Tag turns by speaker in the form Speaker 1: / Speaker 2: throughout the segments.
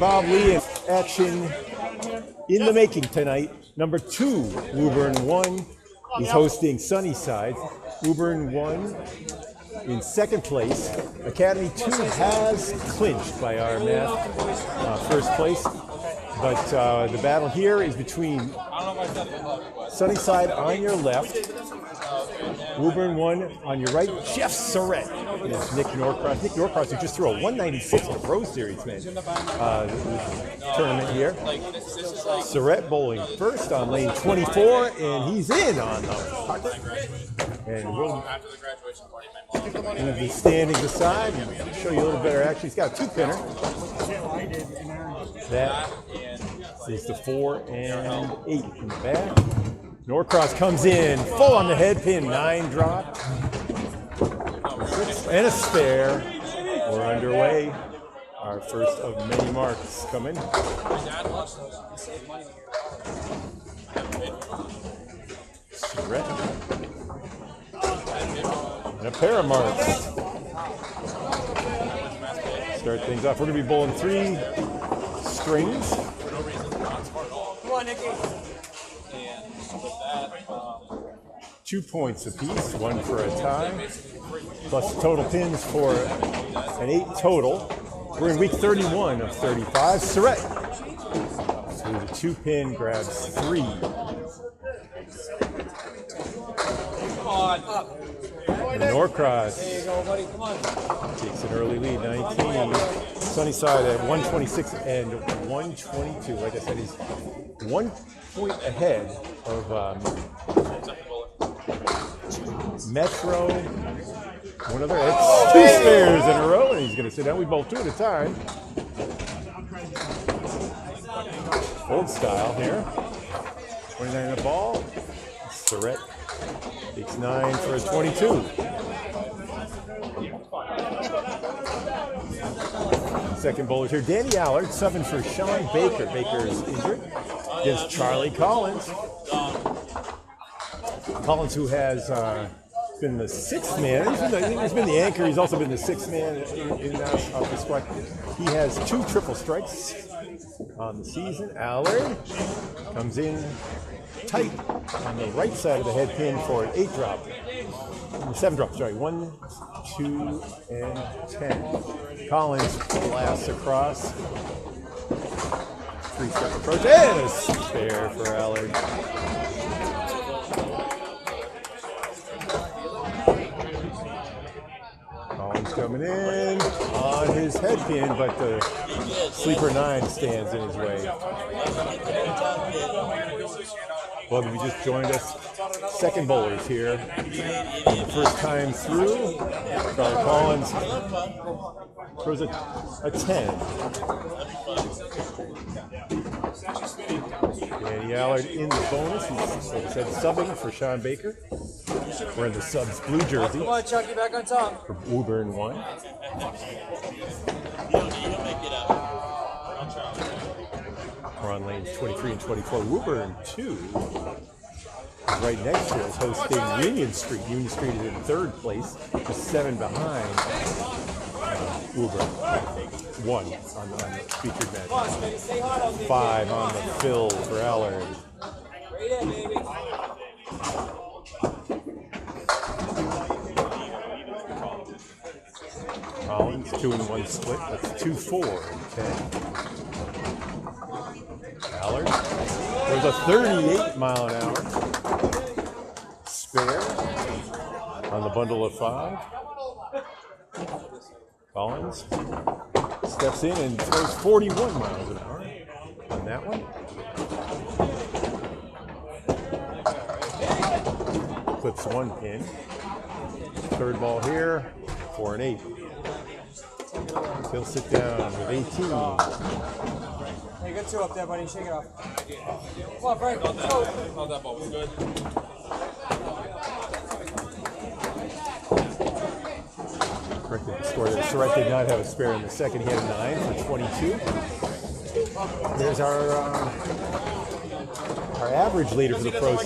Speaker 1: Bob Lee action in the making tonight. Number 2, Woburn 1 is hosting Sunnyside. Woburn 1 in second place. Academy 2 has clinched by our math first place. But the battle here is between Sunnyside on your left, Woburn 1 on your right. Jeff Surette is Nick Norcross. Nick Norcross who just threw a 196 in the Pro Series, man. Tournament here. Surette bowling first on lane 24, and he's in on the putter. And we'll move the standings aside and show you a little better action. He's got a 2-pinner. That is the 4 and 8 in the back. Norcross comes in full on the head pin, 9 drop. 6 and a spare. We're underway. Our first of many marks coming. Surette. And a pair of marks. Start things off. We're going to be bowling 3 strings.
Speaker 2: Come on, Nicky.
Speaker 1: 2 points apiece, 1 for a tie, plus total pins for an 8 total. We're in week 31 of 35. Surette, through the 2-pin, grabs 3. And Norcross takes an early lead, 19. Sunnyside at 126 and 122. Like I said, he's 1 point ahead of Metro. One other. It's 2 spares in a row, and he's going to sit down. We both 2 at a time. Old style here. 29 in the ball. Surette takes 9 for a 22. Second bowler here, Danny Allard, subbing for Sean Baker. Baker is injured against Charlie Collins. Collins, who has been the 6th man. He's been the anchor. He's also been the 6th man in the squad. He has 2 triple strikes on the season. Allard comes in tight on the right side of the head pin for an 8 drop. 7 drop, sorry. 1, 2, and 10. Collins blasts across. 3-step approach and a spare for Allard. Collins coming in on his head pin, but the sleeper 9 stands in his way. Well, if you just joined us, second bowlers here. For the first time through, Collins throws a 10. Danny Allard in the bonus. He's, like I said, subbing for Sean Baker. We're in the subs blue jersey.
Speaker 2: Come on, Chucky, back on top.
Speaker 1: For Woburn 1. We're on lanes 23 and 24. Woburn 2. Right next to us, hosting Union Street. Union Street is in 3rd place, just 7 behind Woburn. 1 on the featured match. 5 on the fill for Allard. Collins, 2 and 1 split. That's 2, 4, and 10. Allard. There's a 38-mile-an-hour spare on the bundle of 5. Collins steps in and throws 41 miles an hour on that one. Clips 1 pin. 3rd ball here, 4 and 8. He'll sit down with 18.
Speaker 2: Hey, you got 2 up there, buddy. Shake it off. Come on, Frank. Let's go.
Speaker 3: Oh, that ball was good.
Speaker 1: Corrected the score there. Surette did not have a spare in the second. He had a 9 for 22. There's our average leader for the Pro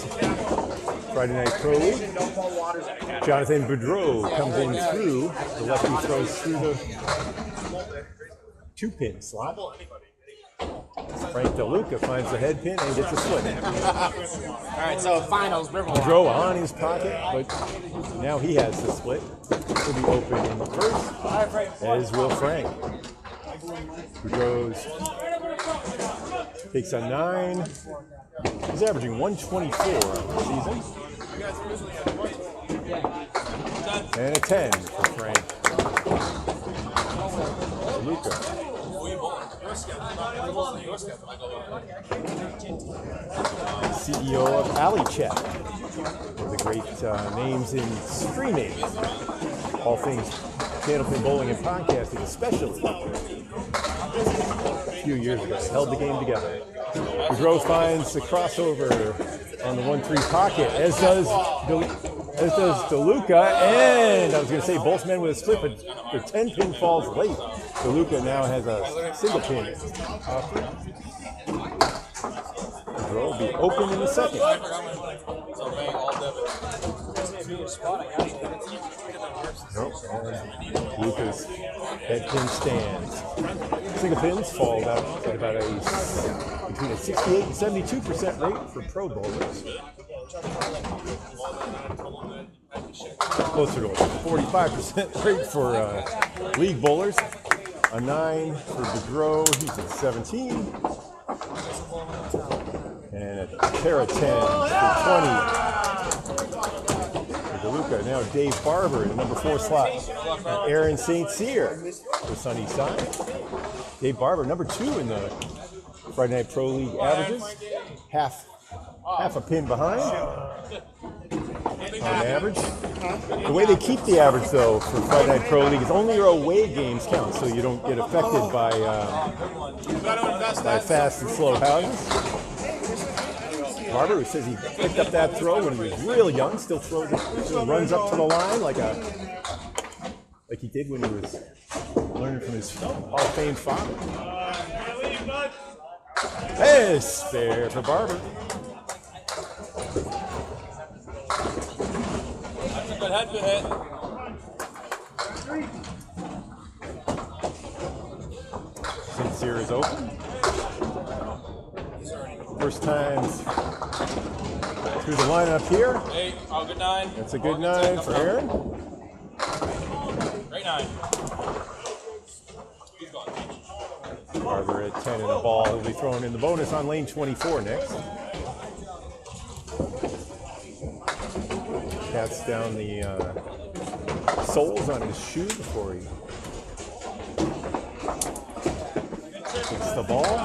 Speaker 1: Friday Night Pro League. Jonathan Beaudreau comes in through. The lefty throws through the 2-pin slot. Frank Deluca finds the head pin and gets a split.
Speaker 2: All right, so finals, Riverwalk.
Speaker 1: Beaudreau on his pocket, but now he has the split. He'll be open in the first, as will Frank. Beaudreau's takes a 9. He's averaging 124 on the season. And a 10 for Frank. Deluca. CEO of Alley Chat, one of the great names in streaming, all things candlepin bowling and podcasting, especially. A few years ago, held the game together. Beaudreau finds the crossover on the 1-3 pocket, as does Deluca, and I was going to say both men with a split, but the 10 pin falls late. Deluca now has a single pin. Beaudreau will be open in the second. Nope. Deluca's head pin stands. Single pins fall out at about between a 68 and 72% rate for pro bowlers. Closer to a 45% rate for league bowlers. A 9 for Beaudreau, he's at 17. And a pair of 10s for 20. For Deluca, now Dave Barber in the number 4 slot. And Aaron St. Cyr for Sunnyside. Dave Barber, number 2 in the Friday Night Pro League averages. Half a pin behind on average. The way they keep the average, though, for Friday Night Pro League is only your away games count, so you don't get affected by fast and slow houses. Barber, who says he picked up that throw when he was real young, still throws it, still runs up to the line like he did when he was learning from his Hall of Fame father. Hey, spare for Barber.
Speaker 3: That's a good head to hit.
Speaker 1: St. Cyr is open. First time through the lineup here.
Speaker 3: 8. Oh, good 9.
Speaker 1: That's a good 9 for Aaron.
Speaker 3: Great 9.
Speaker 1: Barber at 10 in the ball. He'll be throwing in the bonus on lane 24 next. Pats down the soles on his shoe before he takes the ball.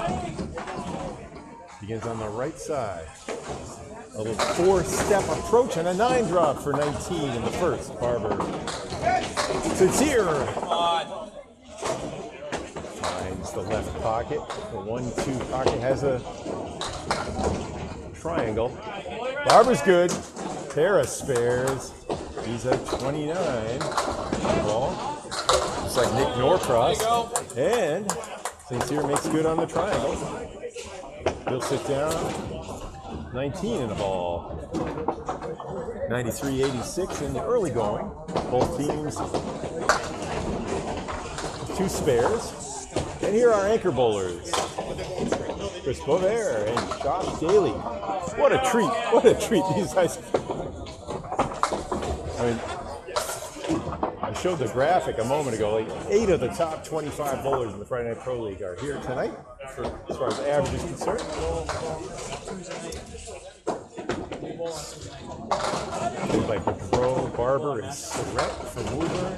Speaker 1: Begins on the right side. A little 4-step approach and a 9 drop for 19 in the first. Barber. Sincere. Finds the left pocket. The 1-2 pocket has a triangle. Barber's good. Tara spares. He's at 29. Ball. Just like Nick Norcross. And Sincere makes good on the triangle. He'll sit down. 19 in the ball. 93-86 in the early going. Both teams 2 spares. And here are anchor bowlers. Chris Boisvert and Josh Daley. What a treat. What a treat these guys. I mean, I showed the graphic a moment ago. Like 8 of the top 25 bowlers in the Friday Night Pro League are here tonight, as far as the average is concerned. Played by Beaudreau, Barber, and Surette from Woburn.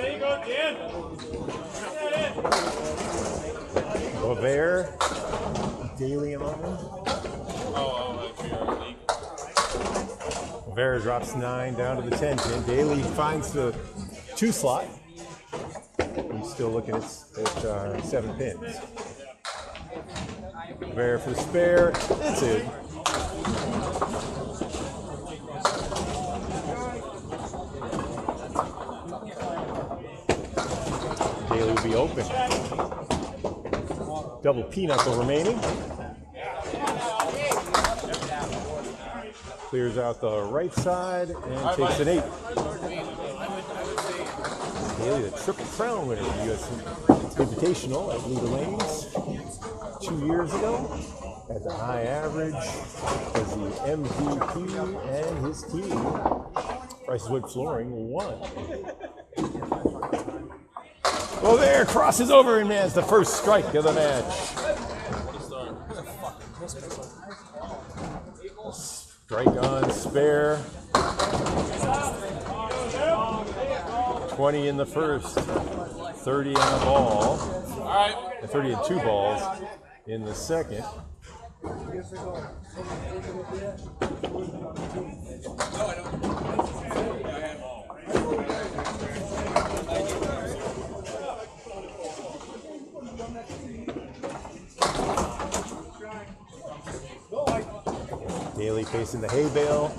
Speaker 3: There you go, Dan.
Speaker 1: Boisvert, Daley among them. Boisvert drops 9 down to the 10 pin. Daley finds the 2 slot. He's still looking at 7 pins. Boisvert for the spare. It's in. Daley will be open. Double pinochle remaining. Clears out the right side and takes an 8. Daley, the Triple Crown winner of the U.S. Invitational at League of Lanes. 2 years ago at the high average, was the MVP, and his team, Price's Wood Flooring, won. Well, there, crosses over and has the first strike of the match. Strike on spare. 20 in the first, 30 in the ball, and 30 and 2 balls in the second. Daley facing the hay bale.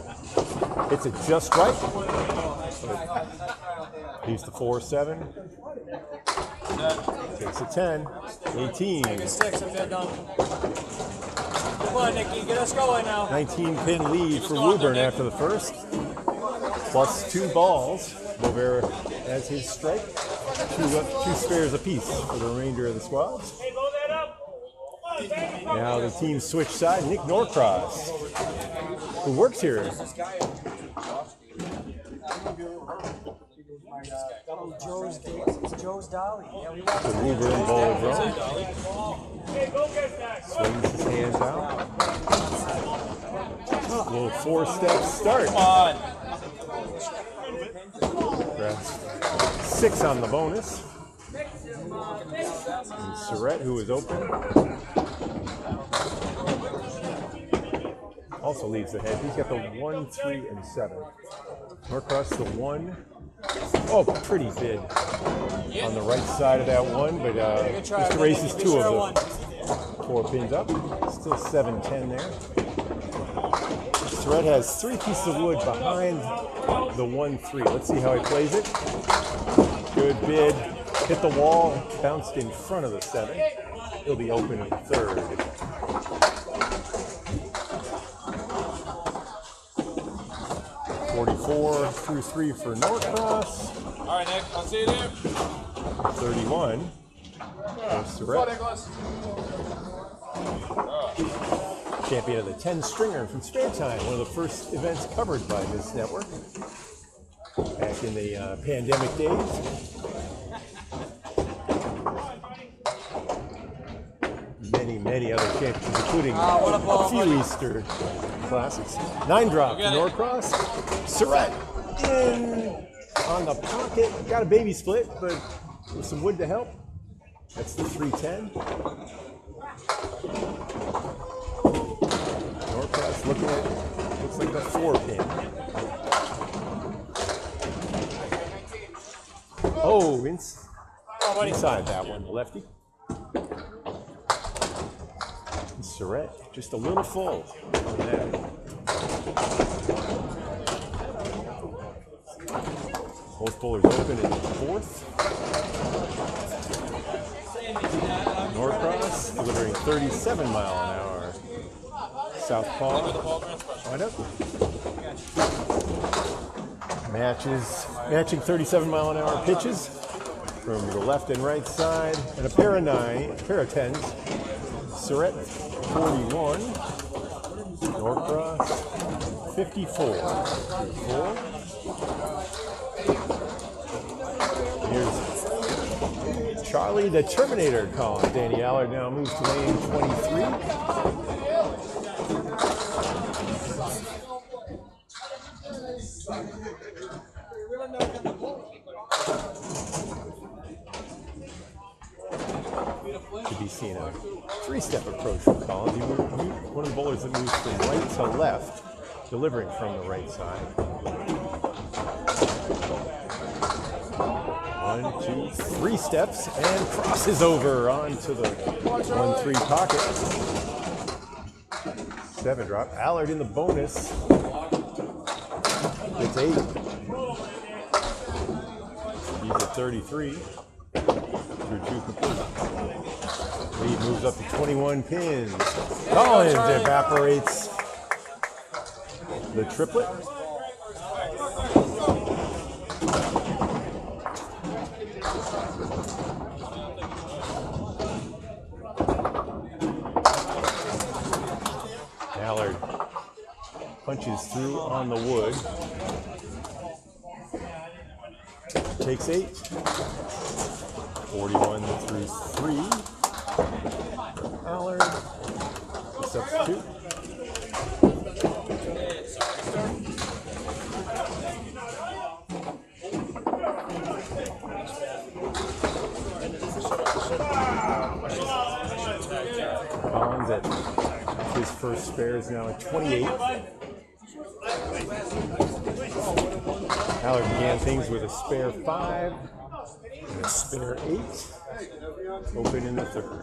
Speaker 1: Hits it just right. He's the 4-7. Takes a 10. 18.
Speaker 2: Good sticks if they're done. Come on, Nicky, get us going now.
Speaker 1: 19-pin lead for Woburn after the first. Plus 2 balls. Boisvert has his strike. Two spares apiece for the remainder of the squads. Now the team switch side. Nick Norcross, who works here.
Speaker 2: Joe's Daley. Yeah, we
Speaker 1: The Woburn Beaudreau. Swings his hands out. Little 4-step start.
Speaker 3: Come on.
Speaker 1: That's 6 on the bonus. And Surette, who is open, also leaves the head. He's got the 1, 3, and 7. Norcross the 1. Oh, pretty bid on the right side of that 1, but just erases 2 of the 4 pins up. Still 7-10 there. Surette has 3 pieces of wood behind the 1-3. Let's see how he plays it. Good bid. Hit the wall, bounced in front of the 7. He'll be open in the third. $44 through 3 for Norcross.
Speaker 3: All right, Nick, I'll see you there.
Speaker 1: 31 for Surette. Champion of the 10-stringer from Spare Time, one of the first events covered by this network back in the pandemic days. Many other champions, including a few Easter classics. 9-drop to Norcross. Surette in on the pocket. Got a baby split, but with some wood to help. That's the 3-10. Norcross looking at, looks like the 4-pin. Oh, inside that one, lefty. Surette, just a little full on that. Both bowlers open in the 4th. Norcross delivering 37 mile an hour. Southpaw. Wind up. Matching 37 mile an hour pitches from the left and right side, and a pair of 10s. Surette 41, Norcross 54. Here's Charlie the Terminator calling. Danny Allard now moves to lane 23. To be seen a 3-step approach from Collins. He one of the bowlers that moves from right to left, delivering from the right side. 1, 2, 3 steps and crosses over onto the 1-3 pocket. 7-drop. Allard in the bonus. It's 8. He's at 33. Through 2 complete. Lead moves up to 21 pins. Collins evaporates the triplet. Allard punches through on the wood. Takes 8. 41 through 3. Allard. Substitute. Collins at his first spare is now at 28. Allard began things with a spare 5 and a spare 8. Open in the third.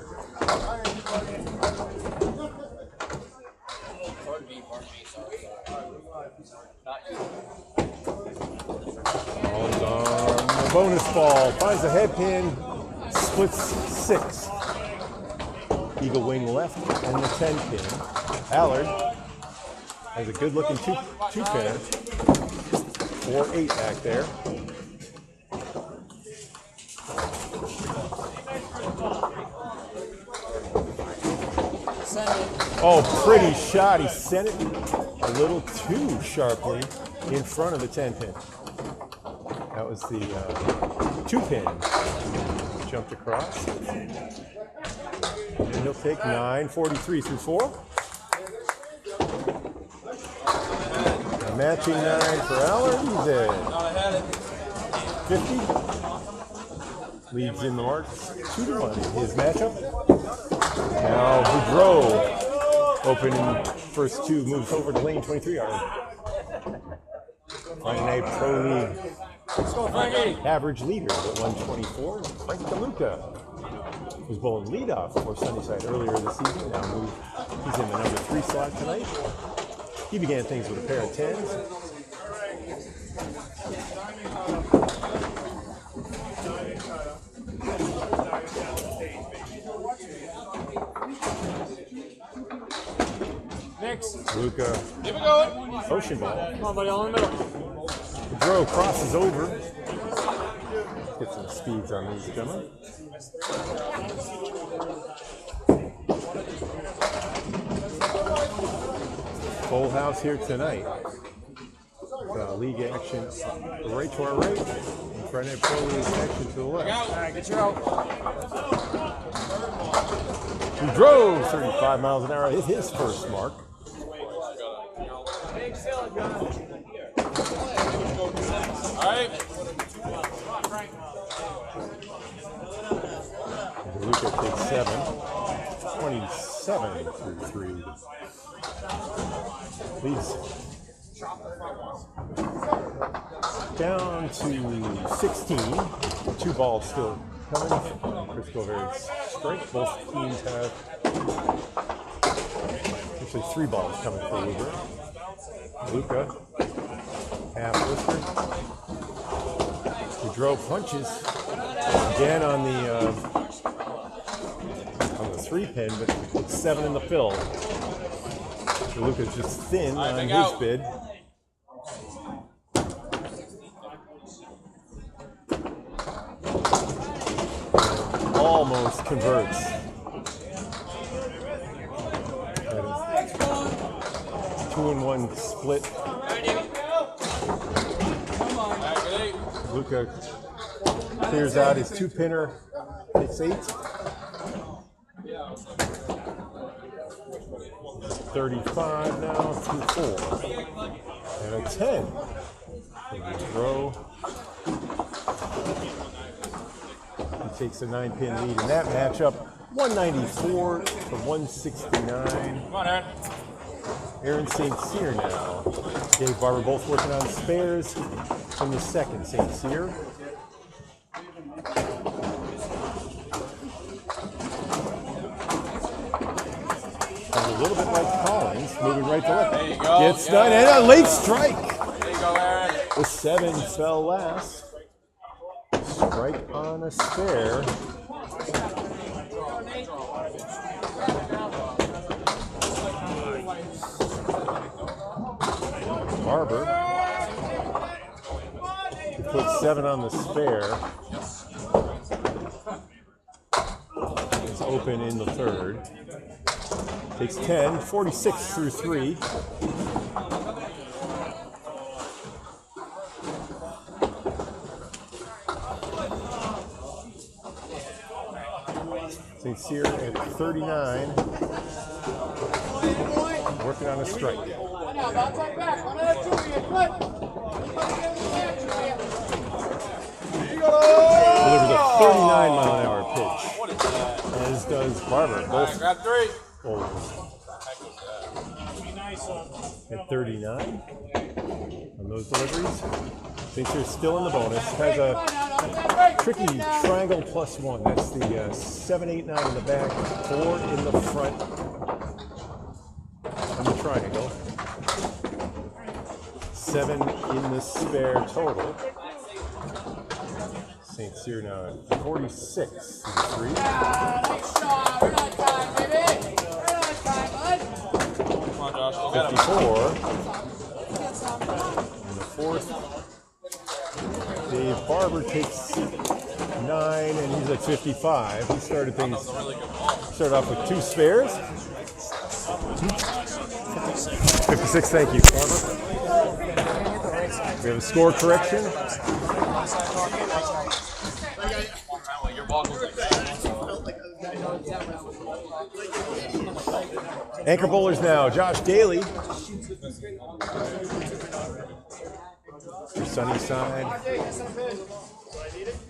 Speaker 1: Collins on the bonus ball, finds a head pin, splits 6. Eagle wing left and the 10 pin. Allard has a good looking two pinner. 4-8 back there. Oh, pretty shot. He sent it a little too sharply in front of the 10 pin. That was the 2 pin. Jumped across. And he'll take 9, 43 through 4. A matching 9 for Allard. He's at 50. Leads in the marks 2-1 in his matchup. Now Beaudreau, open in first 2, moves over to lane 23. Our Friday Night Pro League average leader at 124. Frank Deluca was bowling leadoff for Sunnyside earlier this season. Now he's in the number 3 slot tonight. He began things with a pair of 10s. Deluca, ocean ball.
Speaker 2: Come on, buddy, all in the middle.
Speaker 1: Beaudreau crosses over. Get some speeds on these gentlemen. Full house here tonight. League action right to our right. And Friday Night Pro League action to the left.
Speaker 2: All right, get you out.
Speaker 1: Beaudreau, 35 miles an hour, hit his first mark.
Speaker 3: Alright.
Speaker 1: Deluca takes 7. 27 through 3. Leads down to 16. 2 balls still coming. Critical very straight. Both teams have actually 3 balls coming for Woburn. Deluca, half lister. Beaudreau punches again on the 3 pin, but it's 7 in the fill. Deluca's just thin on his bid. Almost converts. 2-1 split. Deluca clears out his 2-pinner, takes 8. 35 now through 4. And a 10. Beaudreau. He takes a 9-pin lead in that matchup. 194 to 169.
Speaker 3: Come on, Aaron.
Speaker 1: Aaron St. Cyr now. Dave Barber both working on spares from the second St. Cyr. And a little bit like Collins, moving right to left.
Speaker 3: There you go.
Speaker 1: Gets done, and a late strike.
Speaker 3: There you go, Aaron.
Speaker 1: The 7 fell last. Strike on a spare. Barber. He put 7 on the spare. It's open in the third. Takes 10, 46 through 3. St. Cyr at 39. Working on a strike. Delivers a 39-mile-an-hour pitch. As does Barber. Both
Speaker 3: Grab 3.
Speaker 1: bowlers at 39 on those deliveries. St. Cyr's still in the bonus. Has a tricky triangle +1. That's the 7, 8, 9 in the back, 4 in the front on the triangle. 7 in the spare total. St. Cyr now at 46 through 3.
Speaker 2: Nice shot. We're not time, baby. We're not time, bud.
Speaker 3: Come on, Josh. Go get him.
Speaker 1: 54. In the fourth, Dave Barber takes 9, and he's at 55. He started things. Started off with 2 spares. 56. Thank you, Barber. We have a score correction. Anchor bowlers now, Josh Daley. For Sunnyside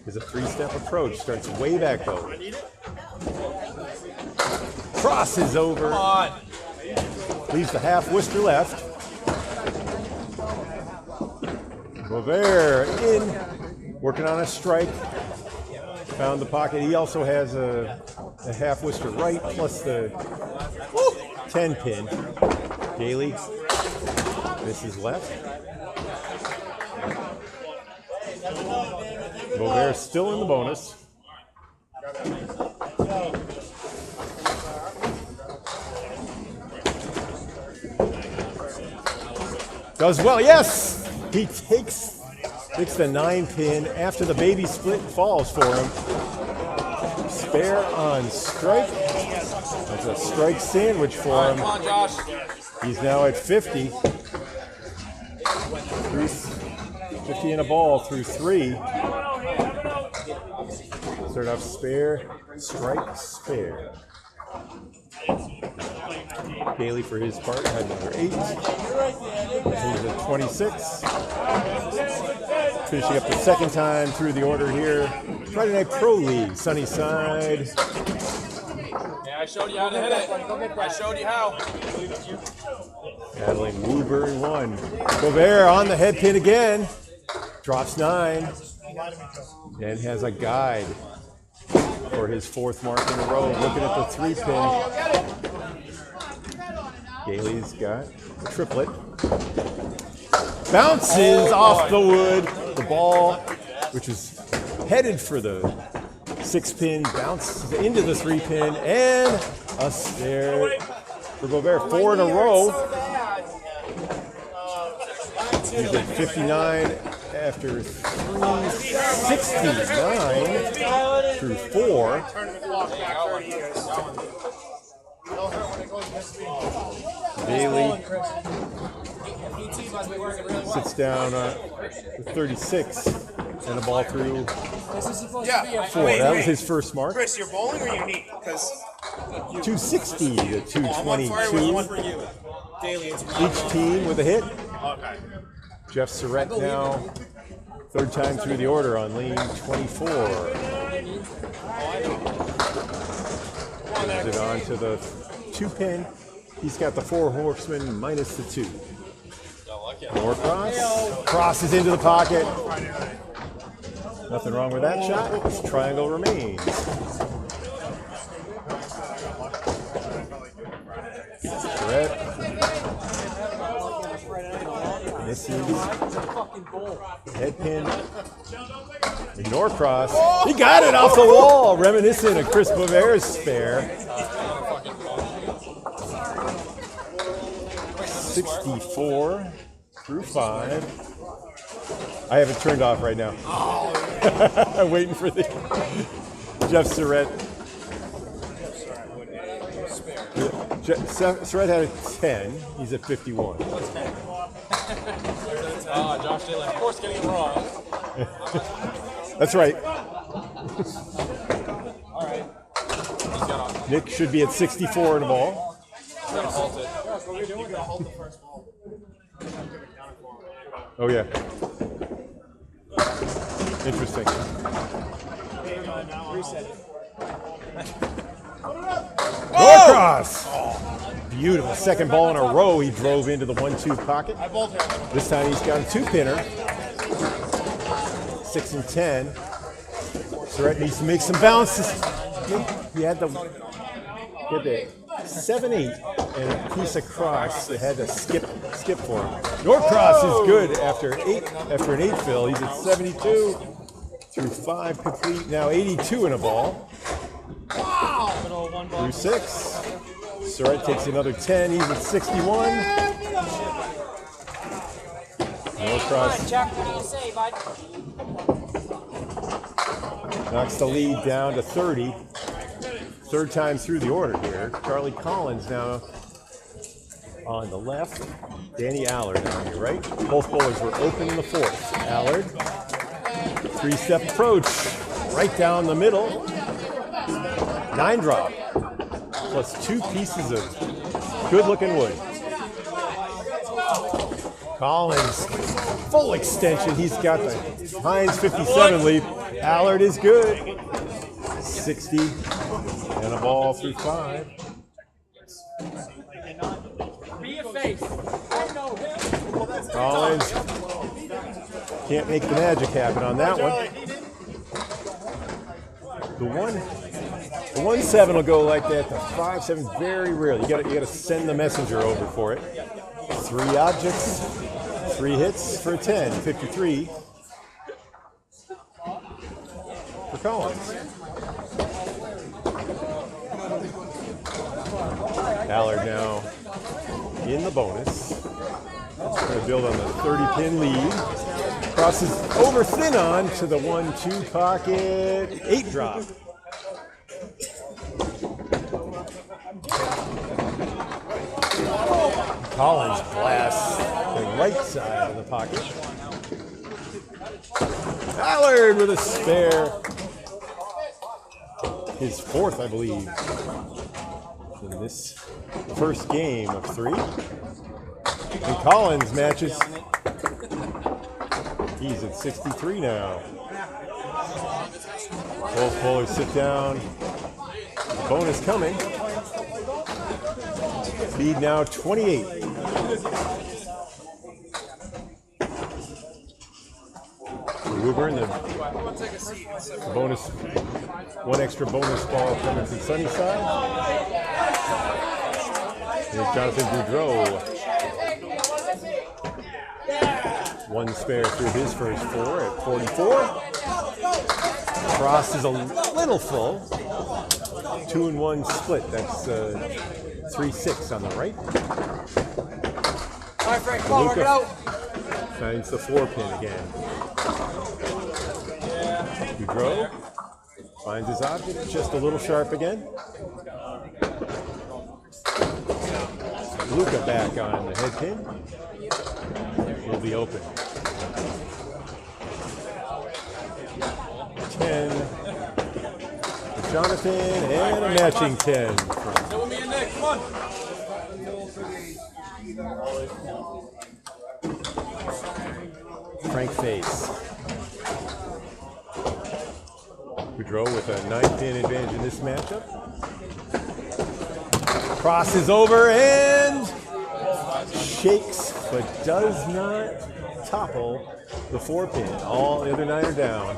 Speaker 1: is a 3-step approach. Starts way back low. Crosses over.
Speaker 3: Come on.
Speaker 1: Leaves the half Worcester left. Boisvert in, working on a strike. Found the pocket. He also has a half Worcester right plus the 10 pin. Daley misses left. Beaudreau still in the bonus. Does well, yes! He takes the 9 pin after the baby split falls for him. Spare on strike. That's a strike sandwich for him.
Speaker 3: Come on, Josh.
Speaker 1: He's now at 50. 50 and a ball through 3. Start off spare, strike, spare. Daley for his part had number 8. He's at 26. Finishing up the second time through the order here. Friday Night Pro League, Sunnyside.
Speaker 3: Yeah, I showed you how to hit it. I showed you how.
Speaker 1: Battling Woburn 1. Beaudreau on the head pin again. Drops 9. And has a guide for his 4th mark in a row. Looking at the 3 pin. Daley's got a triplet. Bounces off the wood. The ball, which is headed for the 6 pin, bounces into the 3 pin, and a spare for Boisvert. 4 in a row. He's at 59 after 369 through 4. Daley sits down with 36 and a ball through 4. That was his first mark.
Speaker 4: Chris, you're bowling or you're neat? Because
Speaker 1: 260 to 222.
Speaker 4: Daley, it's
Speaker 1: Each team with a hit.
Speaker 4: okay.
Speaker 1: Jeff Surette now, 3rd time through the order on lane 24. Moves it on to the 2 pin. He's got the 4 horsemen minus the 2. Norcross crosses into the pocket. Nothing wrong with that shot. This triangle remains. Surette misses. Head pin. Norcross. He got it off the wall. Reminiscent of Chris Beauvert's spare. 64 through 5. I have it turned off right now. I'm waiting for the Jeff Surette. Surette had a 10. He's at 51.
Speaker 3: Josh Daley, of course, getting it wrong.
Speaker 1: That's right.
Speaker 3: All right. He's got
Speaker 1: Nick should be at 64 in the ball.
Speaker 3: to halt it.
Speaker 1: Oh, yeah. Interesting. Norcross! Beautiful. Second ball in a row, he drove into the 1-2 pocket. This time he's got a 2-pinner. 6 and 10. Surette needs to make some bounces. He had the 7-8 and a piece of cross that had to skip for him. Norcross is good after an 8 fill. He's at 72 through 5 complete. Now 82 in a ball. Through 6. Surette takes another 10. He's at 61. Norcross knocks the lead down to 30. Third time through the order here. Charlie Collins now on the left. Danny Allard on your right. Both bowlers were open in the fourth. Allard, 3-step approach, right down the middle. 9 drop, plus 2 pieces of good-looking wood. Collins, full extension. He's got the Hines 57 lead. Allard is good. 60 and a ball through 5. Collins can't make the magic happen on that one. The 1-7 will go like that. The 5-7 very rarely. You gotta send the messenger over for it. 3 objects, 3 hits for a 10. 53 for Collins. Allard now in the bonus. Going to build on the 30-pin lead. Crosses over thin on to the 1-2 pocket. 8 drop. Collins blasts the right side of the pocket. Allard with a spare. His 4th, I believe, in this first game of 3. And Collins matches. He's at 63 now. Both bowlers sit down. Bonus coming. Lead now 28. For Woburn, the bonus, 1 extra bonus ball coming from Sunnyside. Here's Jonathan Beaudreau. 1 spare through his first 4 at 44. Cross is a little full. 2-1 split. That's 3-6 on the right.
Speaker 2: All right, Frank, come on, work it out.
Speaker 1: Finds the 4-pin again. Beaudreau finds his object, just a little sharp again. Deluca back on the head pin. Will be open. 10 for Jonathan and a matching 10.
Speaker 3: Go with me and Nick, come on.
Speaker 1: Frank Face. Beaudreau with a 9-pin advantage in this matchup. Crosses over and shakes, but does not topple the 4-pin. All the other 9 are down.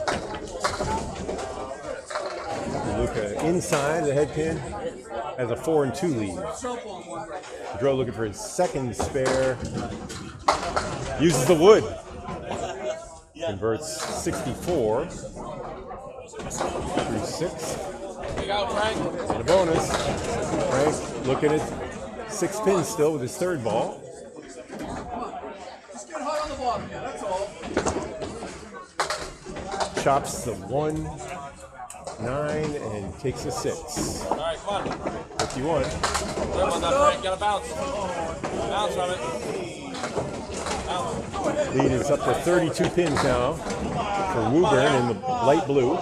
Speaker 1: Deluca inside the head pin has a 4-2 lead. Beaudreau looking for his 2nd spare. Uses the wood. Converts 64 through 6.
Speaker 3: Big out, Frank.
Speaker 1: And a bonus. Frank looking at 6 pins still with his 3rd ball.
Speaker 5: Just get hot on the bottom, yeah, that's all.
Speaker 1: Chops the 1-9 9 and takes a 6.
Speaker 3: All right, come on.
Speaker 1: 51.
Speaker 3: Come on, that Frank. Gotta bounce. Bounce from it. Bounce.
Speaker 1: Lead is up to 32 pins now for Woburn in the light blue.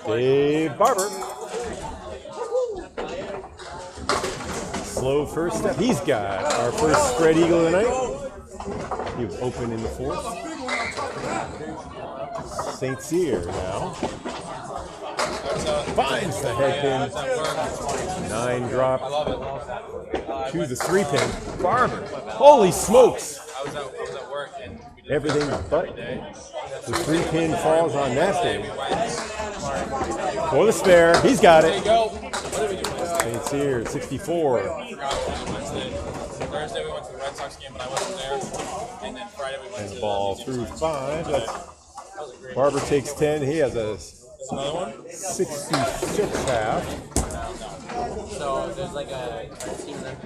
Speaker 1: Dave Barber. Slow first step. He's got our first spread eagle of the night. He was open in the 4th. St. Cyr now. Finds the head pin. 9 drop. To the 3 pin. Barber. Holy smokes.
Speaker 3: I was at work and we did
Speaker 1: Everything but the 3 pin falls on that day. For the spare. He's got it.
Speaker 3: go.
Speaker 1: St. Cyr, 64.
Speaker 3: Thursday we went to the Red Sox game, but I wasn't there. And then Friday we went
Speaker 1: And
Speaker 3: to
Speaker 1: ball through 5. That's,
Speaker 3: that was a great
Speaker 1: Barber takes 10. He has a
Speaker 3: another one.
Speaker 1: 66 half.
Speaker 5: So there's like a team that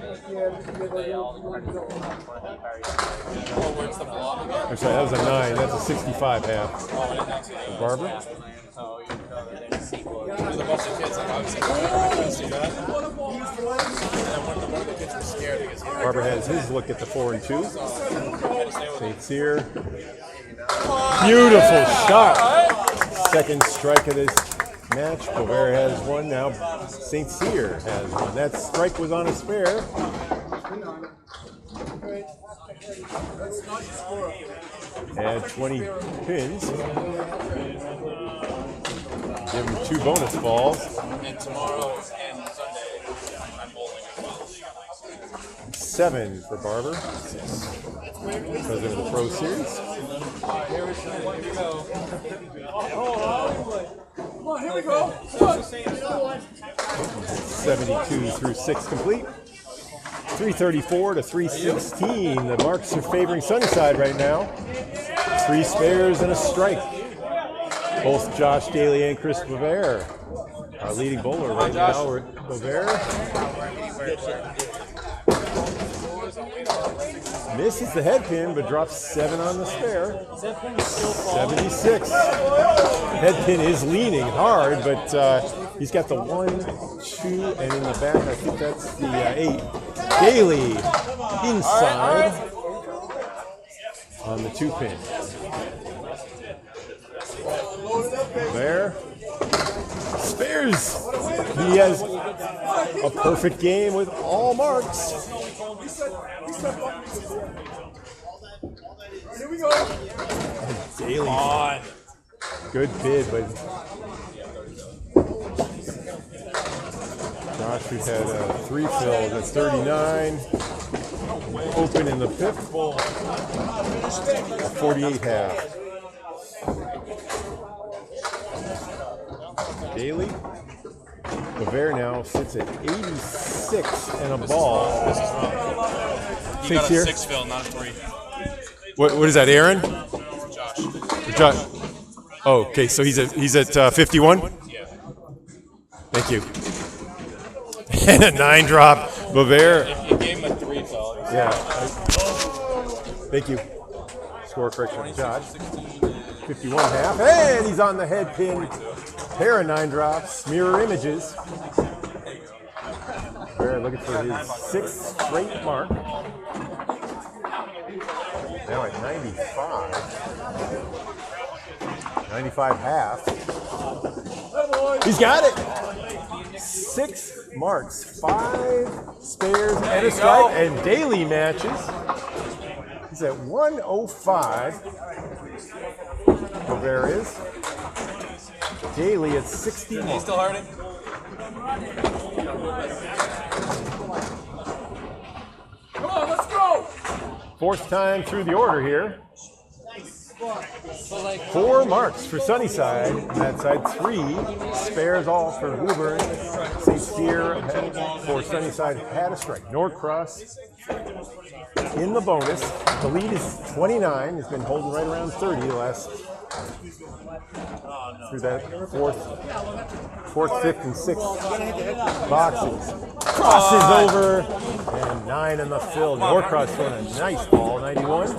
Speaker 5: they all
Speaker 3: Oh, where's the block again?
Speaker 1: I'm sorry, that was a 9. That's a 65 half.
Speaker 3: Oh, I didn't see that.
Speaker 1: Barber?
Speaker 5: so you know that there's a sequel.
Speaker 3: There's a bunch of kids like obviously I didn't see that. And then one of the kids was scared because he
Speaker 1: Barber has his look at the 4 and 2.
Speaker 3: had to stay with
Speaker 1: St. Cyr. Beautiful shot. Second strike of this match. Boisvert has one. Now St. Cyr has one. That strike was on a spare. Add 20 pins. Give him 2 bonus balls.
Speaker 3: and tomorrow and Sunday I'm bowling as well.
Speaker 1: 7 for Barber. President of the Pro Series.
Speaker 3: Here we go.
Speaker 2: Come on, here we go.
Speaker 1: 72 through 6 complete. 334 to 316. The marks are favoring Sunnyside right now. 3 spares and a strike. Both Josh Daley and Chris Beaudreau. Our leading bowler right now, we're at Beaudreau. Misses the head pin, but drops 7 on the spare. 76. Head pin is leaning hard, but he's got the 1, 2, and in the back, I think that's the 8. Daley inside on the 2 pin. There. Spares. He has a perfect game with all marks.
Speaker 2: Here we go.
Speaker 1: Daley. Good bid, but Josh, we've had 3 fills at 39. Open in the 5th. 48 half. Daley. Beaudreau now sits at 86 and a ball.
Speaker 3: You
Speaker 1: St.
Speaker 3: got a
Speaker 1: Cyr.
Speaker 3: 6 fill, not a 3.
Speaker 1: What is that, Aaron?
Speaker 3: Josh.
Speaker 1: Josh. Oh, okay. So he's at 51.
Speaker 3: Yeah.
Speaker 1: Thank you. And a 9 drop. Beaudreau.
Speaker 3: You gave him a 3 fill.
Speaker 1: Yeah. Thank you. Score correction, Josh. 51 half. And he's on the head pin. Pair of 9 drops. Mirror images. Beaudreau looking for his 6th straight mark. Now at 95. 95 half. He's got it. 6 marks, 5 spares and a strike, and Daley matches. He's at 105. Beaudreau is. Daley at 61.
Speaker 3: He's still hurting?
Speaker 2: Come on, let's go.
Speaker 1: 4th time through the order here. 4 marks for Sunnyside. On that side, 3 spares all for Woburn. St. Cyr for Sunnyside had a strike. Norcross in the bonus. The lead is 29. It's been holding right around 30 the last through that 4th, 5th, and 6th boxes. Crosses over and 9 in the fill. Norcross throwing a nice ball, 91.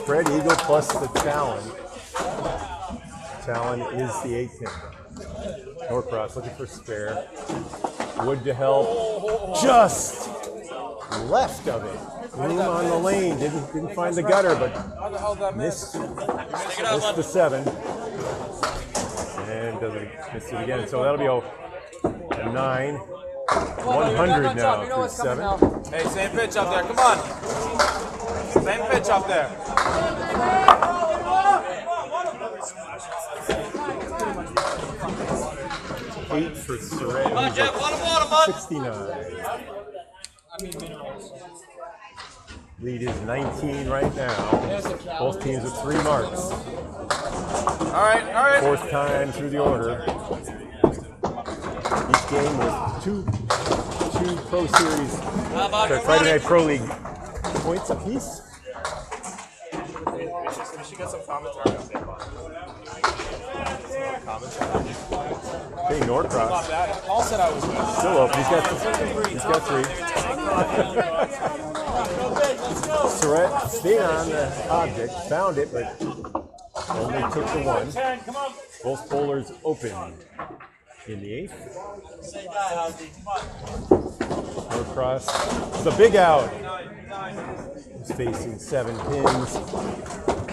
Speaker 1: spread eagle plus the talon. Talon is the 8 pin. Norcross looking for spare. Wood to help. Just left of it. Room on the lane. Didn't find the gutter, but missed the 7. And doesn't miss it again. So that'll be a 9. 100 now through 7.
Speaker 3: Hey, same pitch up there. Come on. Same pitch up there.
Speaker 1: 8 for Surette. 69. Lead is 19 right now. Both teams with 3 marks.
Speaker 3: All right.
Speaker 1: 4th time through the order. Each game with two Pro Series, Friday Night Pro League points apiece.
Speaker 3: We should get some commentary on that.
Speaker 1: Okay, Norcross.
Speaker 3: Not bad. Paul said I was good.
Speaker 1: Still open. He's got 3. Surette stayed on the object, found it, but only took the 1. Both bowlers open in the 8th. Norcross, the big out. He's facing 7 pins.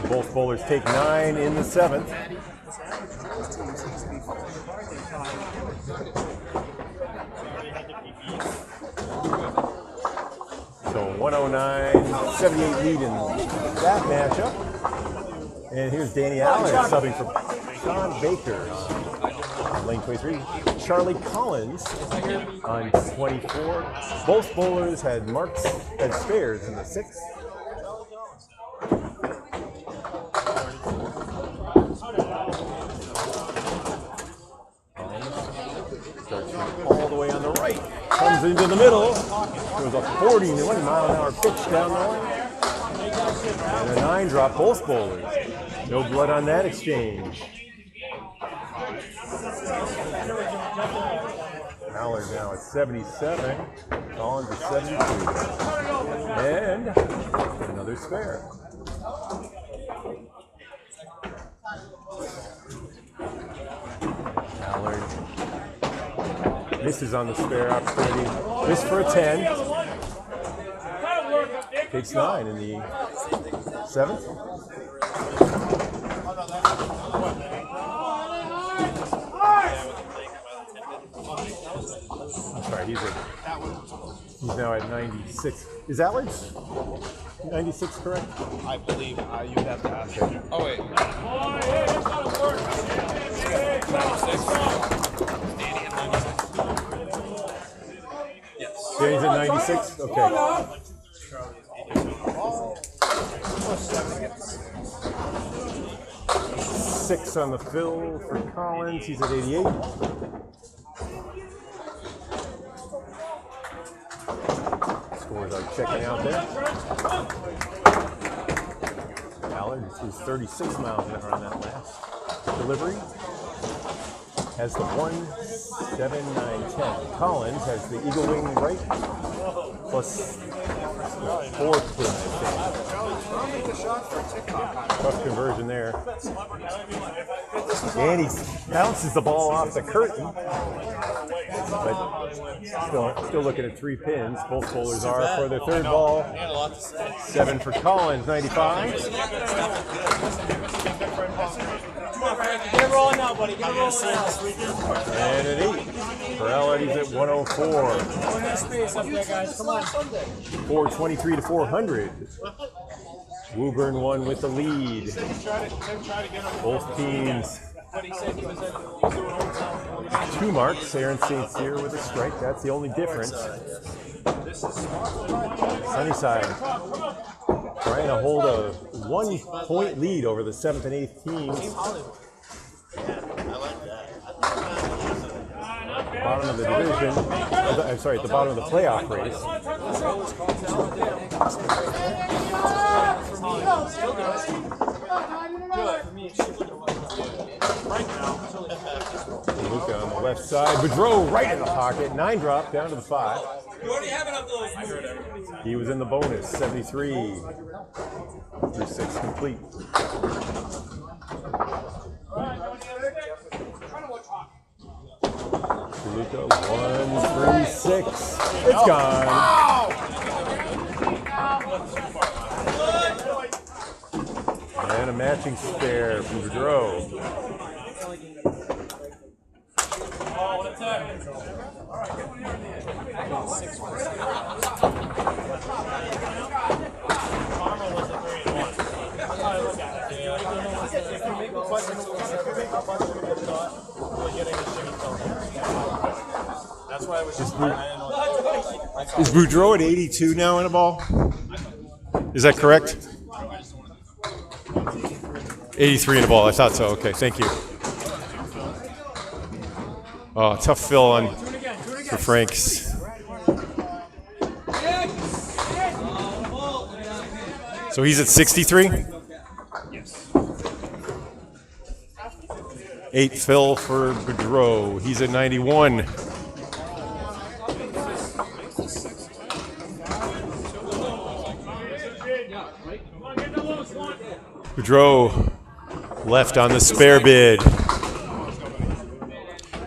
Speaker 1: Both bowlers take 9 in the 7th. So 109-78 lead in that matchup. And here's Danny Allard subbing for Sean Baker on lane 23. Charlie Collins on 24. Both bowlers had marks and spares in the 6th. Starts from all the way on the right. Comes into the middle. There was a 41-mile-an-hour pitch down the line. And a 9 drop, both bowlers. No blood on that exchange. Allard now at 77. Collins at 72. And another spare. Allard misses on the spare opportunity. Missed for a 10. Takes 9 in the 7th. I'm sorry, he's now at 96. Is Allard's 96 correct?
Speaker 3: I believe you have to ask him. Oh, wait. 96? Danny at 96? Yes.
Speaker 1: Danny's at 96? Okay. 6 on the fill for Collins. He's at 88. Scores are checking out there. Allard is 36 miles an hour on that last delivery. Has the 1-7-9-10. Collins has the eagle wing right plus the 4th pin. Tough conversion there. And he bounces the ball off the curtain. But still looking at 3 pins. Both bowlers are for their 3rd ball. 7 for Collins, 95.
Speaker 2: Get it rolling now, buddy. Get it rolling now.
Speaker 1: And an 8 for Allard. He's at 104.
Speaker 2: Space up there, guys. Come on.
Speaker 1: 423 to 400. Woburn won with the lead. Both teams. 2 marks. Aaron St. Cyr with a strike. That's the only difference. Sunnyside trying to hold a 1-point lead over the 7th and 8th teams. Bottom of the division. I'm sorry, at the bottom of the playoff race. Deluca on the left side. Beaudreau right in the pocket. 9 drop down to the 5.
Speaker 2: You already have it up those.
Speaker 1: He was in the bonus, 73. through 6 complete. Deluca, 1 through 6. It's gone. And a matching spare from Beaudreau.
Speaker 3: That's why I was just.
Speaker 1: Is Beaudreau at 82 now in a ball? Is that correct? 83 in a ball. I thought so. Okay, thank you. Oh, tough fill on for Franks. So he's at 63?
Speaker 3: Yes.
Speaker 1: 8 fill for Beaudreau. He's at 91. Beaudreau left on the spare bid.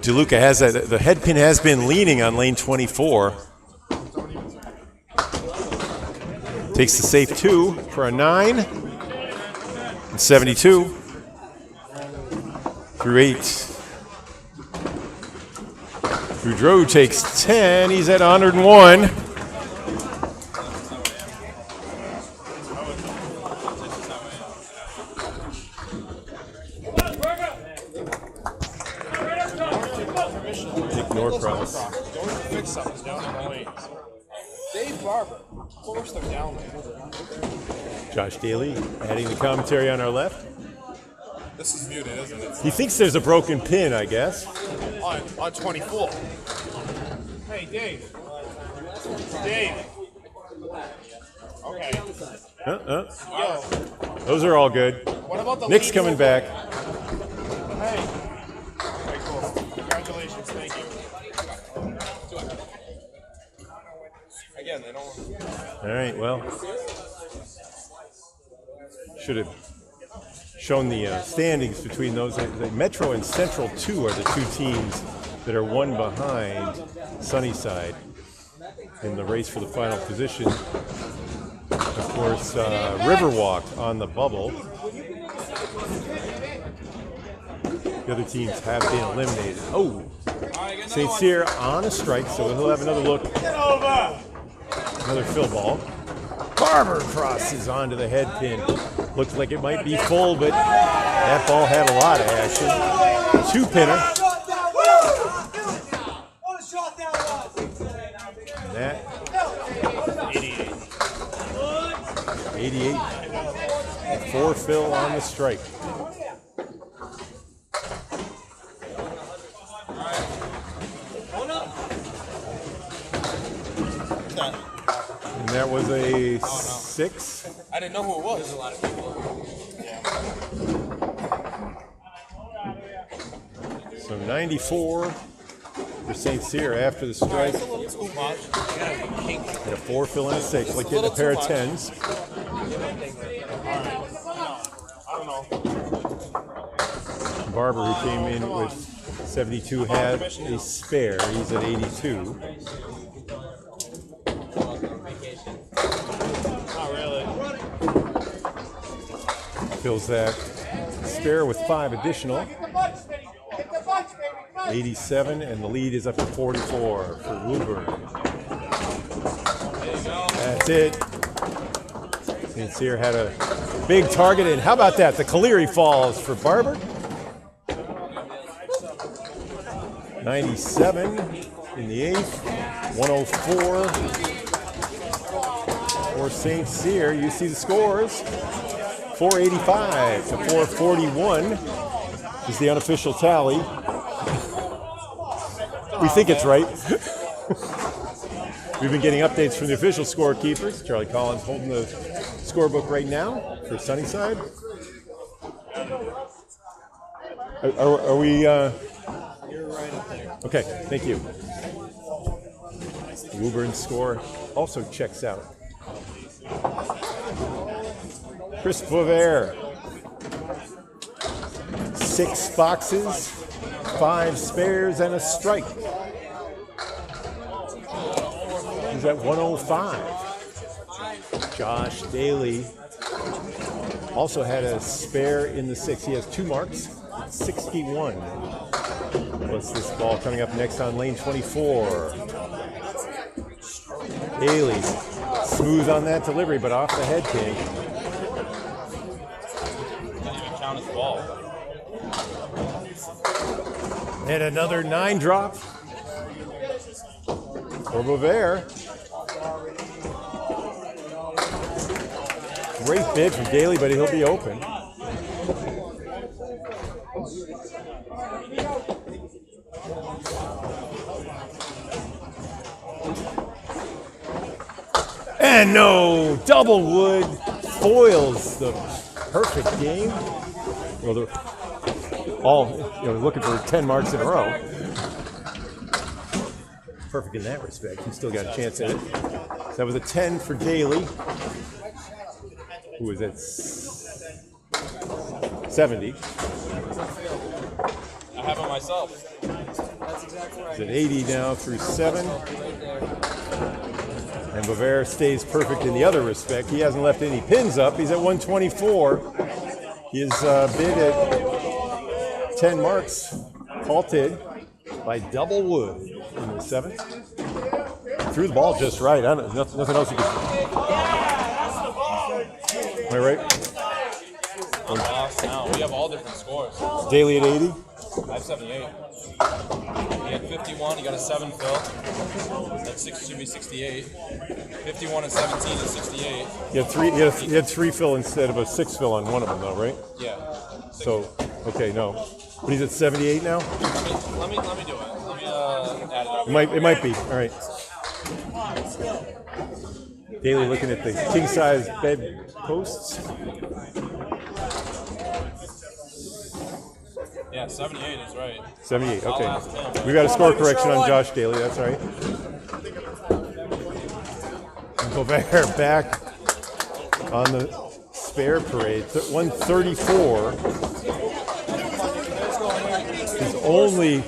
Speaker 1: Deluca has that. The head pin has been leaning on lane 24. Takes the safe 2 for a 9. And 72 through 8. Beaudreau takes 10. He's at 101. Norcross.
Speaker 3: Don't fix something down in the lanes. Dave Barber forced them down there.
Speaker 1: Josh Daley adding the commentary on our left.
Speaker 3: This is muted, isn't it?
Speaker 1: He thinks there's a broken pin, I guess.
Speaker 3: On 24. Hey, Dave. Dave. Okay.
Speaker 1: Yo.
Speaker 3: Yo.
Speaker 1: Those are all good.
Speaker 3: What about the
Speaker 1: Nick's
Speaker 3: lead
Speaker 1: coming
Speaker 3: over?
Speaker 1: back.
Speaker 3: Hey. Okay, cool. Congratulations. Thank you. Again, they don't.
Speaker 1: All right, well, should have shown the standings between those. The Metro and Central 2 are the 2 teams that are one behind Sunnyside in the race for the final position. Of course, Riverwalk on the bubble. The other teams have been eliminated. Oh, St. Cyr on a strike, so he'll have another look. Another fill ball. Barber crosses onto the head pin. Looks like it might be full, but that ball had a lot of action. 2-pinner. And that 88. 4 fill on the strike. And that was a 6.
Speaker 3: I didn't know who it was. There's a lot of people.
Speaker 1: So 94 for St. Cyr after the strike.
Speaker 3: It's a little too much.
Speaker 1: And a 4 fill and a 6, like getting a pair of 10s.
Speaker 3: I don't know.
Speaker 1: Barber, who came in with 72, had a spare. He's at 82.
Speaker 3: Not really.
Speaker 1: Fills that spare with 5 additional. 87, and the lead is up to 44 for Woburn. That's it. St. Cyr had a big target, and how about that? The Caleri falls for Barber. 97 in the 8th. 104 for St. Cyr. You see the scores. 485 to 441 is the unofficial tally. We think it's right. We've been getting updates from the official scorekeepers. Charlie Collins holding the scorebook right now for Sunnyside. Are we? You're right up there. Okay, thank you. Woburn's score also checks out. Chris Boisvert. 6 boxes, 5 spares, and a strike. He's at 105. Josh Daley also had a spare in the 6. He has 2 marks, 61. What's this ball coming up next on lane 24? Daley, smooth on that delivery, but off the head pin.
Speaker 3: Didn't even count his ball.
Speaker 1: And another 9 drop for Beaudreau. Great bid from Daley, but he'll be open. And no, double wood foils the perfect game. Well, they're all looking for 10 marks in a row. Perfect in that respect. He still got a chance at it. So that was a 10 for Daley, who was at 70.
Speaker 3: I have it myself.
Speaker 1: He's at 80 now through 7. And Boisvert stays perfect in the other respect. He hasn't left any pins up. He's at 124. His bid at 10 marks halted by double wood in the 7th. Threw the ball just right. Nothing else you could do. Am I right?
Speaker 3: I'm lost now. We have all different scores.
Speaker 1: Daley at 80.
Speaker 3: I have 78. He had 51. He got a 7 fill. That 6 should be 68. 51 and 17 is 68.
Speaker 1: You had 3 fill instead of a 6 fill on one of them, though, right?
Speaker 3: Yeah.
Speaker 1: So, okay, no. But he's at 78 now?
Speaker 3: Let me do it. Let me add it up.
Speaker 1: It might be. All right. Daley looking at the king-size bed posts.
Speaker 3: Yeah, 78 is right.
Speaker 1: 78,
Speaker 3: I'll
Speaker 1: okay.
Speaker 3: ask him.
Speaker 1: We got a score correction on Josh Daley, that's all right. Boisvert back on the spare parade. 134. His only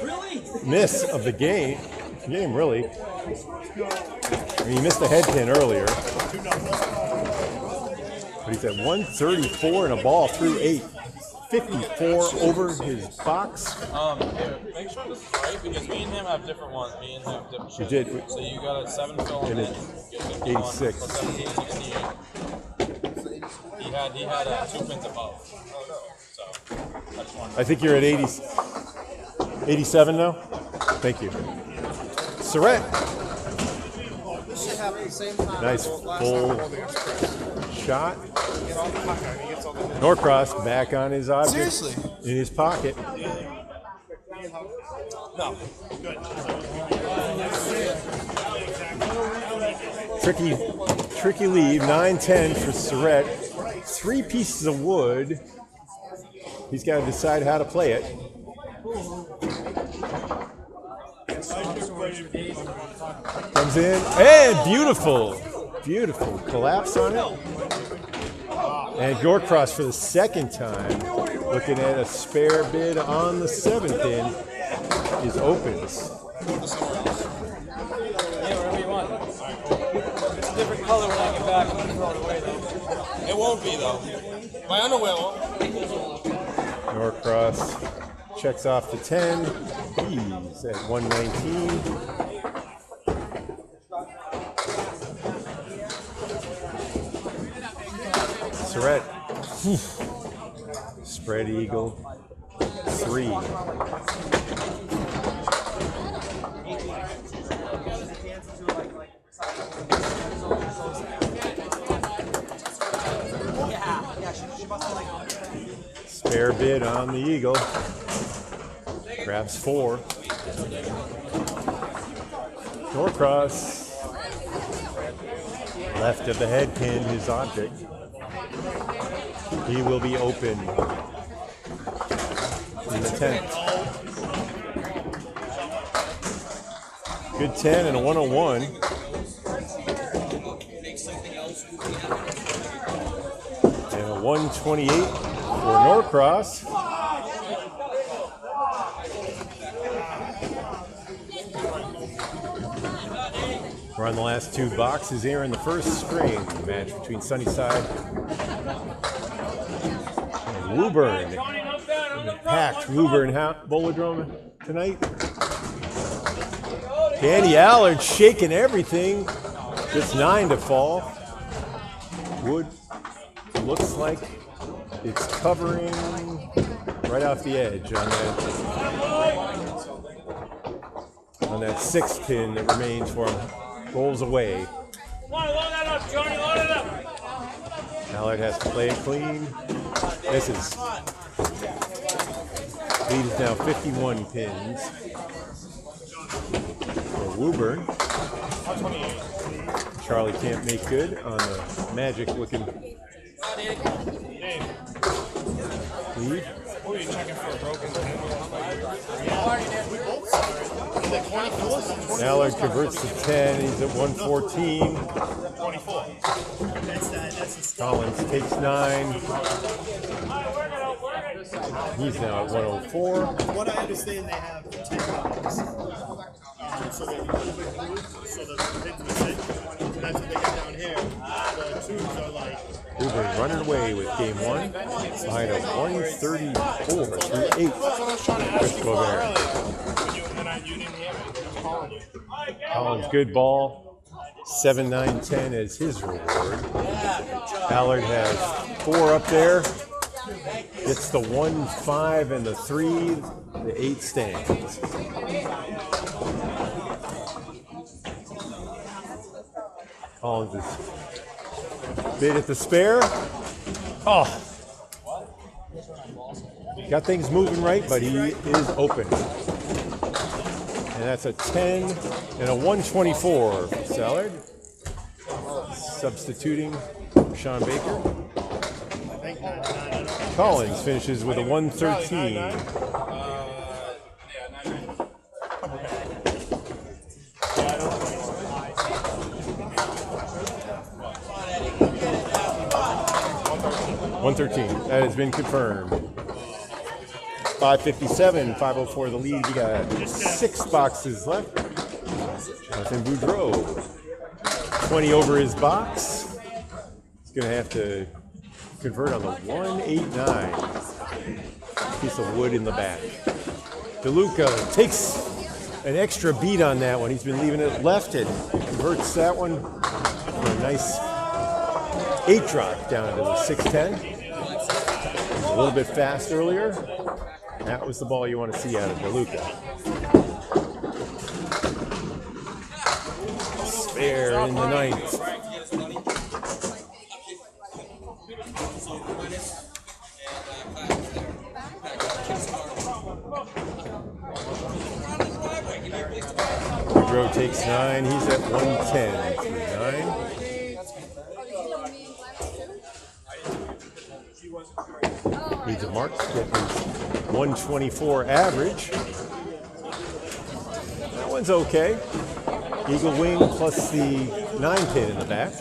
Speaker 1: miss of the game really. I mean, he missed the head pin earlier. But he's at 134 and a ball through 8. 54 over his box.
Speaker 3: Make sure this is right because me and him have different ones. Me and him have different shit.
Speaker 1: You did.
Speaker 3: So you got a 7 fill
Speaker 1: And
Speaker 3: and
Speaker 1: it's
Speaker 3: then 51
Speaker 1: 86.
Speaker 3: plus 17, 68. He had 2 pins above. So I just wanted
Speaker 1: I think you're at 87 now? Thank you. Surette. Nice full shot. Norcross back on his object.
Speaker 4: Seriously?
Speaker 1: In his pocket.
Speaker 4: No.
Speaker 1: Tricky lead, 9-10 for Surette. 3 pieces of wood. He's got to decide how to play it. Comes in, and beautiful collapse on it. And Norcross for the second time, looking at a spare bid on the 7th in, is opens.
Speaker 2: Yeah, whatever you want. It's a different color when I get back. I'm gonna throw it away though.
Speaker 3: It won't be though. My underwear won't.
Speaker 1: Norcross checks off to 10. He's at 119. Surette. Spread eagle. 3. Spare bid on the eagle. Grabs 4. Norcross. Left of the head pin, his object. He will be open in the 10th. Good 10 and a 101. And a 128 for Norcross. We're on the last two boxes here in the first string match between Sunnyside and Woburn. Packed Woburn Beaudreau tonight. Danny Allard shaking everything. Just 9 to fall. Wood looks like it's covering right off the edge on that 6 pin that remains for him. Rolls away.
Speaker 2: Come on, load that up, Johnny, load it up.
Speaker 1: Allard has to play it clean. Misses. Lead is now 51 pins for Woburn. Charlie can't make good on the magic looking lead.
Speaker 4: Who are you checking for a broken
Speaker 1: Allard converts to 10. He's at 114.
Speaker 4: 24.
Speaker 1: Collins takes 9. He's now at 104.
Speaker 6: What I understand, they have 10 dollars. So the things we say, that's what they get down here. The twos are like.
Speaker 1: Woburn running away with game 1 behind a 134 through 8. Chris Boisvert. Collins, good ball. 7, 9, 10 as his reward. Allard has 4 up there. It's the 1, 5, and the 3. The 8 stands. Collins is bid at the spare. Oh. Got things moving right, but he is open. And that's a 10 and a 124 for Allard. Substituting Sean Baker. Collins finishes with a 113. That has been confirmed. 557, 504 the lead. We got 6 boxes left. Jonathan Beaudreau. 20 over his box. He's going to have to convert on the 189. Piece of wood in the back. Deluca takes an extra beat on that one. He's been leaving it left and converts that one for a nice 8 drop down to the 610. A little bit fast earlier. That was the ball you want to see out of Deluca. Spare in the 9th. Beaudreau takes 9. He's at 110 through 9. Needs a mark to get his 124 average. That one's okay. Eagle wing plus the 9 pin in the back.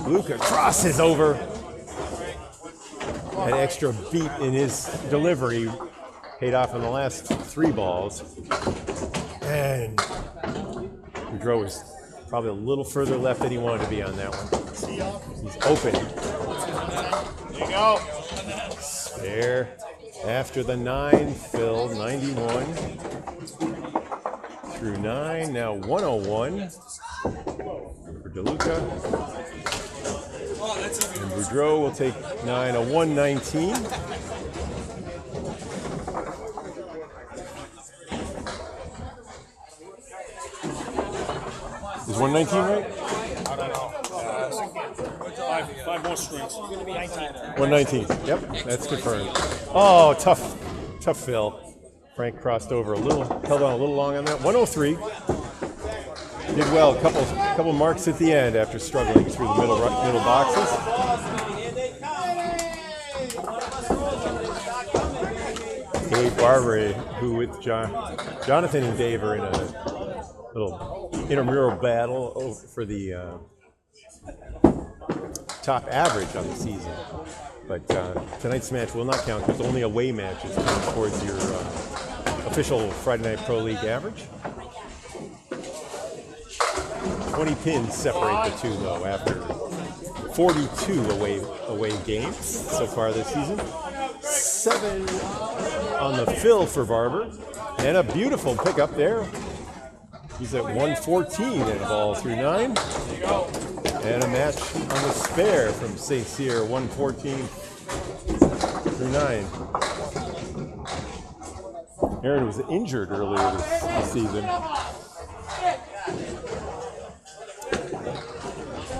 Speaker 1: Luca crosses over. An extra beat in his delivery paid off in the last 3 balls. And Beaudreau is probably a little further left than he wanted to be on that one. He's open.
Speaker 4: There you go.
Speaker 1: Spare after the 9 fill, 91 through 9. Now 101 for Deluca. And Beaudreau will take 9, a 119. Is 119 right?
Speaker 4: I don't know. 5 more strings.
Speaker 1: 119. Yep, that's confirmed. Oh, tough fill. Frank crossed over a little, held on a little long on that. 103. Did well. Couple marks at the end after struggling through the middle boxes. Dave Barber, who with Jonathan and Dave are in a little intramural battle for the top average on the season. But tonight's match will not count because only away matches count towards your official Friday Night Pro League average. 20 pins separate the two, though, after 42 away games so far this season. 7 on the fill for Barber. And a beautiful pickup there. He's at 114 and a ball through 9. And a match on the spare from St. Cyr, 114 through 9. Aaron was injured earlier this season.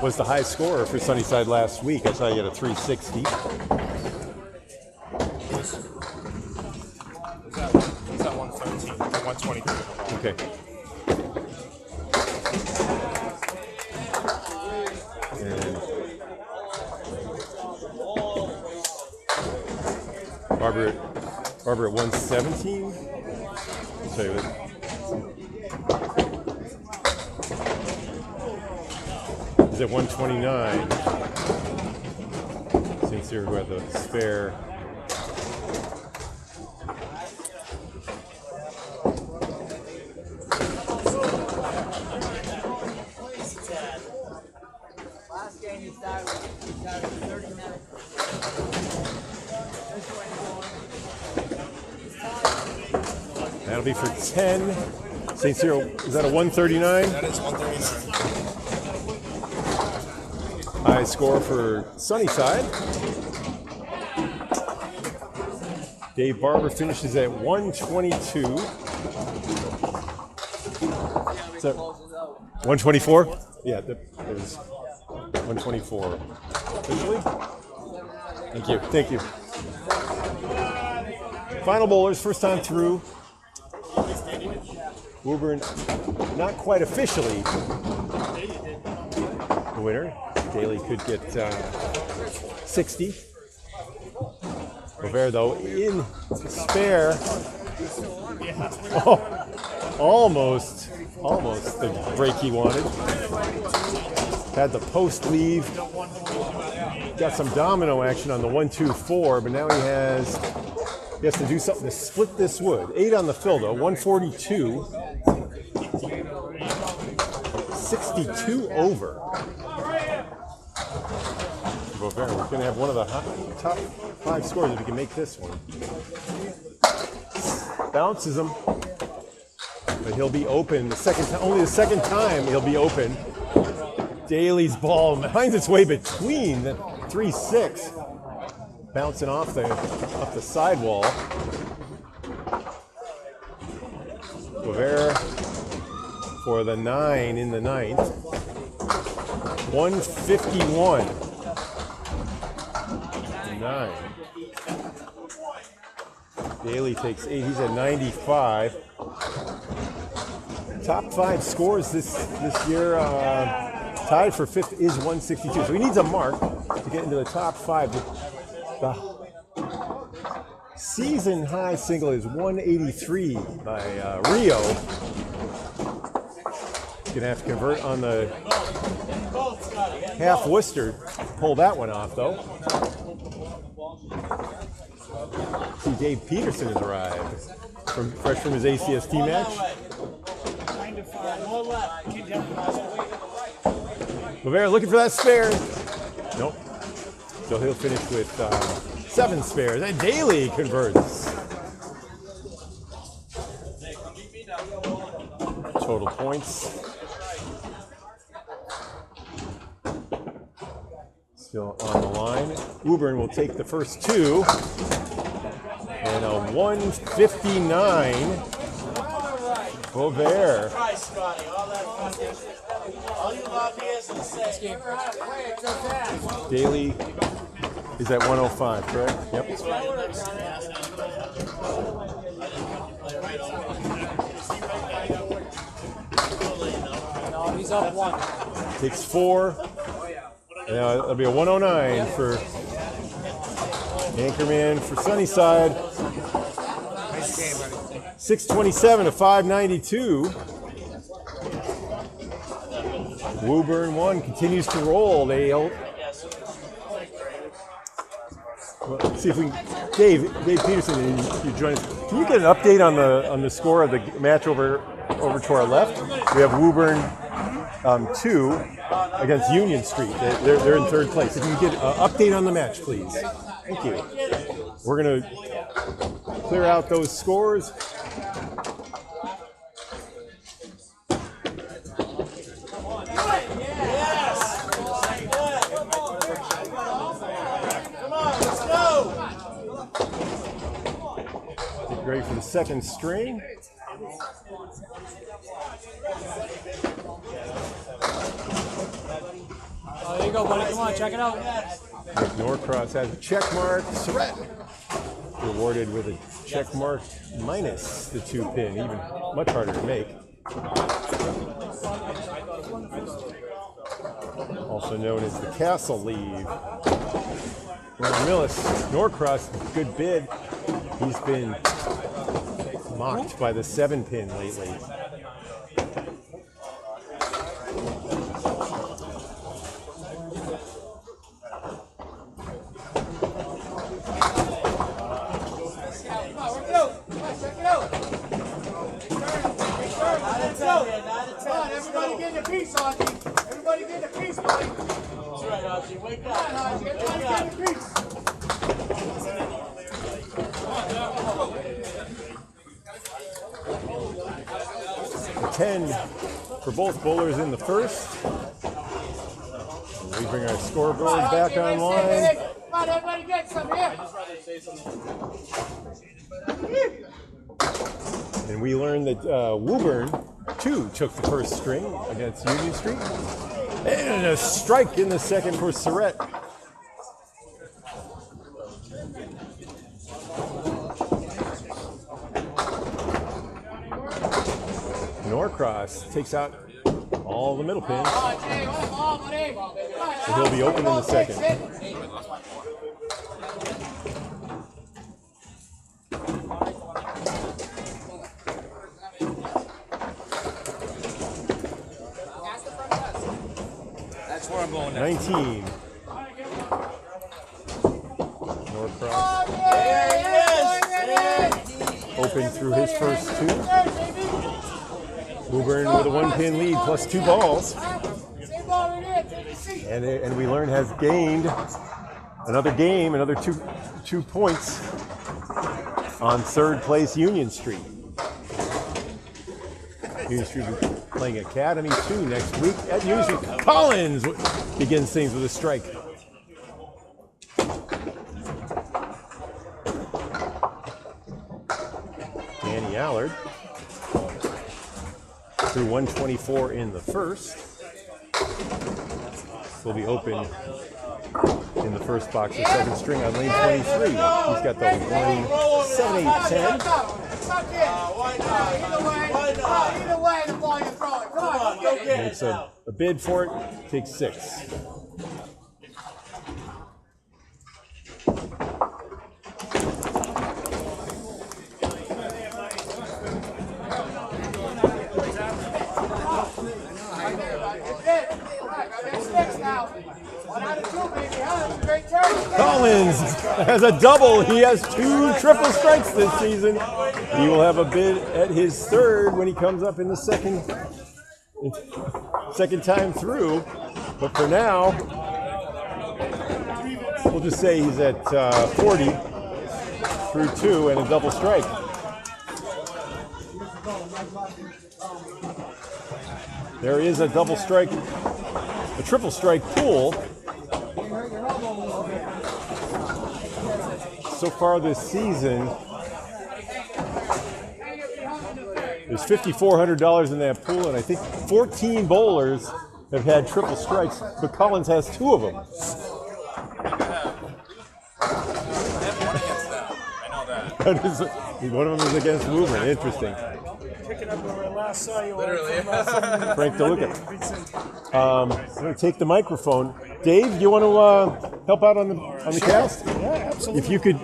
Speaker 1: Was the high scorer for Sunnyside last week. I saw you at a 360.
Speaker 4: He's at 113, 123.
Speaker 1: Okay. And Barber at 117. I'll tell you what. He's at 129. St. Cyr who had the spare.
Speaker 5: Last game he started 30 minutes.
Speaker 1: That'll be for 10. St. Cyr, is that a 139?
Speaker 3: That is 139.
Speaker 1: High score for Sunnyside. Dave Barber finishes at 122. So, 124? Yeah, there's 124 officially. Thank you. Final bowlers, first time through. Woburn, not quite officially the winner. Daley could get 60. Boisvert, though, in spare. Oh, almost the break he wanted. Had the post leave. Got some domino action on the 1-2-4, but now he has to do something to split this wood. 8 on the fill, though. 142. 62 over. Beaudreau, we're going to have one of the top 5 scores if we can make this one. Bounces him, but he'll be open the second time. Only the second time he'll be open. Daley's ball finds its way between the 3-6, bouncing off the sidewall. Beaudreau for the 9 in the 9th. 151. 9. Daley takes 8. He's at 95. Top 5 scores this year, tied for 5th is 162. So he needs a mark to get into the top 5. The season high single is 183 by Rio. Gonna have to convert on the half Worcester. Pull that one off though. See, Dave Peterson has arrived fresh from his ACST match. Boisvert looking for that spare. Nope. So he'll finish with 7 spares. And Daley converts. Total points. Still on the line. Woburn will take the first 2. And a 159. Boisvert. Daley is at 105, correct? Yep.
Speaker 2: No, he's up 1.
Speaker 1: Takes 4. And it'll be a 109 for Anchorman for Sunnyside. 627 to 592. Woburn 1 continues to roll. They Well, see if we can. Dave Peterson, you join us. Can you get an update on the score of the match over to our left? We have Woburn 2 against Union Street. They're in third place. If you can get an update on the match, please. Thank you. We're going to clear out those scores. Get ready for the second string.
Speaker 2: Oh, there you go, buddy. Come on, check it out.
Speaker 1: Norcross has a check mark. Surette rewarded with a check mark minus the 2-pin, even much harder to make. Also known as the castle leave. Millis, Norcross, good bid. He's been mocked by the 7-pin lately.
Speaker 6: Everybody get a piece, Auntie. Everybody get a piece, buddy.
Speaker 5: That's right, Archie. Wake up.
Speaker 6: Everybody get a piece.
Speaker 1: 10 for both bowlers in the first. We bring our scoreboard back online.
Speaker 6: Come on, everybody get some here.
Speaker 1: And we learned that Woburn 2 took the first string against Union Street. And a strike in the second for Surette. Norcross takes out all the middle pins. So he'll be open in the second.
Speaker 3: That's where I'm going now.
Speaker 1: 19. Norcross open through his first 2. Woburn with a 1-pin lead plus 2 balls. And we learn has gained another game, another two points on third place Union Street. Union Street will be playing Academy 2 next week at Union Street. Collins begins things with a strike. Danny Allard through 124 in the first. Will be open in the first box, the second string on lane 23. He's got the 1, 7, 8, 10.
Speaker 6: Either way, the ball you're throwing. Come on, go get it.
Speaker 1: Makes a bid for it, takes 6. Collins has a double. He has 2 triple strikes this season. He will have a bid at his third when he comes up in the second time through. But for now, we'll just say he's at 40 through 2 and a double strike. There is a double strike, a triple strike pool. So far this season, there's $5,400 in that pool, and I think 14 bowlers have had triple strikes, but Collins has 2 of them.
Speaker 3: I have one against them. I know that.
Speaker 1: One of them is against Woburn. Interesting.
Speaker 6: Picking up where I last saw you.
Speaker 3: Literally.
Speaker 1: Frank Deluca. I'm going to take the microphone. Dave, do you want to help out on the cast?
Speaker 6: Yeah, absolutely.
Speaker 1: If you could,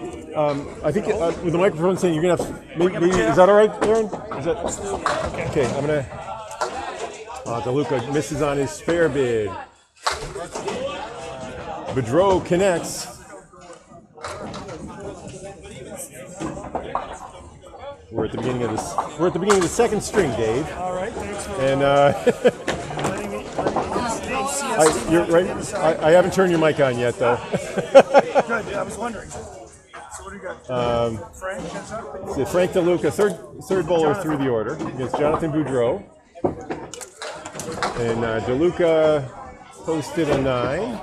Speaker 1: I think with the microphone saying you're going to have, maybe is that all right, Aaron? Is that okay? I'm going to. Deluca misses on his spare bid. Beaudreau connects. We're at the beginning of this. We're at the beginning of the second string, Dave.
Speaker 6: All right, thanks for
Speaker 1: And
Speaker 6: letting me
Speaker 1: you're right. I haven't turned your mic on yet, though.
Speaker 6: Good, I was wondering. So what do you got? Frank, that's up?
Speaker 1: So Frank Deluca, third bowler through the order against Jonathan Beaudreau. And Deluca posted a 9.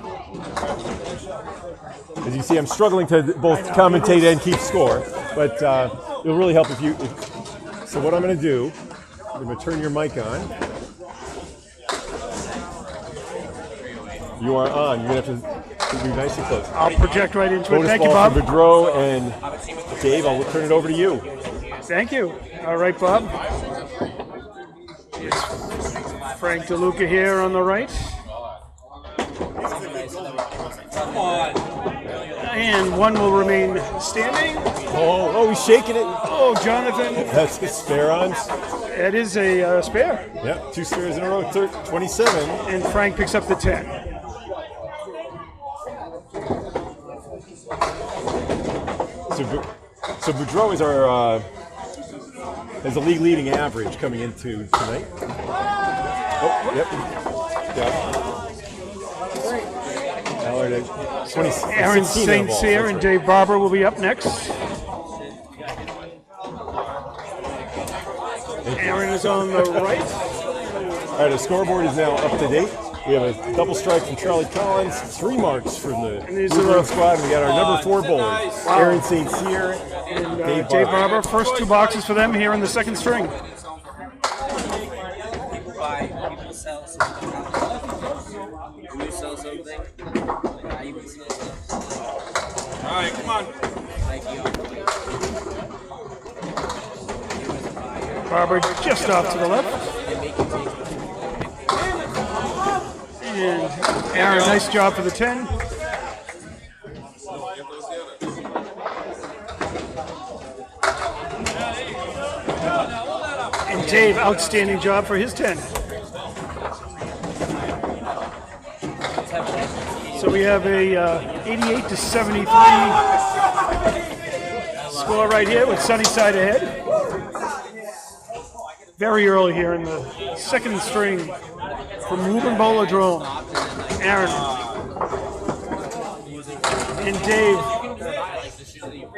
Speaker 1: As you see, I'm struggling to both commentate and keep score, but it'll really help if you. So what I'm going to do, I'm going to turn your mic on. You are on. You're going to have to be nice and close.
Speaker 6: I'll project right into it.
Speaker 1: Bonus
Speaker 6: Thank you,
Speaker 1: ball
Speaker 6: Bob.
Speaker 1: from Beaudreau and Dave. I'll turn it over to you.
Speaker 6: Thank you. All right, Bob. Here's Frank Deluca here on the right. And one will remain standing.
Speaker 1: Oh, he's shaking it.
Speaker 6: Oh, Jonathan.
Speaker 1: That's his spare ons.
Speaker 6: It is a spare.
Speaker 1: Yep, 2 spares in a row, 27.
Speaker 6: And Frank picks up the 10.
Speaker 1: So Beaudreau is our has a league leading average coming into tonight. Oh, yep. Allard at 20.
Speaker 6: Aaron St. Cyr and Dave Barber will be up next. Aaron is on the right.
Speaker 1: All right, the scoreboard is now up to date. We have a double strike from Charlie Collins, 3 marks from the Woburn squad. And we got our number 4 bowlers, Aaron St. Cyr
Speaker 6: And
Speaker 1: Dave
Speaker 6: Dave
Speaker 1: Barber.
Speaker 6: Barber, first 2 boxes for them here in the second string.
Speaker 5: People buy, people sell something. When you sell something, I would sell something.
Speaker 3: All right, come on.
Speaker 5: Like you.
Speaker 6: Barber just off to the left. And Aaron, nice job for the 10. And Dave, outstanding job for his 10. So we have a 88 to 73 score right here with Sunnyside ahead. Very early here in the second string from Woburn Beaudreau. Aaron and Dave.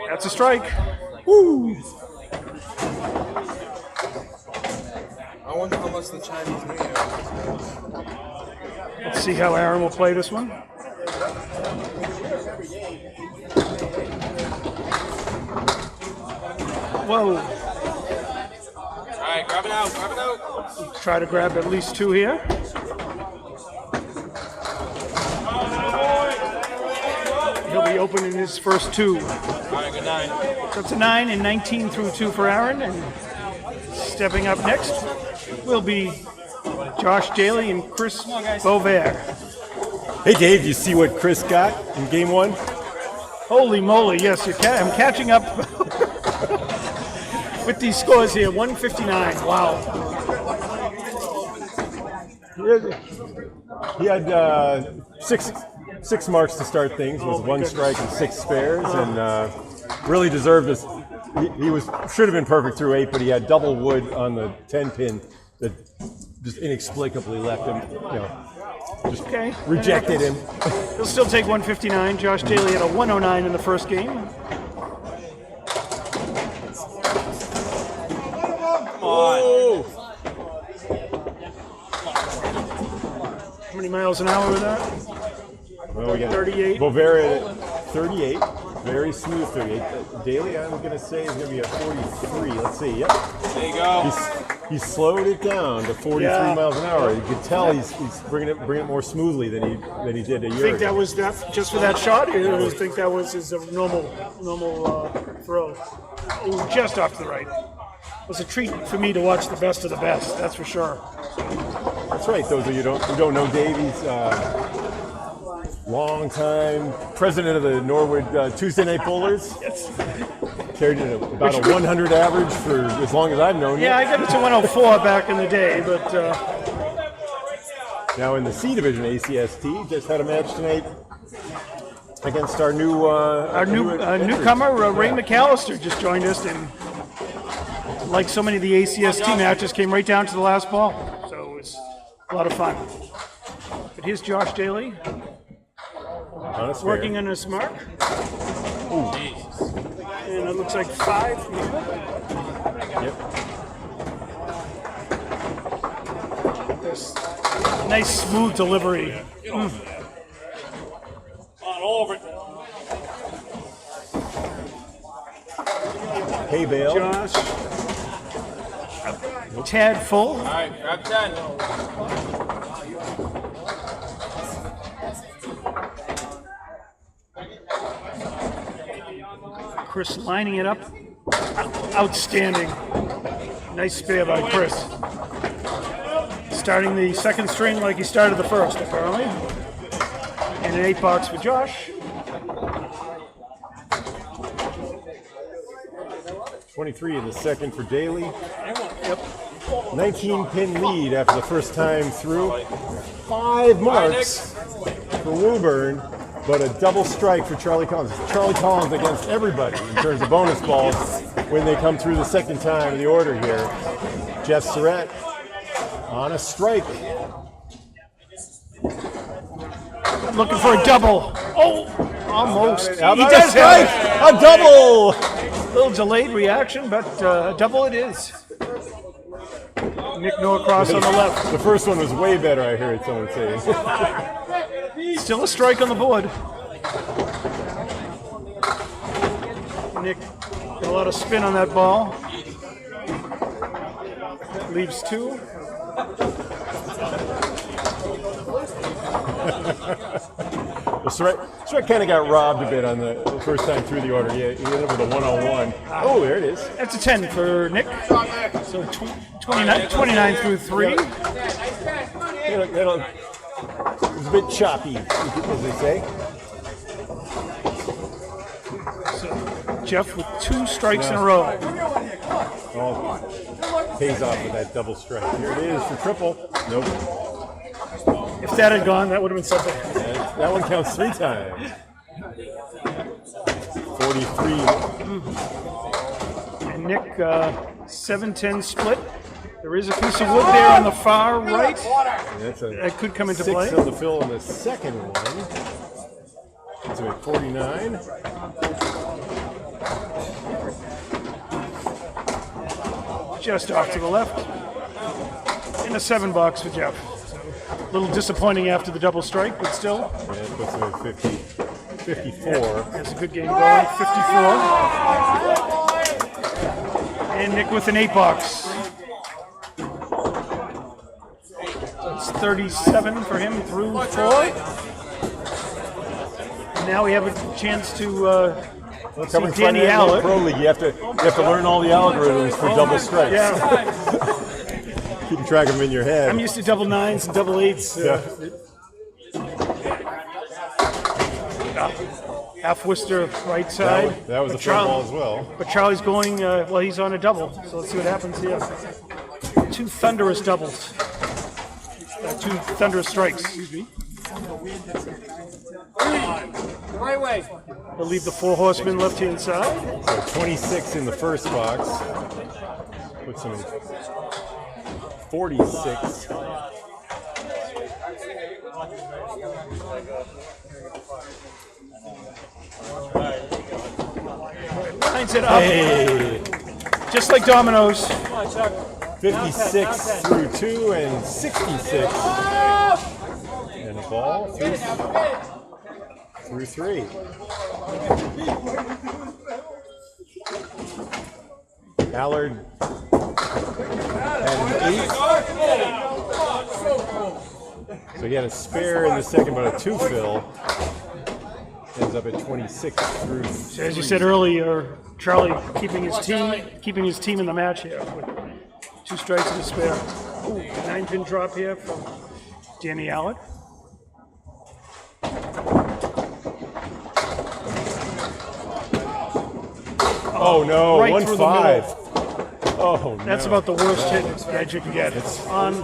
Speaker 6: That's a strike. Woo!
Speaker 3: I wonder how much the Chinese New Year.
Speaker 6: Let's see how Aaron will play this one. Whoa.
Speaker 3: All right, grab it out, grab it out.
Speaker 6: Try to grab at least 2 here. He'll be opening his first 2.
Speaker 3: All right, good night.
Speaker 6: So it's a 9 and 19 through 2 for Aaron. And stepping up next will be Josh Daley and Chris Boisvert.
Speaker 1: Hey Dave, you see what Chris got in game 1?
Speaker 6: Holy moly, yes, I'm catching up with these scores here. 159, wow.
Speaker 1: He had six marks to start things, with 1 strike and 6 spares, and really deserved this. He should have been perfect through 8, but he had double wood on the 10 pin that just inexplicably left him, just rejected him.
Speaker 6: He'll still take 159. Josh Daley had a 109 in the first game.
Speaker 1: Oh!
Speaker 6: How many miles an hour was that?
Speaker 1: Well, we got
Speaker 6: 38.
Speaker 1: Boisvert at 38. Very smooth 38. Daley, I'm going to say, is going to be a 43. Let's see. Yep.
Speaker 3: There you go.
Speaker 1: He slowed it down to 43 miles an hour. You could tell he's bringing it more smoothly than he did a year
Speaker 6: I think
Speaker 1: ago.
Speaker 6: that was that just for that shot. Or do you think that was his normal throw? Oh, just off to the right. It was a treat for me to watch the best of the best. That's for sure.
Speaker 1: That's right. Those of you who don't know Dave, he's long-time president of the Norwood Tuesday Night Bowlers.
Speaker 6: Yes.
Speaker 1: Carried about a 100 average for as long as I've known you.
Speaker 6: Yeah, I got it to 104 back in the day, but
Speaker 1: Now in the C division, ACST just had a match tonight against our new
Speaker 6: our newcomer Ray McAllister just joined us, and like so many of the ACST matches, came right down to the last ball. So it was a lot of fun. But here's Josh Daley working on his mark. And it looks like 5 from here.
Speaker 1: Yep.
Speaker 6: There's nice smooth delivery.
Speaker 1: Hay bale.
Speaker 6: Josh. Tad full.
Speaker 3: All right, grab 10.
Speaker 6: Chris lining it up. Outstanding. Nice spare by Chris. Starting the second string like he started the first, apparently. And an 8-box for Josh.
Speaker 1: 23 in the second for Daley. Yep. 19-pin lead after the first time through. 5 marks for Woburn, but a double strike for Charlie Collins. Charlie Collins against everybody in terms of bonus balls when they come through the second time of the order here. Jeff Surette on a strike.
Speaker 6: Looking for a double. Oh, almost.
Speaker 1: How
Speaker 6: He
Speaker 1: about
Speaker 6: does
Speaker 1: a strike?
Speaker 6: have
Speaker 1: A double!
Speaker 6: a little delayed reaction, but a double it is. Nick Norcross on the left.
Speaker 1: The first one was way better, I heard someone say.
Speaker 6: Still a strike on the board. Nick got a lot of spin on that ball. Leaves 2.
Speaker 1: Surette kind of got robbed a bit on the first time through the order. He ended up with a 101. Oh, there it is.
Speaker 6: That's a 10 for Nick. So 29 through 3.
Speaker 1: It was a bit choppy, as they say.
Speaker 6: So Jeff with 2 strikes in a row.
Speaker 1: Oh, pays off with that double strike. Here it is for triple. Nope.
Speaker 6: If that had gone, that would have been something.
Speaker 1: That one counts 3 times. 43.
Speaker 6: And Nick, 7-10 split. There is a piece of wood there on the far right.
Speaker 1: That's a
Speaker 6: That could come into
Speaker 1: 6
Speaker 6: play.
Speaker 1: on the fill in the second one. So at 49.
Speaker 6: Just off to the left. And a 7-box for Jeff. A little disappointing after the double strike, but still.
Speaker 1: And it puts him at 54.
Speaker 6: That's a good game going. 54. And Nick with an 8-box. That's 37 for him through 4. Now we have a chance to
Speaker 1: Coming
Speaker 6: see Danny
Speaker 1: from
Speaker 6: Allard.
Speaker 1: Pro League, you have to learn all the algorithms for double strikes.
Speaker 6: Yeah,
Speaker 1: Keeping track of them in your head.
Speaker 6: I'm used to double 9s and double 8s. Half Worcester right side.
Speaker 1: That was a
Speaker 6: But
Speaker 1: fair ball as well.
Speaker 6: But Charlie's going, he's on a double. So let's see what happens here. 2 thunderous doubles. 2 thunderous strikes. Excuse me.
Speaker 2: Right way.
Speaker 6: They'll leave the 4 horsemen left-hand side.
Speaker 1: So 26 in the first box. Puts him in 46.
Speaker 6: Lines it up.
Speaker 1: Hey!
Speaker 6: Just like dominoes.
Speaker 1: 56 through 2 and 66. And a ball through 3. Allard had an 8. So he had a spare in the second, but a 2 fill. Ends up at 26 through 3.
Speaker 6: As you said earlier, Charlie keeping his team in the match here with 2 strikes and a spare. Ooh, 9-pin drop here from Danny Allard.
Speaker 1: Oh no,
Speaker 6: Right
Speaker 1: 1-5. Oh no.
Speaker 6: That's about the worst hit that you can get. It's on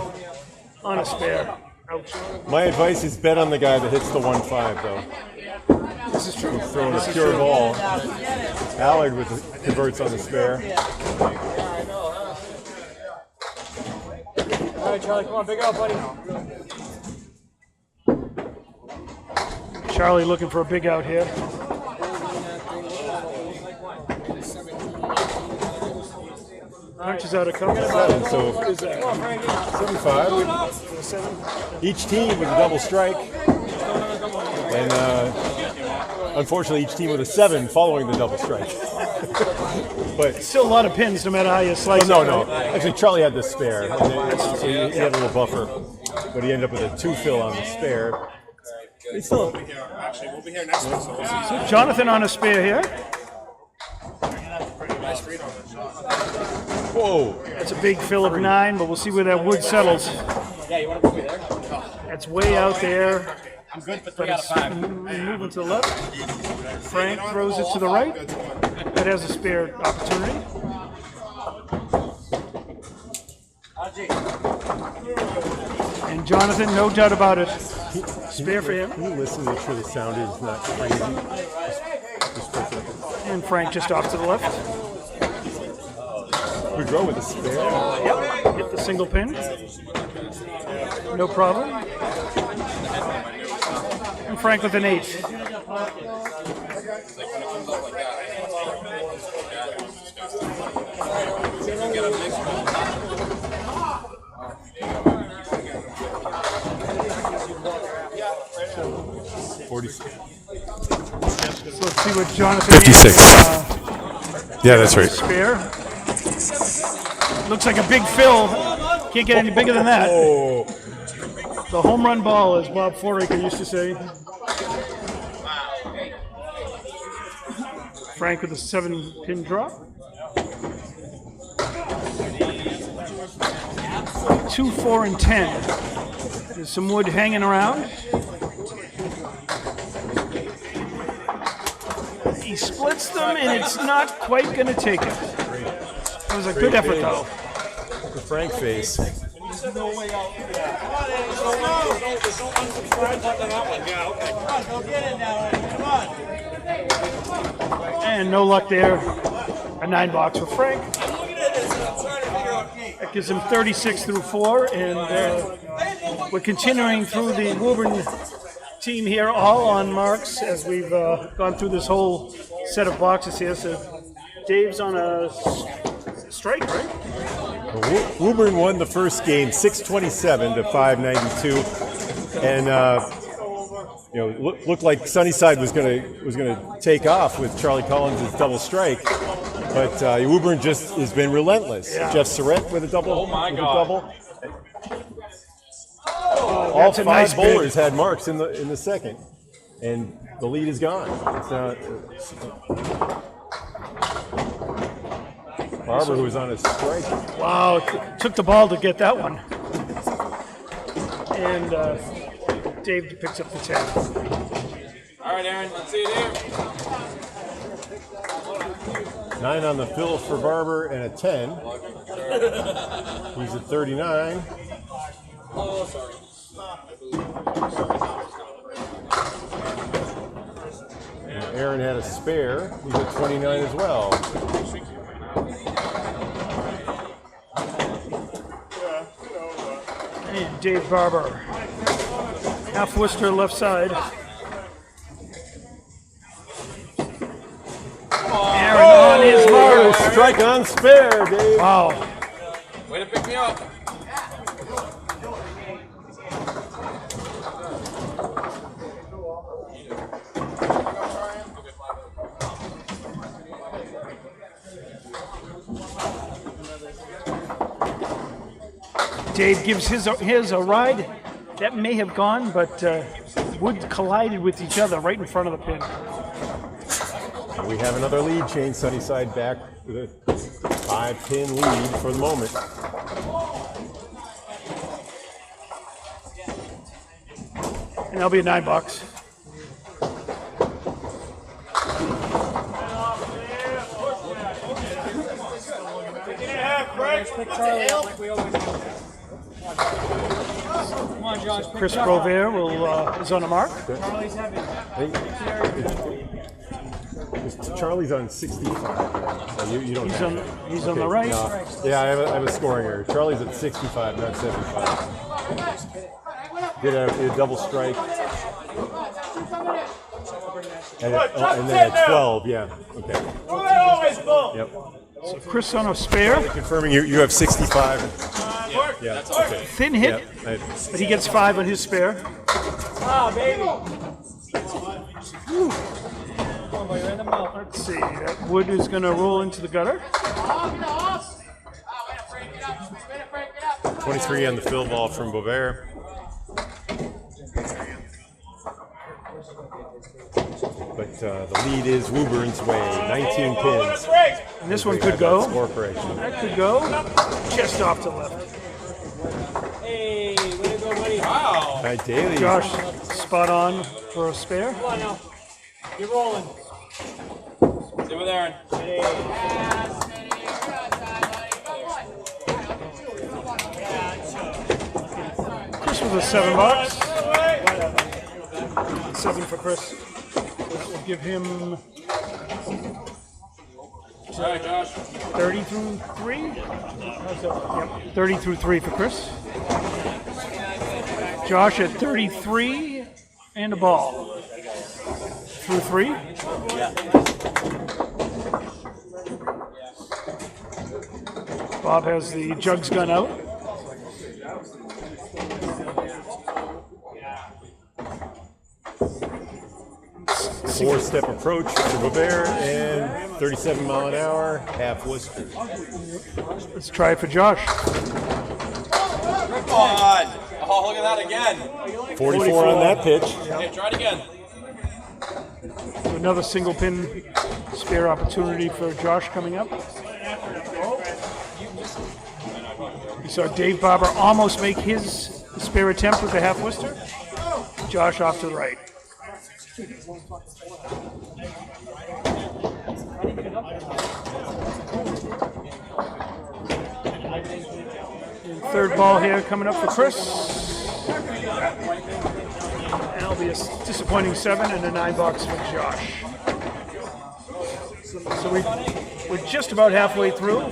Speaker 6: a spare. Ouch.
Speaker 1: My advice is bet on the guy that hits the 1-5 though.
Speaker 6: This is true.
Speaker 1: Throwing a pure ball. Allard converts on the spare.
Speaker 2: All right, Charlie, come on, big out, buddy.
Speaker 6: Charlie looking for a big out here. Punches out a couple.
Speaker 1: So
Speaker 2: Come on, Frankie.
Speaker 1: 75. Each team with a double strike. And unfortunately, each team with a 7 following the double strike. But
Speaker 6: Still a lot of pins, no matter how you slice it.
Speaker 1: no.
Speaker 6: right?
Speaker 1: Actually, Charlie had the spare. So he had a little buffer. But he ended up with a 2 fill on the spare. It's still,
Speaker 4: Actually, we'll be here next week, so we'll see.
Speaker 6: Jonathan on a spare here.
Speaker 4: Nice read on this shot.
Speaker 1: whoa.
Speaker 6: That's a big fill of 9, but we'll see where that wood settles.
Speaker 2: Yeah, you want to put me there?
Speaker 6: That's way out there.
Speaker 2: I'm good for
Speaker 6: But
Speaker 2: 3 out of
Speaker 6: it's
Speaker 2: 5.
Speaker 6: moving to the left. Frank throws it to the right. That has a spare opportunity. And Jonathan, no doubt about it. Spare for him.
Speaker 1: Can you listen to make sure the sound is not crazy? Just press it.
Speaker 6: And Frank just off to the left.
Speaker 1: Beaudreau with a spare.
Speaker 6: Yep, hit the single pin. No problem. And Frank with an 8. So let's see what Jonathan
Speaker 1: 56. Yeah, that's right.
Speaker 6: Spare. Looks like a big fill. Can't get any bigger than that.
Speaker 1: Oh,
Speaker 6: The home run ball, as Bob Foraker used to say. Frank with a 7-pin drop. 2, 4, and 10. There's some wood hanging around. He splits them, and it's not quite going to take it. It was a good effort, though.
Speaker 1: the Frank face.
Speaker 6: And no luck there. A 9 box for Frank. That gives him 36 through 4, and we're continuing through the Woburn team here, all on marks as we've gone through this whole set of boxes here. So Dave's on a strike, right?
Speaker 1: Woburn won the first game 627 to 592, and looked like Sunnyside was gonna take off with Charlie Collins' double strike, but Woburn just has been relentless.
Speaker 6: Yeah.
Speaker 1: Jeff Surette with a double.
Speaker 3: Oh my
Speaker 1: with
Speaker 3: God.
Speaker 1: A double. All
Speaker 6: That's a
Speaker 1: 5
Speaker 6: nice bid.
Speaker 1: bowlers had marks in the second, and the lead is gone. It's now Barber, who was on a strike.
Speaker 6: Wow, took the ball to get that one. And Dave picks up the 10.
Speaker 3: All right, Aaron, let's see you there.
Speaker 1: 9 on the fill for Barber and a 10. He's at 39. And Aaron had a spare. He's at 29 as well.
Speaker 6: And Dave Barber. Half Worcester left side. Aaron on his mark.
Speaker 1: Strike on spare, Dave.
Speaker 6: Wow.
Speaker 3: Way to pick me up.
Speaker 6: Dave gives his a ride. That may have gone, but wood collided with each other right in front of the pin.
Speaker 1: We have another lead change. Sunnyside back with a 5-pin lead for the moment.
Speaker 6: And that'll be a 9 box.
Speaker 2: Come on, Josh.
Speaker 6: Chris Provere is on a mark.
Speaker 2: Charlie's heavy.
Speaker 1: Hey, Charlie's on 65. So you don't
Speaker 6: He's
Speaker 1: have
Speaker 6: on,
Speaker 1: that.
Speaker 6: he's on the right.
Speaker 1: No. Yeah, I have a scoring error. Charlie's at 65, not 75. Did a double strike. And then at 12, yeah. Okay. Yep.
Speaker 6: So Chris on a spare.
Speaker 1: Confirming you have 65. Yeah,
Speaker 3: That's
Speaker 1: okay.
Speaker 6: Thin hit,
Speaker 1: Yeah,
Speaker 6: but he gets 5 on his spare.
Speaker 2: Ah, baby.
Speaker 6: Let's see, that wood is going to roll into the gutter.
Speaker 1: 23 on the fill ball from Beauvert. But the lead is Woburn's way, 19 pins.
Speaker 6: And this one
Speaker 1: They
Speaker 6: could
Speaker 1: got
Speaker 6: go.
Speaker 1: that score correction.
Speaker 6: That could go. Just off to the left.
Speaker 2: Hey, way to go, buddy.
Speaker 3: Wow.
Speaker 1: Hi, Daley.
Speaker 6: Josh, spot on for a spare.
Speaker 2: Come on now. You're rolling.
Speaker 3: Stay with Aaron.
Speaker 6: Chris with a $7. 7 for Chris. That will give him
Speaker 3: All right, Josh.
Speaker 6: 30 through 3. Yep, 30 through 3 for Chris. Josh at 33 and a ball. Through 3. Bob has the jugs gun out.
Speaker 1: Four-step approach to Beauvert and 37 mile an hour, half Worcester.
Speaker 6: Let's try it for Josh.
Speaker 3: Come on. Oh, look at that again.
Speaker 1: 44 on that pitch.
Speaker 3: Okay, try it again.
Speaker 6: So another single pin spare opportunity for Josh coming up. We saw Dave Barber almost make his spare attempt with the half Worcester. Josh off to the right. And third ball here coming up for Chris. And it'll be a disappointing 7 and a 9 box for Josh. So we're just about halfway through.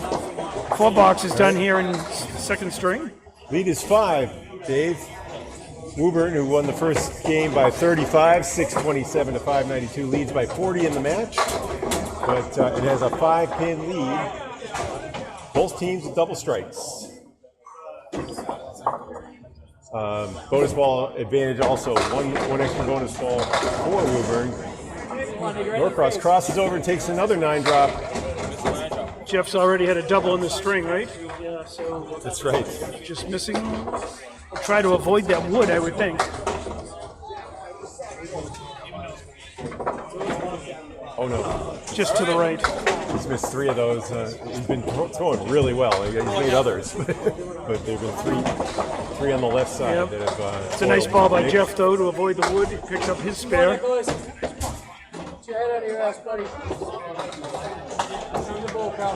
Speaker 6: 4 boxes done here in second string.
Speaker 1: Lead is 5, Dave. Woburn, who won the first game by 35, 627 to 592, leads by 40 in the match. But it has a 5-pin lead. Both teams with double strikes. Bonus ball advantage also, one extra bonus ball for Woburn. Norcross crosses over and takes another 9-drop.
Speaker 6: Jeff's already had a double in the string, right? Yeah, so
Speaker 1: That's right.
Speaker 6: just missing. Try to avoid that wood, I would think.
Speaker 1: Oh no,
Speaker 6: Just to the right.
Speaker 1: he's missed 3 of those. He's been throwing really well. He's made others, but there've been three on the left side
Speaker 6: Yep.
Speaker 1: that have.
Speaker 6: It's a nice ball by
Speaker 1: Nick.
Speaker 6: Jeff, though, to avoid the wood. He picks up his spare.
Speaker 2: Nicholas. Get your head out of your ass, buddy. Turn the bowl, pal.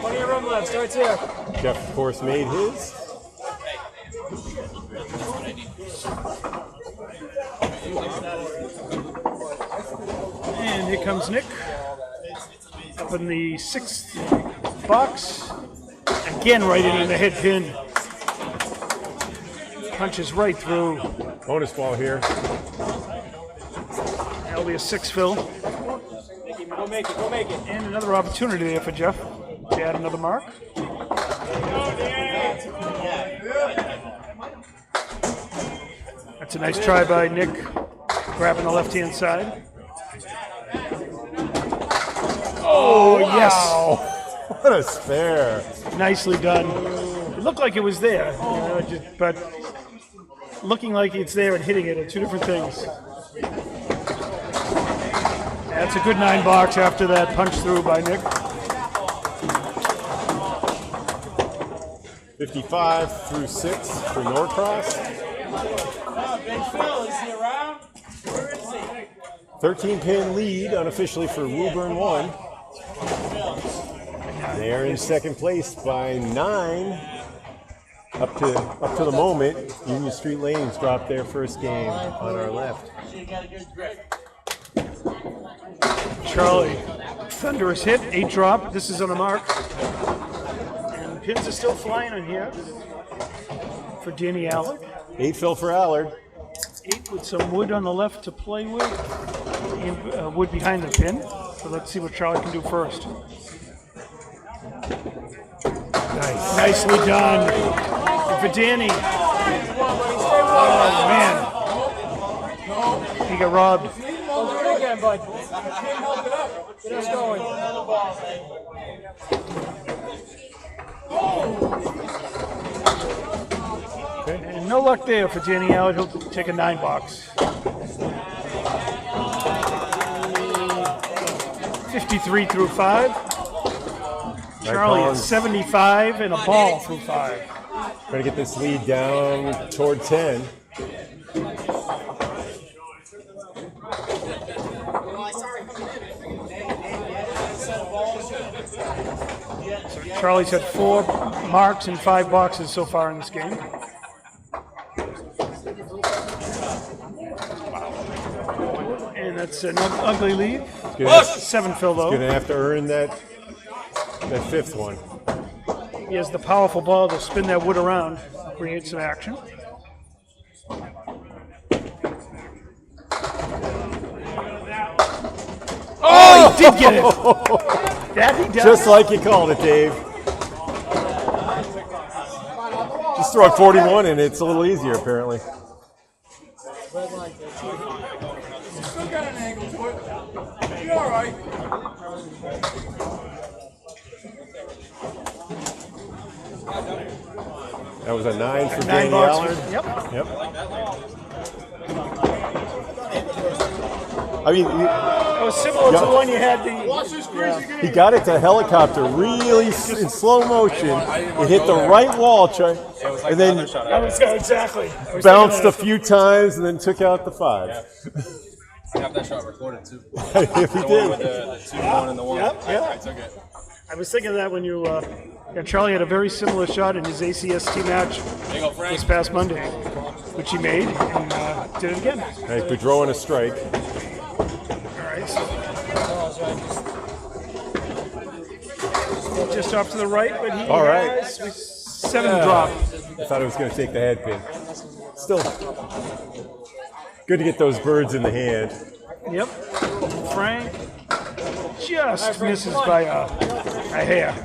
Speaker 2: Plenty of room left. Starts here.
Speaker 1: Jeff, of course, made his.
Speaker 6: And here comes Nick. Up in the 6th box. Again, right in the head pin. Punches right through.
Speaker 1: Bonus ball here.
Speaker 6: That'll be a 6 fill.
Speaker 2: Go make it. Go make it.
Speaker 6: And another opportunity there for Jeff to add another mark. That's a nice try by Nick, grabbing the left-hand side. Oh, yes.
Speaker 1: What a spare.
Speaker 6: Nicely done. It looked like it was there, but looking like it's there and hitting it are 2 different things. That's a good 9 box after that punch through by Nick.
Speaker 1: 55 through 6 for Norcross.
Speaker 2: Big Phil, is he around?
Speaker 1: 13-pin lead unofficially for Woburn 1. They are in second place by 9. Up to the moment, Union Street Lanes dropped their first game on our left.
Speaker 5: You got a good grip.
Speaker 6: Charlie, thunderous hit, 8 drop. This is on a mark. And the pins are still flying on here for Danny Allard.
Speaker 1: 8 fill for Allard.
Speaker 6: 8 with some wood on the left to play with, and wood behind the pin. So let's see what Charlie can do first.
Speaker 1: Nice.
Speaker 6: Nicely done. And for Danny. Oh, man. He got robbed.
Speaker 2: Don't do it again, bud. Help it up. Get us going.
Speaker 6: And no luck there for Danny Allard. He'll take a 9 box. 53 through 5. Charlie at 75 and a ball through 5.
Speaker 1: Trying to get this lead down toward 10.
Speaker 6: So Charlie's had 4 marks and 5 boxes so far in this game. And that's an ugly lead. 7 fill though.
Speaker 1: Gonna have to earn that 5th one.
Speaker 6: He has the powerful ball to spin that wood around, create some action. Oh, he did get it. That he does.
Speaker 1: Just like you called it, Dave. Just throw a 41 and it's a little easier apparently.
Speaker 2: Still got an angle to it. You're all right.
Speaker 1: That was a 9 for
Speaker 6: 9
Speaker 1: Danny
Speaker 6: box.
Speaker 1: Allard.
Speaker 6: Yep.
Speaker 1: Yep. I mean,
Speaker 6: It was similar to the one you had the.
Speaker 1: he got it to helicopter really in slow motion. It hit the right wall, and then
Speaker 6: Exactly.
Speaker 1: bounced a few times and then took out the 5.
Speaker 3: I have that shot recorded too.
Speaker 1: If he
Speaker 3: The one
Speaker 1: did.
Speaker 3: with the 2, 1, and the 1.
Speaker 6: Yep.
Speaker 3: I took it.
Speaker 6: I was thinking of that when you. Charlie had a very similar shot in his ACST match
Speaker 3: There you go, Frank.
Speaker 6: this past Monday, which he made and did it again.
Speaker 1: Hey, Beaudreau and a strike.
Speaker 6: All right. Just off to the right, but he
Speaker 1: All right.
Speaker 6: has 7 drop.
Speaker 1: I thought it was going to take the head pin. Still good to get those birds in the hand.
Speaker 6: Yep. Frank just misses by a hair.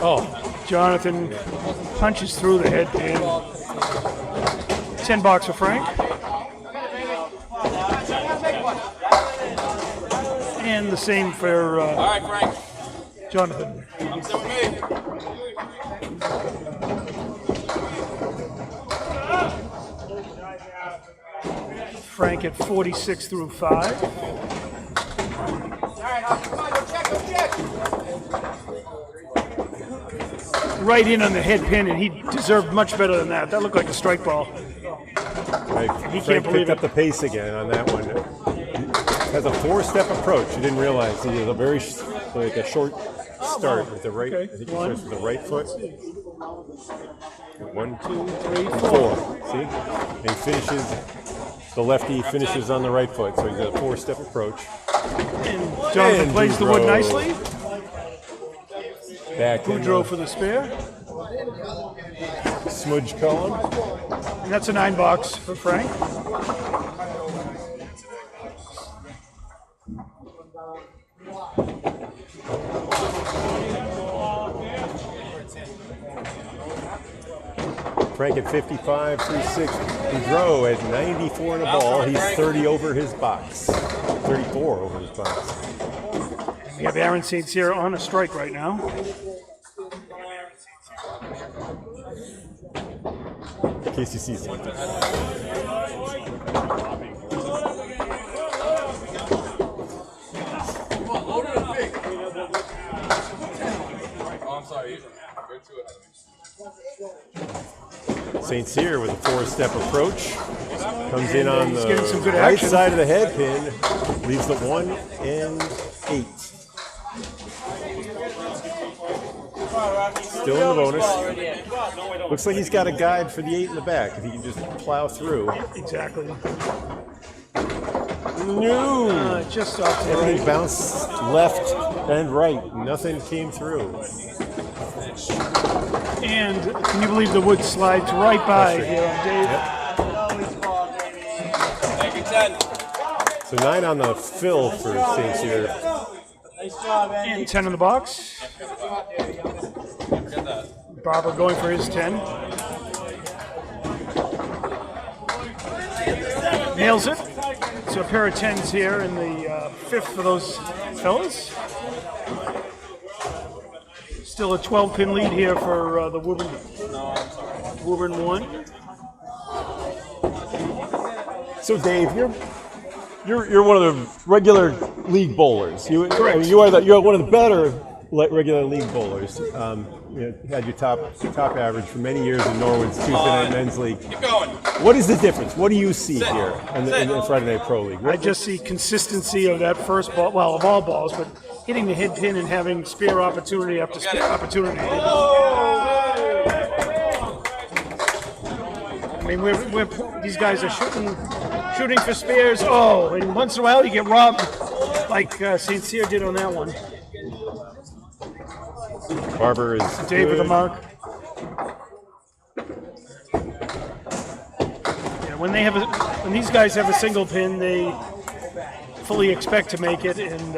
Speaker 6: Oh, Jonathan punches through the head pin. 10 bucks for Frank. And the same for
Speaker 3: All right, Frank.
Speaker 6: Jonathan.
Speaker 3: I'm still with me.
Speaker 6: Frank at 46 through 5. Right in on the head pin, and he deserved much better than that. That looked like a strike ball.
Speaker 1: Right.
Speaker 6: He
Speaker 1: Frank
Speaker 6: can't believe
Speaker 1: picked up
Speaker 6: it.
Speaker 1: the pace again on that one. He has a 4-step approach. You didn't realize he has a very like a short start with the right.
Speaker 6: Okay.
Speaker 1: I think he
Speaker 6: One.
Speaker 1: starts with the right foot. 1, 2,
Speaker 6: 3,
Speaker 1: 4. See, and he finishes. The lefty finishes on the right foot, so he's got a 4-step approach.
Speaker 6: And Jonathan
Speaker 1: And
Speaker 6: plays the wood
Speaker 1: Beaudreau.
Speaker 6: nicely.
Speaker 1: Back in
Speaker 6: Beaudreau for the spare.
Speaker 1: smudge column.
Speaker 6: And that's a 9 box for Frank.
Speaker 1: Frank at 55, 36. Beaudreau at 94 in a ball. He's 30 over his box. 34 over his box.
Speaker 6: We have Aaron St. Cyr on a strike right now.
Speaker 1: In case you see something.
Speaker 3: Oh, I'm sorry. Go to it.
Speaker 1: St. Cyr with a 4-step approach. Comes in on
Speaker 6: He's
Speaker 1: the
Speaker 6: getting some good
Speaker 1: right
Speaker 6: action.
Speaker 1: side of the head pin. Leaves the 1 and 8. Still in the bonus. Looks like he's got a guide for the 8 in the back, if he can just plow through.
Speaker 6: Exactly.
Speaker 1: No!
Speaker 6: Just off to the
Speaker 1: Everything
Speaker 6: right.
Speaker 1: bounced left and right. Nothing came through.
Speaker 6: And can you believe the wood slides right by here on Dave?
Speaker 3: Thank you, 10.
Speaker 1: So 9 on the fill for St. Cyr.
Speaker 6: And 10 in the box.
Speaker 3: Forget that.
Speaker 6: Barber going for his 10. Nails it. So a pair of 10s here in the 5th for those fellas. Still a 12-pin lead here for the Woburn 1.
Speaker 1: So Dave, you're one of the regular league bowlers.
Speaker 6: Correct.
Speaker 1: I mean, you're one of the better regular league bowlers. You had your top average for many years in Norwood's Tuesday Night Men's League.
Speaker 3: Keep going.
Speaker 1: What is the difference? What do you see here in the Friday Night Pro League?
Speaker 6: I just see consistency of that first ball, well, of all balls, but hitting the head pin and having spear opportunity after spear opportunity. I mean, these guys are shooting for spears. Oh, and once in a while you get robbed, like St. Cyr did on that one.
Speaker 1: Barber is
Speaker 6: Dave with the
Speaker 1: good.
Speaker 6: mark. Yeah, when these guys have a single pin, they fully expect to make it, and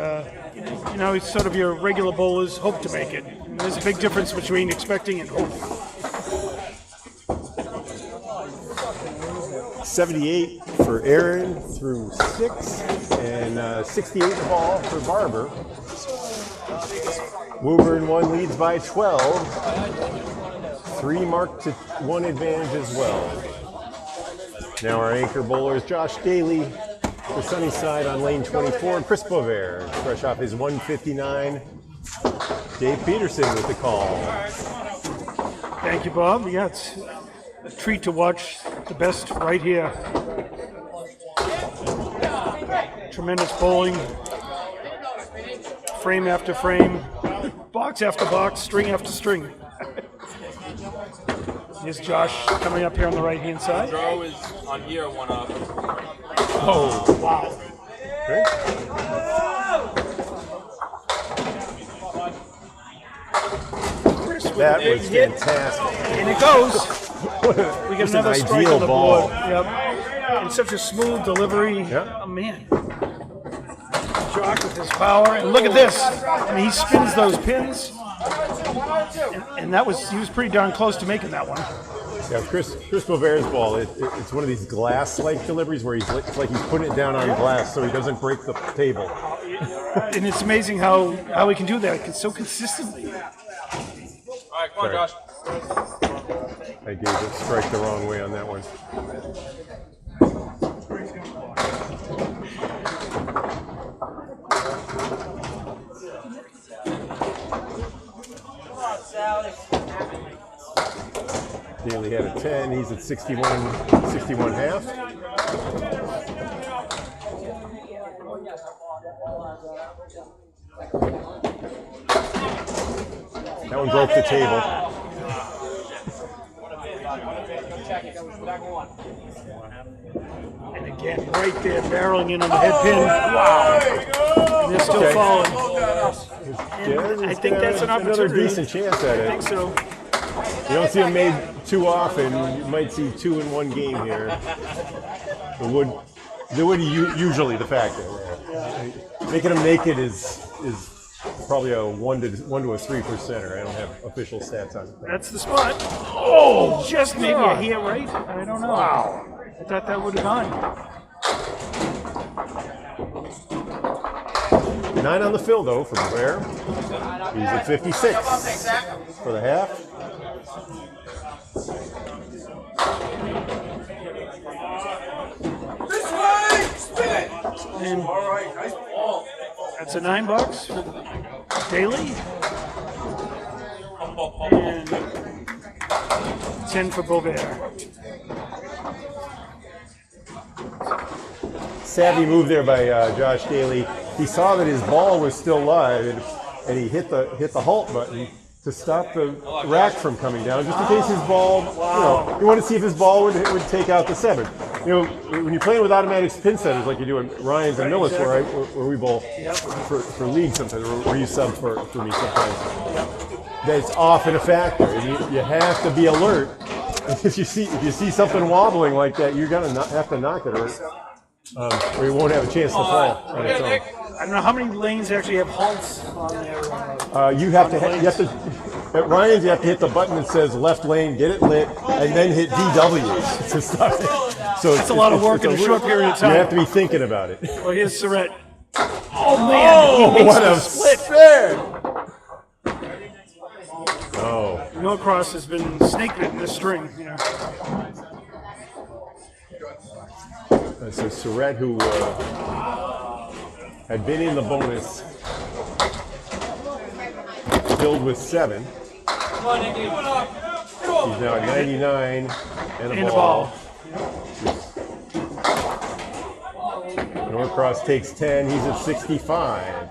Speaker 6: it's sort of your regular bowlers hope to make it. And there's a big difference between expecting and hoping.
Speaker 1: 78 for Aaron through 6, and 68 the ball for Barber. Woburn 1 leads by 12. 3 marked to 1 advantage as well. Now our anchor bowler is Josh Daley for Sunnyside on lane 24. And Chris Boisvert, fresh off his 159. Dave Peterson with the call.
Speaker 6: Thank you, Bob. Yeah, it's a treat to watch the best right here. Tremendous bowling. Frame after frame. Box after box. String after string. Here's Josh coming up here on the right-hand side.
Speaker 3: Beaudreau is on here, 1 up.
Speaker 6: Oh, wow.
Speaker 1: Okay.
Speaker 6: Chris with
Speaker 1: That
Speaker 6: a big
Speaker 1: was
Speaker 6: hit.
Speaker 1: fantastic.
Speaker 6: And it goes. We get
Speaker 1: Just an
Speaker 6: another strike
Speaker 1: ideal
Speaker 6: on the
Speaker 1: ball.
Speaker 6: board. Yep. And such a smooth delivery.
Speaker 1: Yep.
Speaker 6: Oh, man. Josh with his power. And look at this. I mean, he spins those pins. And he was pretty darn close to making that one.
Speaker 1: Yeah, Chris Boisvert's ball, it's one of these glass-like deliveries where it's like he's putting it down on glass so he doesn't break the table.
Speaker 6: And it's amazing how he can do that so consistently.
Speaker 3: All right, come on,
Speaker 1: Sorry.
Speaker 3: Josh.
Speaker 1: I gave it strike the wrong way on that one. Daley had a 10, he's at 61 half. That one broke the table.
Speaker 6: And again, right there, barreling in on the head pin. Wow. And they're still
Speaker 1: Okay.
Speaker 6: falling.
Speaker 1: Yeah,
Speaker 6: I think that's an
Speaker 1: another
Speaker 6: opportunity.
Speaker 1: decent chance at
Speaker 6: I
Speaker 1: it.
Speaker 6: think so.
Speaker 1: You don't see them made too often. You might see 2 in 1 game here. The wood usually the factor. Making them naked is probably a 1 to a 3%er. I don't have official stats on it.
Speaker 6: That's the spot. Oh, just maybe a hair right. I don't know. Wow. I thought that would have gone.
Speaker 1: 9 on the fill though for Blair. He's at 56 for the half.
Speaker 6: And that's a $9 for Daley. And 10 for Beaudreau.
Speaker 1: Savvy move there by Josh Daley. He saw that his ball was still live, and he hit the halt button to stop the rack from coming down, just in case his ball, you want to see if his ball would take out the 7. When you're playing with automatic spin setters like you do in Ryan's and Millis, where we bowl for league sometimes, or you sub for me sometimes, that's often a factor. And you have to be alert. If you see something wobbling like that, you're gonna have to knock it, or you won't have a chance to fall on its own.
Speaker 6: I don't know how many lanes actually have halts on there.
Speaker 1: You have to at Ryan's. You have to hit the button that says left lane, get it lit, and then hit DW to start it. So
Speaker 6: That's a lot of work in a short period of time.
Speaker 1: You have to be thinking about it.
Speaker 6: Well, here's Surette. Oh man! He
Speaker 1: what
Speaker 6: makes
Speaker 1: a
Speaker 6: the split.
Speaker 1: spin! Oh,
Speaker 6: Norcross has been snake bitten this string.
Speaker 1: so Surette, who had been in the bonus, filled with 7. He's now at 99 and a ball. Norcross takes 10. He's at 65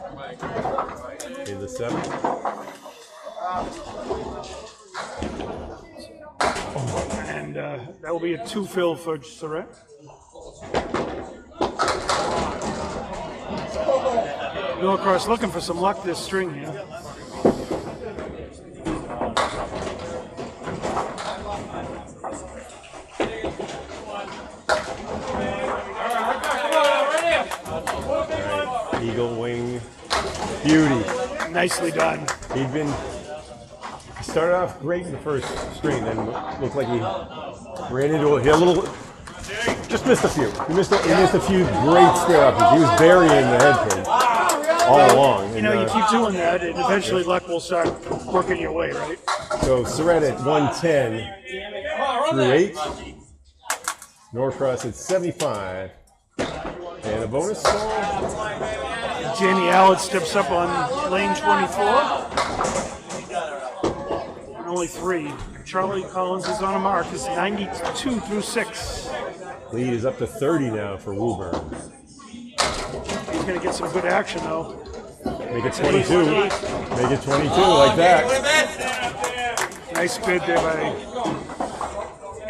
Speaker 1: in the 7.
Speaker 6: And that will be a 2 fill for Surette. Norcross looking for some luck this string here.
Speaker 1: Eagle wing, beauty.
Speaker 6: Nicely done.
Speaker 1: He started off great in the first string, then looked like he ran into just missed a few. He missed a few great square ups. He was burying the head pin all along.
Speaker 6: You keep doing that, and eventually luck will start working your way, right?
Speaker 1: So Surette at 110 through 8. Norcross at 75. And a bonus ball.
Speaker 6: Jamie Allard steps up on lane 24. And only 3. Charlie Collins is on a mark. It's 92 through 6.
Speaker 1: Lead is up to 30 now for Woburn.
Speaker 6: He's going to get some good action, though.
Speaker 1: Make it 22. Make it 22 like that.
Speaker 6: Nice bid there by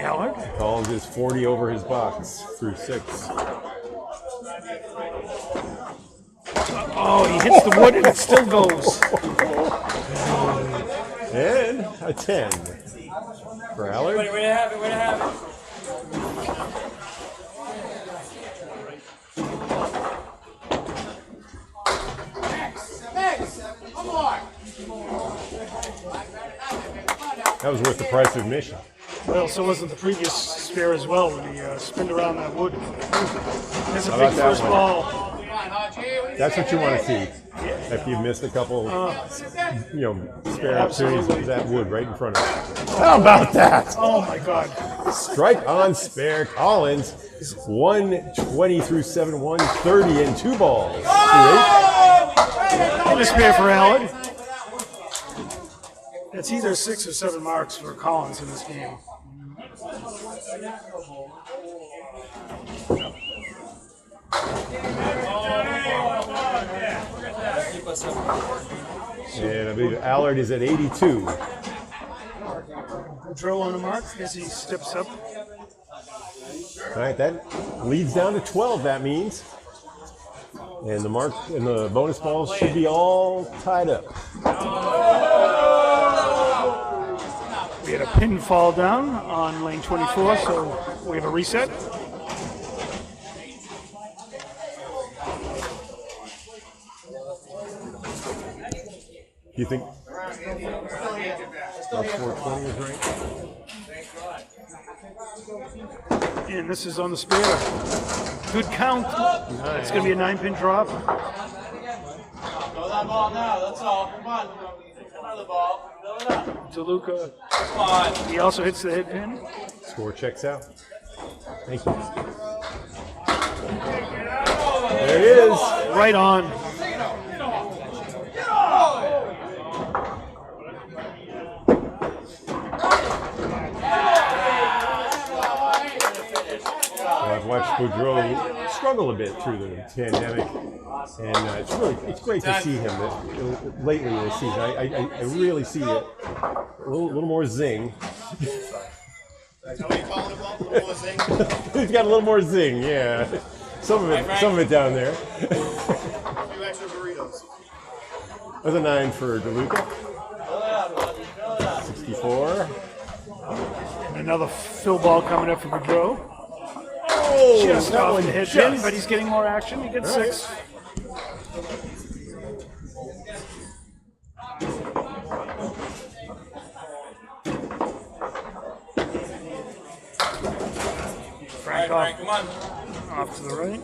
Speaker 6: Allard.
Speaker 1: Collins is 40 over his box through 6.
Speaker 6: Oh, he hits the wood and it still goes.
Speaker 1: And a 10 for Allard.
Speaker 2: Way to have it, way to have it.
Speaker 1: That was worth the price of admission.
Speaker 6: Well, so wasn't the previous spare as well when he spinned around that wood. That's a
Speaker 1: How
Speaker 6: big
Speaker 1: about that
Speaker 6: first
Speaker 1: one?
Speaker 6: ball.
Speaker 1: That's what you want to see. After you've missed a couple, spare opportunities with that wood right in front of you. How about that?
Speaker 6: Oh my God.
Speaker 1: Strike on spare. Collins, 120 through 7, 130 and 2 balls.
Speaker 6: And a spare for Allard. It's either 6 or 7 marks for Collins in this game.
Speaker 1: And I believe Allard is at 82.
Speaker 6: Beaudreau on the mark as he steps up.
Speaker 1: All right, that leads down to 12, that means. And the mark and the bonus balls should be all tied up.
Speaker 6: We had a pin fall down on lane 24, so we have a reset.
Speaker 1: Do you think our 420 is right?
Speaker 6: And this is on the spare. Good count. It's going to be a 9-pin drop.
Speaker 7: Throw that ball now, that's all. Come on. Another ball. Fill it up.
Speaker 6: Deluca.
Speaker 7: Come on.
Speaker 6: He also hits the head pin.
Speaker 1: Score checks out. Thank you. There it is.
Speaker 6: Right on.
Speaker 1: I've watched Boudreau struggle a bit through the pandemic, and it's great to see him lately this season. I really see it a little more zing.
Speaker 4: That's what you call it, a little more zing.
Speaker 1: He's got a little more zing, yeah. Some of it down there.
Speaker 4: A few extra burritos.
Speaker 1: That's a 9 for Deluca. 64.
Speaker 6: And another fill ball coming up for Beaudreau.
Speaker 1: Oh,
Speaker 6: Just
Speaker 1: that
Speaker 6: off
Speaker 1: one
Speaker 6: the head
Speaker 1: just.
Speaker 6: pin, but he's getting more action. He gets 6. Frank off,
Speaker 3: Come on.
Speaker 6: off to the right.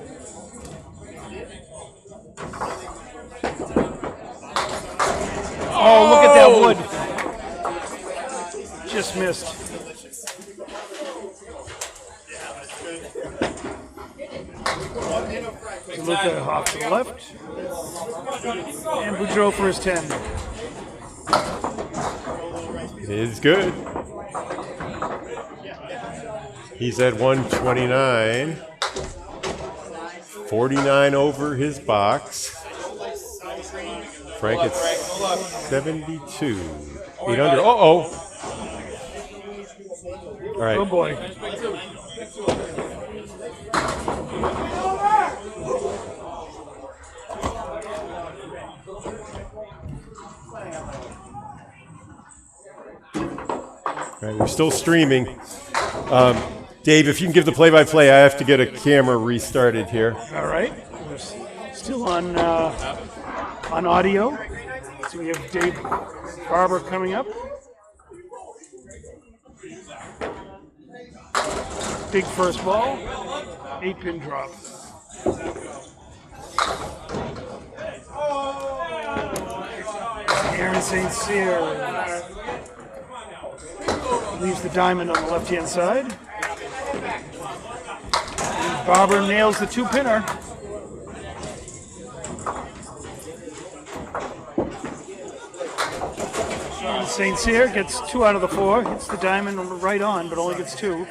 Speaker 6: Oh, look at that wood. Just missed. Deluca off to the left. And Beaudreau for his 10.
Speaker 1: It is good. He's at 129. 49 over his box. Frank at 72. 8 under. Uh-oh. All right.
Speaker 6: Oh boy.
Speaker 1: All right, we're still streaming. Dave, if you can give the play-by-play, I have to get a camera restarted here.
Speaker 6: All right. We're still on audio. So we have Dave Barber coming up. Big first ball. 8-pin drop. Aaron St. Cyr leaves the diamond on the left-hand side. And Barber nails the 2-pinner. And St. Cyr gets 2 out of the 4. Hits the diamond right on, but only gets 2.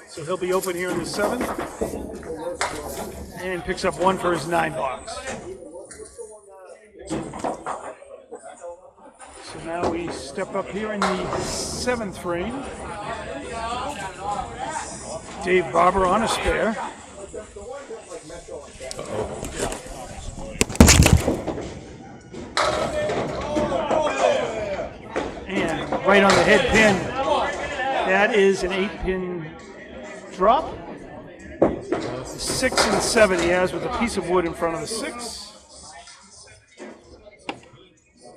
Speaker 6: So he'll be open here in the 7th. And picks up 1 for his 9 box. So now we step up here in the 7th frame. Dave Barber on a spare. And right on the head pin. That is an 8-pin drop. 6 and 7 he has with a piece of wood in front of the 6.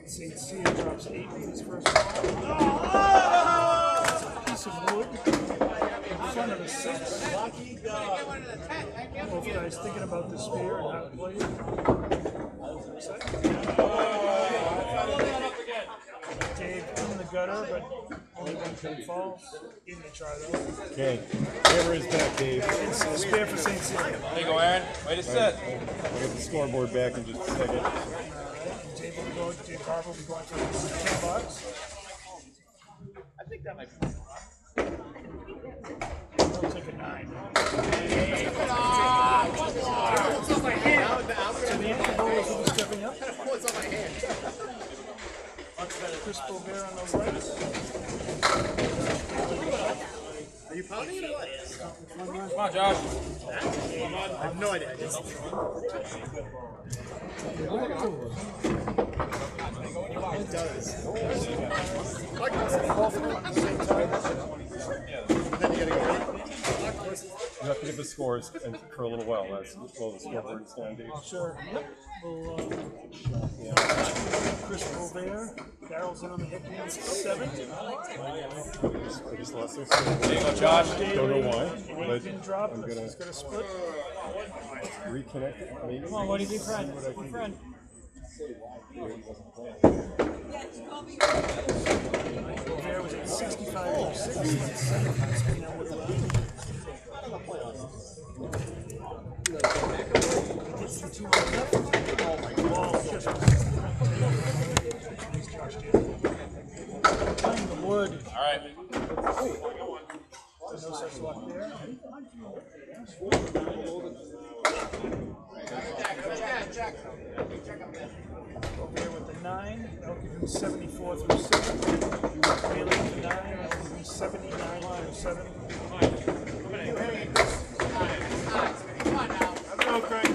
Speaker 6: St. Cyr drops 8 with his first ball. It's a piece of wood in front of the 6. Both guys thinking about the spear and how to play it. Dave in the gutter, but only 1 pin falls. In the try though.
Speaker 1: Okay, camera is back, Dave.
Speaker 6: It's a spear for St. Cyr.
Speaker 3: There you go, Aaron. Way to sit.
Speaker 1: I'll get the scoreboard back in just a second.
Speaker 6: Dave Barber will be going for his 10 bucks.
Speaker 7: I think that might be.
Speaker 6: He'll take a 9. So the empty bowlers will be stepping up.
Speaker 4: What's on my hand?
Speaker 6: Chris Beaudreau on the right.
Speaker 4: Are you pounding it or what?
Speaker 3: Come on, Josh.
Speaker 4: I have no idea. It does. Then you gotta go.
Speaker 1: You have to give the scores and for a little while. That's slow the scoreboard is down, Dave.
Speaker 6: Sure. Yep. We'll, Chris Beaudreau. Daryl's in on the hit pin. 7.
Speaker 1: I just lost their
Speaker 3: There you go, Josh.
Speaker 1: Don't know why,
Speaker 6: An
Speaker 1: but
Speaker 6: 8-pin drop.
Speaker 1: I'm gonna
Speaker 6: It's gonna split.
Speaker 1: reconnect it. Maybe.
Speaker 2: Come on, what do you think, Fred? Fred.
Speaker 6: Beaudreau was at 65 or 6. Let's see now what's left. Gets the 2 on the left. Oh my God. Just nice Josh did. Playing the wood.
Speaker 3: All right.
Speaker 6: No such luck there. Over here with the 9, I'll give him 74 through 7. Daley with the 9, I'll give him 79 through 7.
Speaker 7: Go, Craig.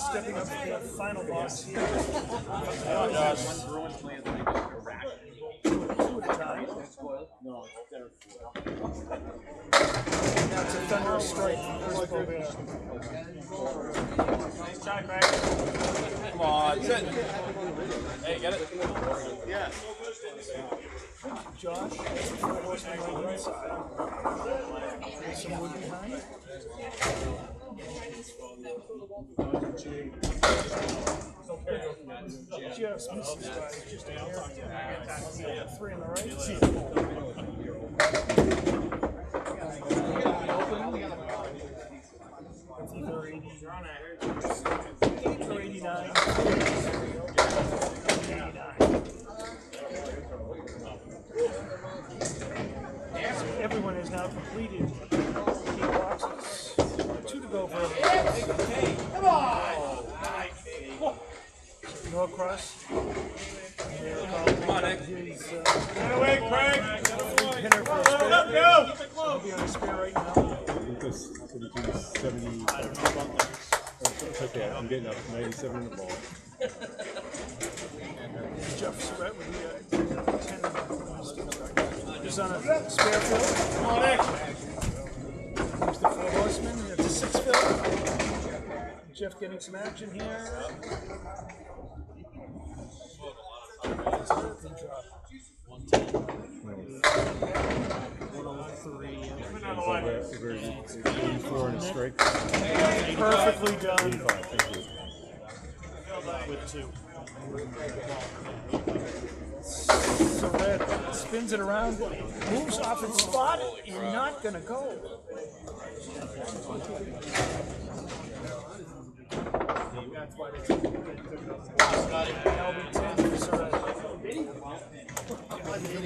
Speaker 6: Stepping up to the final boss here. That's a thunderous strike from Chris Beaudreau.
Speaker 7: Nice try, Craig.
Speaker 3: Come on, sit. Hey, get it?
Speaker 7: Yeah.
Speaker 6: Josh, four horsemen on the inside. There's some wood behind. Just misses by just a hair. 3 on the right. That's either 88 or 89. 89. So everyone has now completed 8 boxes. 2 to go for everyone. Come on! Norcross.
Speaker 3: Come on, Nick.
Speaker 7: Get away, Craig.
Speaker 6: Pinner for a spare. He'll be on a spare right now.
Speaker 1: Lucas, 70. It's okay, I'm getting up 97 in the ball.
Speaker 6: Jeff Surette with the 10. He's on a spare field.
Speaker 7: Come on, Nick.
Speaker 6: Here's the 4 horsemen. It's a 6 field. Jeff getting some action here.
Speaker 1: Very 84 and a strike.
Speaker 6: Perfectly done
Speaker 1: 85, thank you.
Speaker 6: with 2. Surette spins it around, moves off its spot, and not gonna go. Alvin 10 for Surette.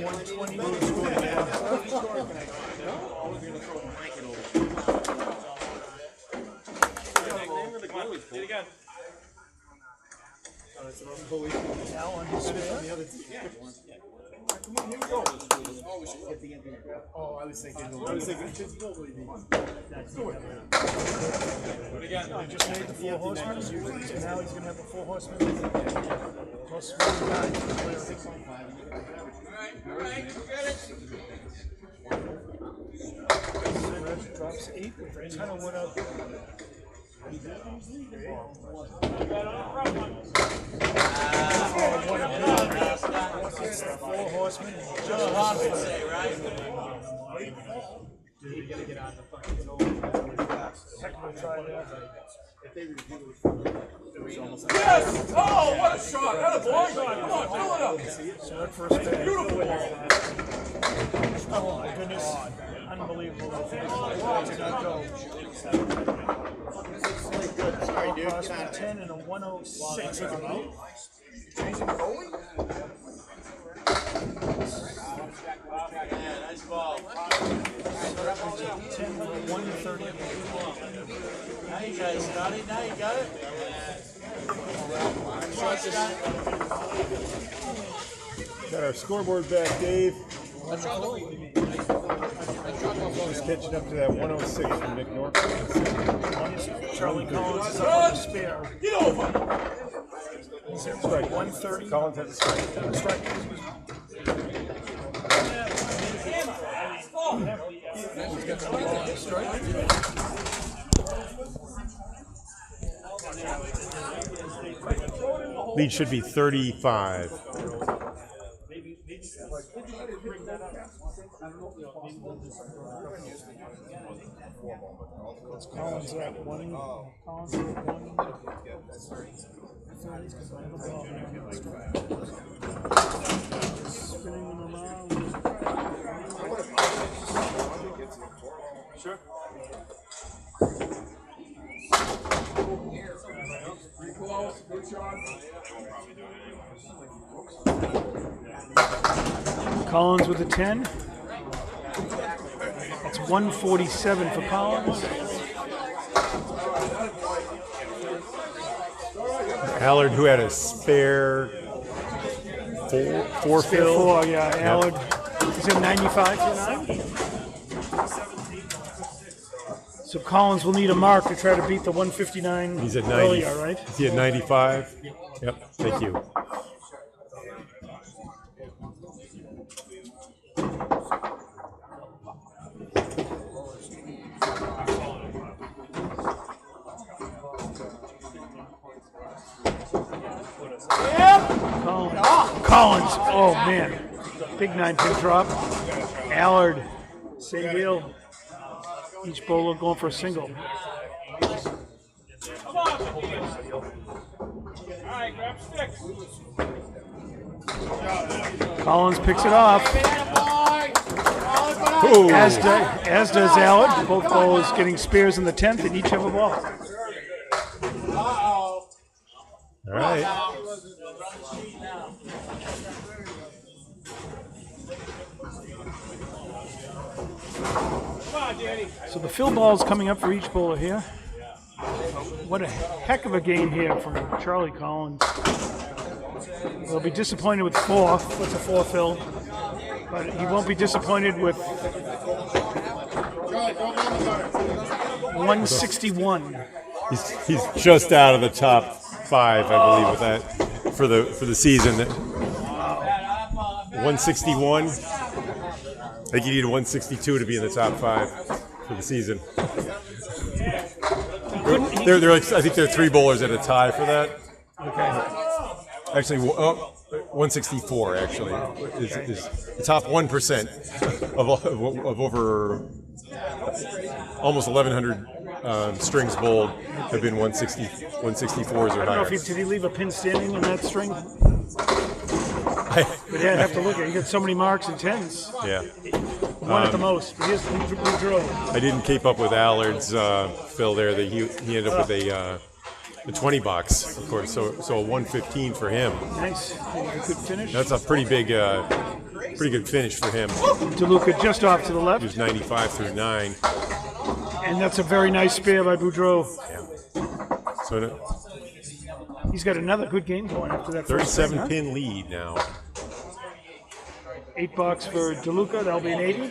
Speaker 6: 120 moves going down.
Speaker 7: Do it again.
Speaker 6: Now on his spare.
Speaker 1: Oh, I was thinking,
Speaker 3: Do it again.
Speaker 6: He just made the 4 horsemen, and now he's going to have a 4 horsemen plus 1 guy to clear it. Surette drops 8 with a ton of wood out there. It's the 4 horsemen. Heck of a try there.
Speaker 7: Yes! Oh, what a shot! That a boy! Come on, fill it up!
Speaker 6: So that first bag. Oh my goodness. Unbelievable. Did not go.
Speaker 4: Sorry, dude.
Speaker 6: Norcross with 10 and a 106.
Speaker 7: Yeah, nice ball.
Speaker 6: 10 and a 130.
Speaker 7: Now you got it, Scotty. Now you got it.
Speaker 1: got our scoreboard back, Dave. Just catching up to that 106 from Nick Norcross.
Speaker 6: Charlie Collins is up on the spare.
Speaker 7: Get over!
Speaker 6: He's at
Speaker 1: Strike.
Speaker 6: 130.
Speaker 1: Collins has a strike.
Speaker 6: Strike.
Speaker 1: Lead should be 35.
Speaker 6: It's Collins at 1. Collins at 1. Spinning them around.
Speaker 7: Sure.
Speaker 6: Collins with a 10. That's 147 for Collins.
Speaker 1: Allard, who had a spare four
Speaker 6: Spare
Speaker 1: fill.
Speaker 6: 4, yeah. Allard, he's at 95 tonight. So Collins will need a mark to try to beat the 159
Speaker 1: He's at 90.
Speaker 6: earlier, right?
Speaker 1: Is he at 95? Yep, thank you.
Speaker 6: Collins, oh man, big 9-pin drop. Allard, same deal. Each bowler going for a single. Collins picks it off,
Speaker 1: Ooh.
Speaker 6: as does Allard. Both bowlers getting spares in the 10th and each have a ball.
Speaker 1: All right.
Speaker 6: So the fill ball is coming up for each bowler here. What a heck of a game here from Charlie Collins. He'll be disappointed with 4. What's a 4 fill? But he won't be disappointed with 161.
Speaker 1: He's just out of the top 5, I believe, with that for the season. 161. I think you need 162 to be in the top 5 for the season. They're like, I think there are 3 bowlers at a tie for that.
Speaker 6: Okay.
Speaker 1: Actually, 164 actually is the top 1% of over almost 1,100 strings bowled have been 164s or
Speaker 6: I don't know
Speaker 1: higher.
Speaker 6: if did he leave a pin standing in that string? But yeah, I'd have to look at it. He got so many marks and 10s.
Speaker 1: Yeah.
Speaker 6: One at the most. But here's Beaudreau.
Speaker 1: I didn't keep up with Allard's fill there. That he ended up with a 20 box, of course. So a 115 for him.
Speaker 6: Nice. Good finish.
Speaker 1: That's a pretty good finish for him.
Speaker 6: Deluca just off to the
Speaker 1: He
Speaker 6: left.
Speaker 1: was 95 through 9.
Speaker 6: And that's a very nice spare by Beaudreau.
Speaker 1: So
Speaker 6: He's got another good game going after that first
Speaker 1: 37
Speaker 6: thing,
Speaker 1: pin lead now.
Speaker 6: 8 bucks for Deluca. That'll be an 80.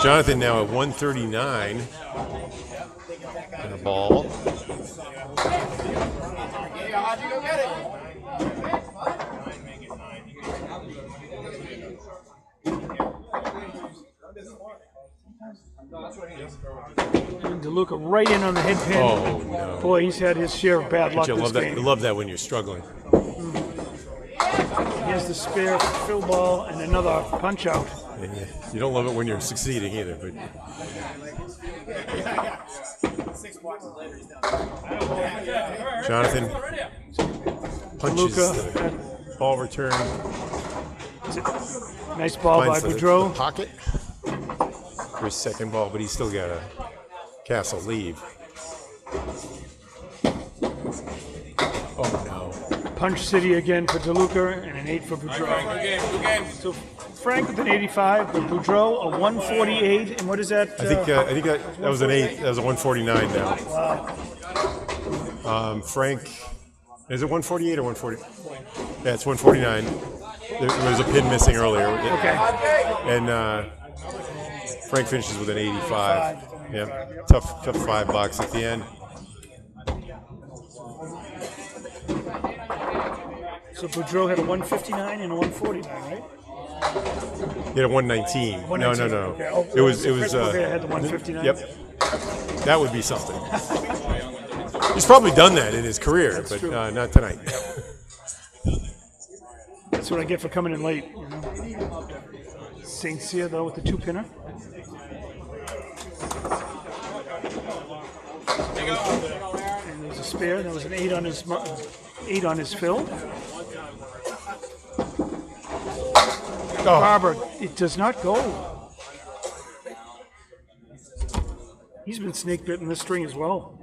Speaker 1: Jonathan now at 139 and a ball.
Speaker 7: How'd you go get it?
Speaker 6: And Deluca right in on the head pin.
Speaker 1: Oh, no.
Speaker 6: Boy, he's had his share of bad luck
Speaker 1: You
Speaker 6: this
Speaker 1: love that.
Speaker 6: game.
Speaker 1: You love that when you're struggling.
Speaker 6: Here's the spare fill ball and another punch out.
Speaker 1: And you don't love it when you're succeeding either. But Jonathan punches the ball return.
Speaker 6: Nice ball by
Speaker 1: Finds the
Speaker 6: Beaudreau.
Speaker 1: pocket for his second ball, but he's still got a castle leave. Oh no.
Speaker 6: Punch City again for Deluca and an 8 for Beaudreau.
Speaker 3: Good game.
Speaker 6: So Frank with an 85, but Beaudreau a 148, and what is that?
Speaker 1: I think that was an 8. That was a 149 now.
Speaker 6: Wow.
Speaker 1: Frank, is it 148 or 140? Yeah, it's 149. There was a pin missing earlier.
Speaker 6: Okay.
Speaker 1: And Frank finishes with an 85. Yeah, tough $5 at the end.
Speaker 6: So Beaudreau had a 159 and a 149, right?
Speaker 1: He had a 119. No.
Speaker 6: Okay. Oh,
Speaker 1: It was.
Speaker 6: okay, I had the 159.
Speaker 1: Yep. That would be something. He's probably done that in his career, but not tonight.
Speaker 6: That's what I get for coming in late. You know? St. Cyr, though, with the 2-pinner. And there's a spare. There was an 8 on his fill. Barber, it does not go. He's been snake bitten this string as well.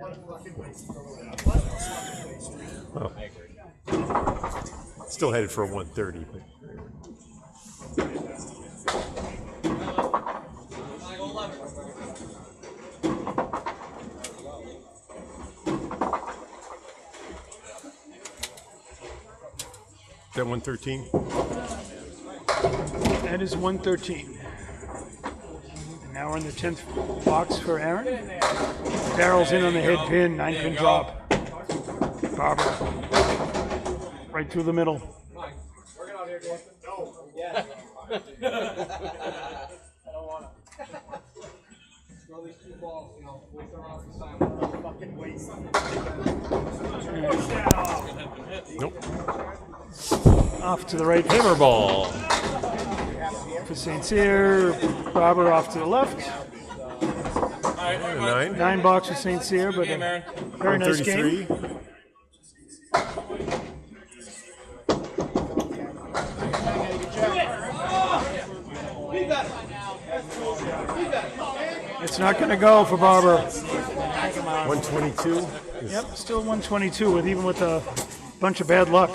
Speaker 1: Well, still headed for a 130, but. Is that 113?
Speaker 6: That is 113. And now we're in the 10th box for Aaron. Darrell's in on the head pin, 9-pin drop. Barber. Right through the middle.
Speaker 2: Working out here, Dave. No. Yeah. I don't want to. Throw these two balls, you know, waste around the side. Fucking waste.
Speaker 1: Nope.
Speaker 6: Off to the right.
Speaker 1: Hammer ball.
Speaker 6: For St. Cyr. Barber off to the left.
Speaker 1: 9.
Speaker 6: 9 box for St. Cyr, but a very nice game.
Speaker 1: 133.
Speaker 6: It's not going to go for Barber.
Speaker 1: 122.
Speaker 6: Yep, still 122, even with a bunch of bad luck.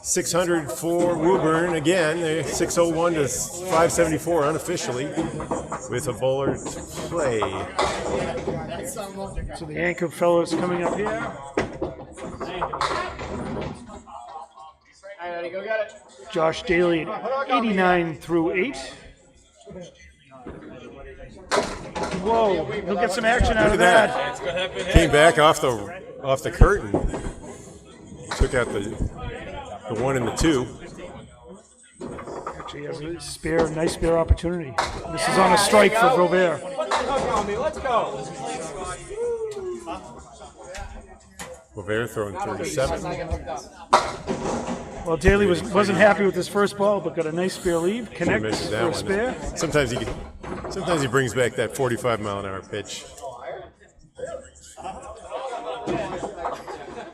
Speaker 1: 600 for Woburn again. They're 601 to 574 unofficially with a bowler to play.
Speaker 6: So the anchor fellows coming up here.
Speaker 2: Go get it.
Speaker 6: Josh Daley at 89 through 8. Whoa, he'll get some action out of that.
Speaker 1: Came back off the curtain. Took out the 1 and the 2.
Speaker 6: Actually has a spare, nice spare opportunity. This is on a strike for Beaudreau.
Speaker 2: Let's go.
Speaker 1: Beaudreau throwing 37.
Speaker 6: Well, Daley wasn't happy with his first ball, but got a nice spare lead. Connects
Speaker 1: Mentioned
Speaker 6: for
Speaker 1: that
Speaker 6: a
Speaker 1: one.
Speaker 6: spare.
Speaker 1: Sometimes he brings back that 45-mile-an-hour pitch.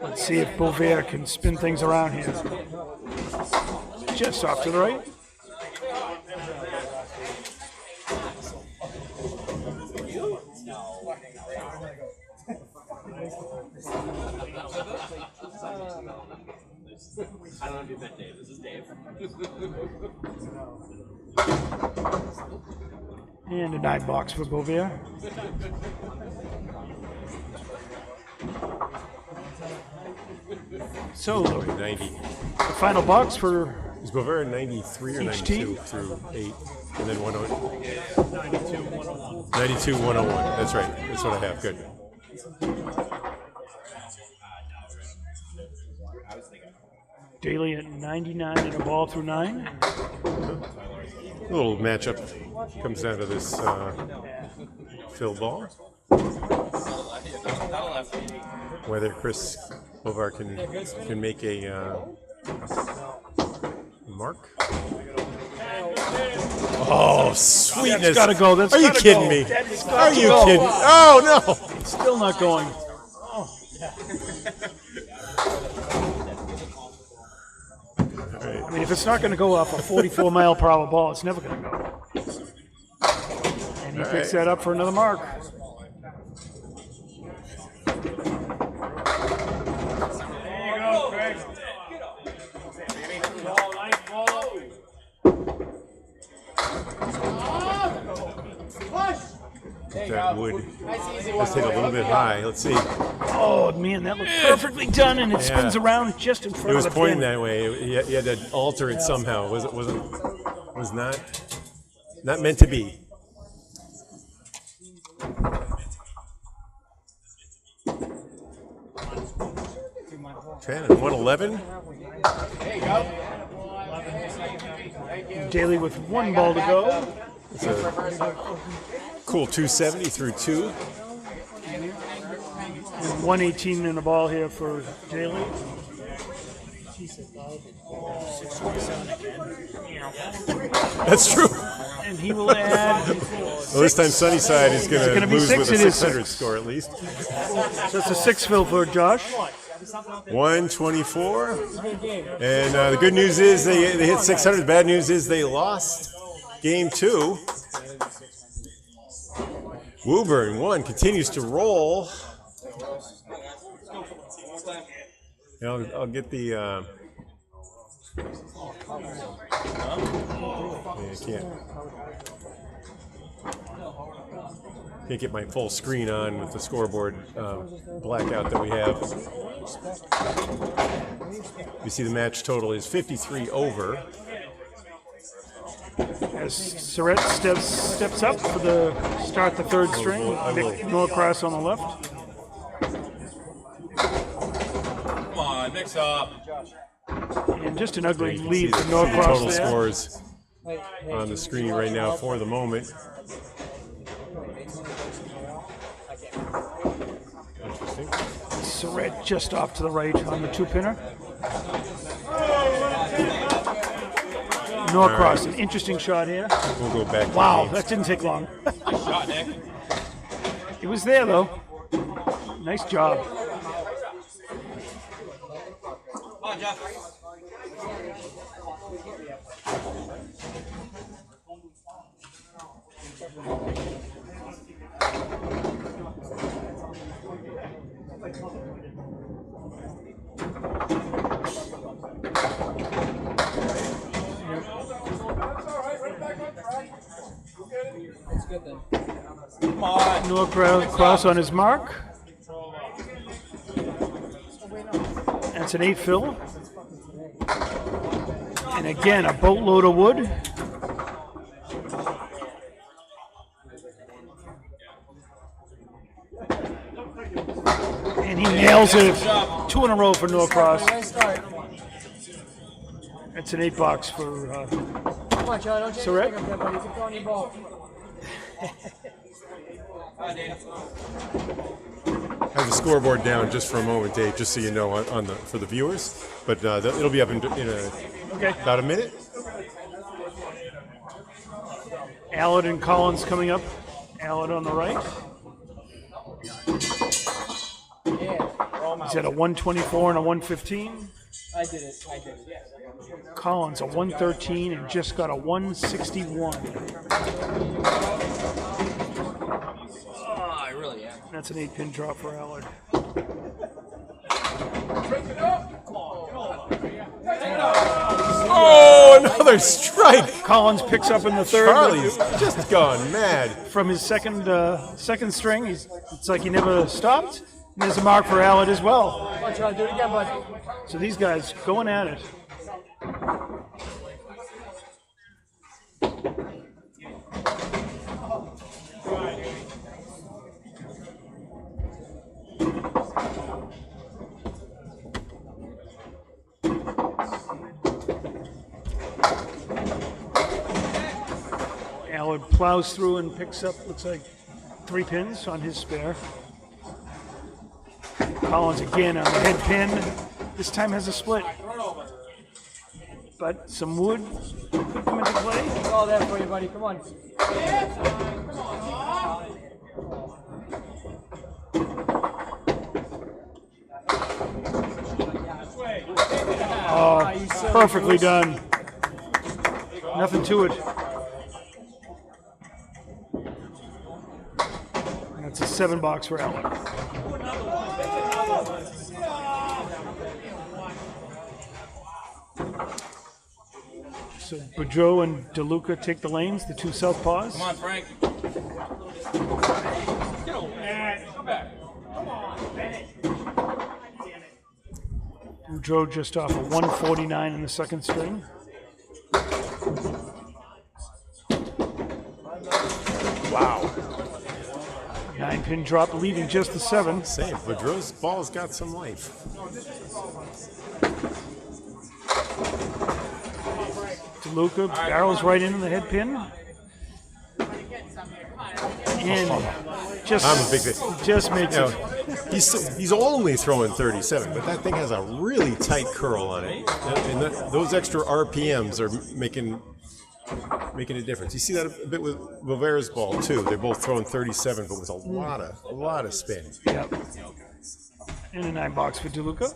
Speaker 6: Let's see if Beaudreau can spin things around here. Just off to the right.
Speaker 5: I don't do that, Dave. This is Dave.
Speaker 6: And a 9 box for Beaudreau. So,
Speaker 1: 90.
Speaker 6: the final box for
Speaker 1: Is Boisvert 93 or
Speaker 6: Each
Speaker 1: 92
Speaker 6: team?
Speaker 1: through 8? And then 92, 101. That's right. That's what I have. Good.
Speaker 6: Daley at 99 and a ball through 9.
Speaker 1: A little matchup comes down to this Phil ball. Whether Chris Boisvert can make a mark. Oh, sweetness.
Speaker 6: That's gotta go. That's
Speaker 1: Are you
Speaker 6: gotta
Speaker 1: kidding
Speaker 6: go.
Speaker 1: me?
Speaker 6: That's
Speaker 1: Are
Speaker 6: gotta
Speaker 1: you
Speaker 6: go.
Speaker 1: kidding? Oh, no.
Speaker 6: Still not going. I mean, if it's not going to go off a 44-mile-per-hour ball, it's never going to go. And he picks that up for another mark.
Speaker 1: That would just hit a little bit high. Let's see.
Speaker 6: Oh, man, that looked perfectly done, and it spins around just in front
Speaker 1: It was
Speaker 6: of the
Speaker 1: pointing
Speaker 6: pin.
Speaker 1: that way. He had to alter it somehow. Was not meant to be. Okay, 111.
Speaker 6: Daley with 1 ball to go.
Speaker 1: It's a cool 270 through 2.
Speaker 6: 118 in the ball here for Daley.
Speaker 1: That's true.
Speaker 6: And he will add.
Speaker 1: Well, this time Sunnyside is going to
Speaker 6: gonna be
Speaker 1: lose
Speaker 6: 6.
Speaker 1: with a
Speaker 6: It is
Speaker 1: 600
Speaker 6: 6.
Speaker 1: score at least.
Speaker 6: So it's a 6 fill for Josh.
Speaker 1: 124. And the good news is they hit 600. The bad news is they lost game 2. Woburn 1 continues to roll. I'll get the. Yeah, I can't get my full screen on with the scoreboard blackout that we have. You see the match total is 53 over.
Speaker 6: As Surette steps up for the start the third string. Norcross on the left.
Speaker 3: Come on, mix up.
Speaker 6: And just an ugly
Speaker 1: You can
Speaker 6: lead
Speaker 1: see
Speaker 6: for
Speaker 1: the
Speaker 6: Norcross
Speaker 1: total
Speaker 6: there.
Speaker 1: scores on the screen right now for the moment. Interesting.
Speaker 6: Surette just off to the right on the two-pinner. Norcross, an interesting shot here.
Speaker 1: We'll go back to
Speaker 6: Wow,
Speaker 1: the games.
Speaker 6: that didn't take long.
Speaker 3: Nice shot, Nick.
Speaker 6: It was there, though. Nice job.
Speaker 3: Come on, Jeff. Come on.
Speaker 6: Norcross on his mark. That's an 8 fill. And again, a boatload of wood. And he nails it. 2 in a row for Norcross.
Speaker 2: Nice start.
Speaker 6: That's an 8 box for
Speaker 2: Come on, Charlie, don't change your
Speaker 6: Surette.
Speaker 2: thing up there, buddy. Keep throwing your ball.
Speaker 1: Have the scoreboard down just for a moment, Dave, just so you know on the for the viewers. But it'll be up in about a minute.
Speaker 6: Allard and Collins coming up. Allard on the right. He's at a 124 and a 115.
Speaker 2: I did it.
Speaker 6: Collins a 113 and just got a 161.
Speaker 5: I really am.
Speaker 6: That's an 8-pin drop for Allard.
Speaker 1: Oh, another strike!
Speaker 6: Collins picks up in the third.
Speaker 1: Charlie's just gone mad.
Speaker 6: From his second string. It's like he never stopped. And there's a mark for Allard as well.
Speaker 2: Come on, Charlie, do it again, bud.
Speaker 6: So these guys going at it. Allard plows through and picks up, looks like 3 pins on his spare. Collins again on the head pin. This time has a split. But some wood could come into play.
Speaker 2: That's all there for you, buddy. Come on.
Speaker 6: Oh, perfectly done. Nothing to it. That's a 7 box for Allard. So Beaudreau and Deluca take the lanes, the 2 southpaws.
Speaker 3: Come on, Frank. Come back.
Speaker 6: Beaudreau just off a 149 in the second string. Wow. 9-pin drop, leaving just the 7.
Speaker 1: Same. Boudreau's ball's got some life.
Speaker 6: Deluca barrels right into the head pin. And just,
Speaker 1: I'm a big fan.
Speaker 6: just makes
Speaker 1: You
Speaker 6: it.
Speaker 1: know, he's only throwing 37, but that thing has a really tight curl on it, and those extra RPMs are making a difference. You see that a bit with Boisvert's ball too. They're both throwing 37, but with a lot of spin.
Speaker 6: Yep. And a 9 box for Deluca.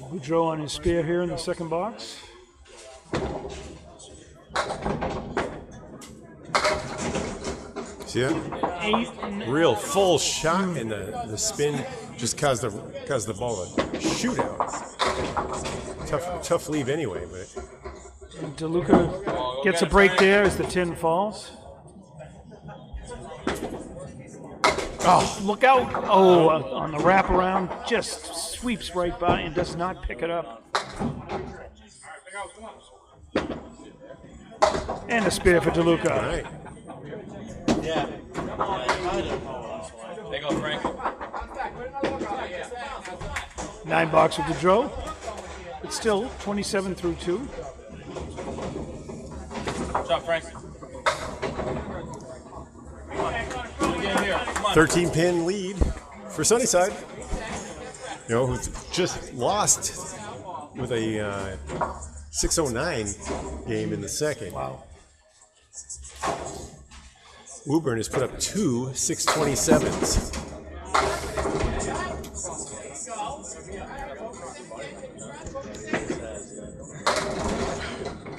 Speaker 6: Beaudreau on his spear here in the second box.
Speaker 1: See that?
Speaker 6: 8.
Speaker 1: Real full shot, and the spin just caused the ball to shoot out. Tough leave anyway, but
Speaker 6: Deluca gets a break there as the 10 falls. Oh, look out! Oh, on the wraparound, just sweeps right by and does not pick it up. And a spear for Deluca.
Speaker 1: all right.
Speaker 3: There you go, Frank.
Speaker 6: 9 box with Beaudreau. It's still 27 through 2.
Speaker 3: Good job, Frank. Get in here. Come on.
Speaker 1: 13-pin lead for Sunnyside. You know, who's just lost with a 609 game in the second.
Speaker 6: Wow.
Speaker 1: Woburn has put up 2 627s.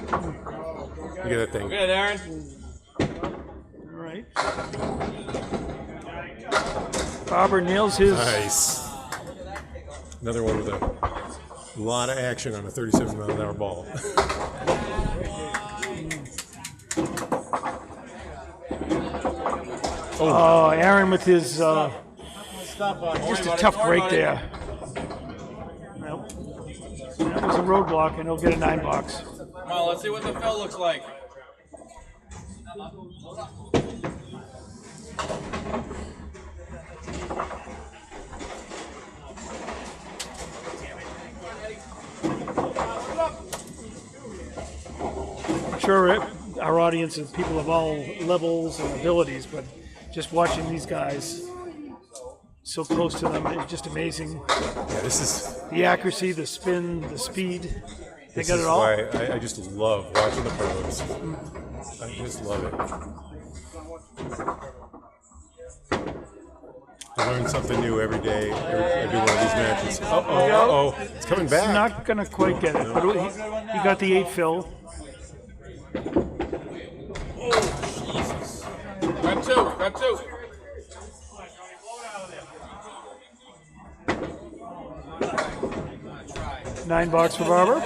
Speaker 1: Look at that thing.
Speaker 3: Good, Aaron.
Speaker 6: All right. Barber nails his.
Speaker 1: Nice. Another one with a lot of action on a 37-mile-an-hour ball.
Speaker 6: Oh, Aaron with his just a tough break there. Nope. That was a roadblock, and he'll get a 9 box.
Speaker 3: Come on, let's see what the fill looks like.
Speaker 6: I'm sure our audience is people of all levels and abilities, but just watching these guys so close to them is just amazing.
Speaker 1: Yeah, this is
Speaker 6: The accuracy, the spin, the speed. They
Speaker 1: this
Speaker 6: got
Speaker 1: is
Speaker 6: it all.
Speaker 1: why I just love watching the pros. I just love it. I learn something new every day, every one of these matches. Uh-oh, it's coming
Speaker 6: He's
Speaker 1: back.
Speaker 6: not going to quite get it, but he got the 8 fill.
Speaker 3: Grab 2, grab 2.
Speaker 6: $9 for Barber.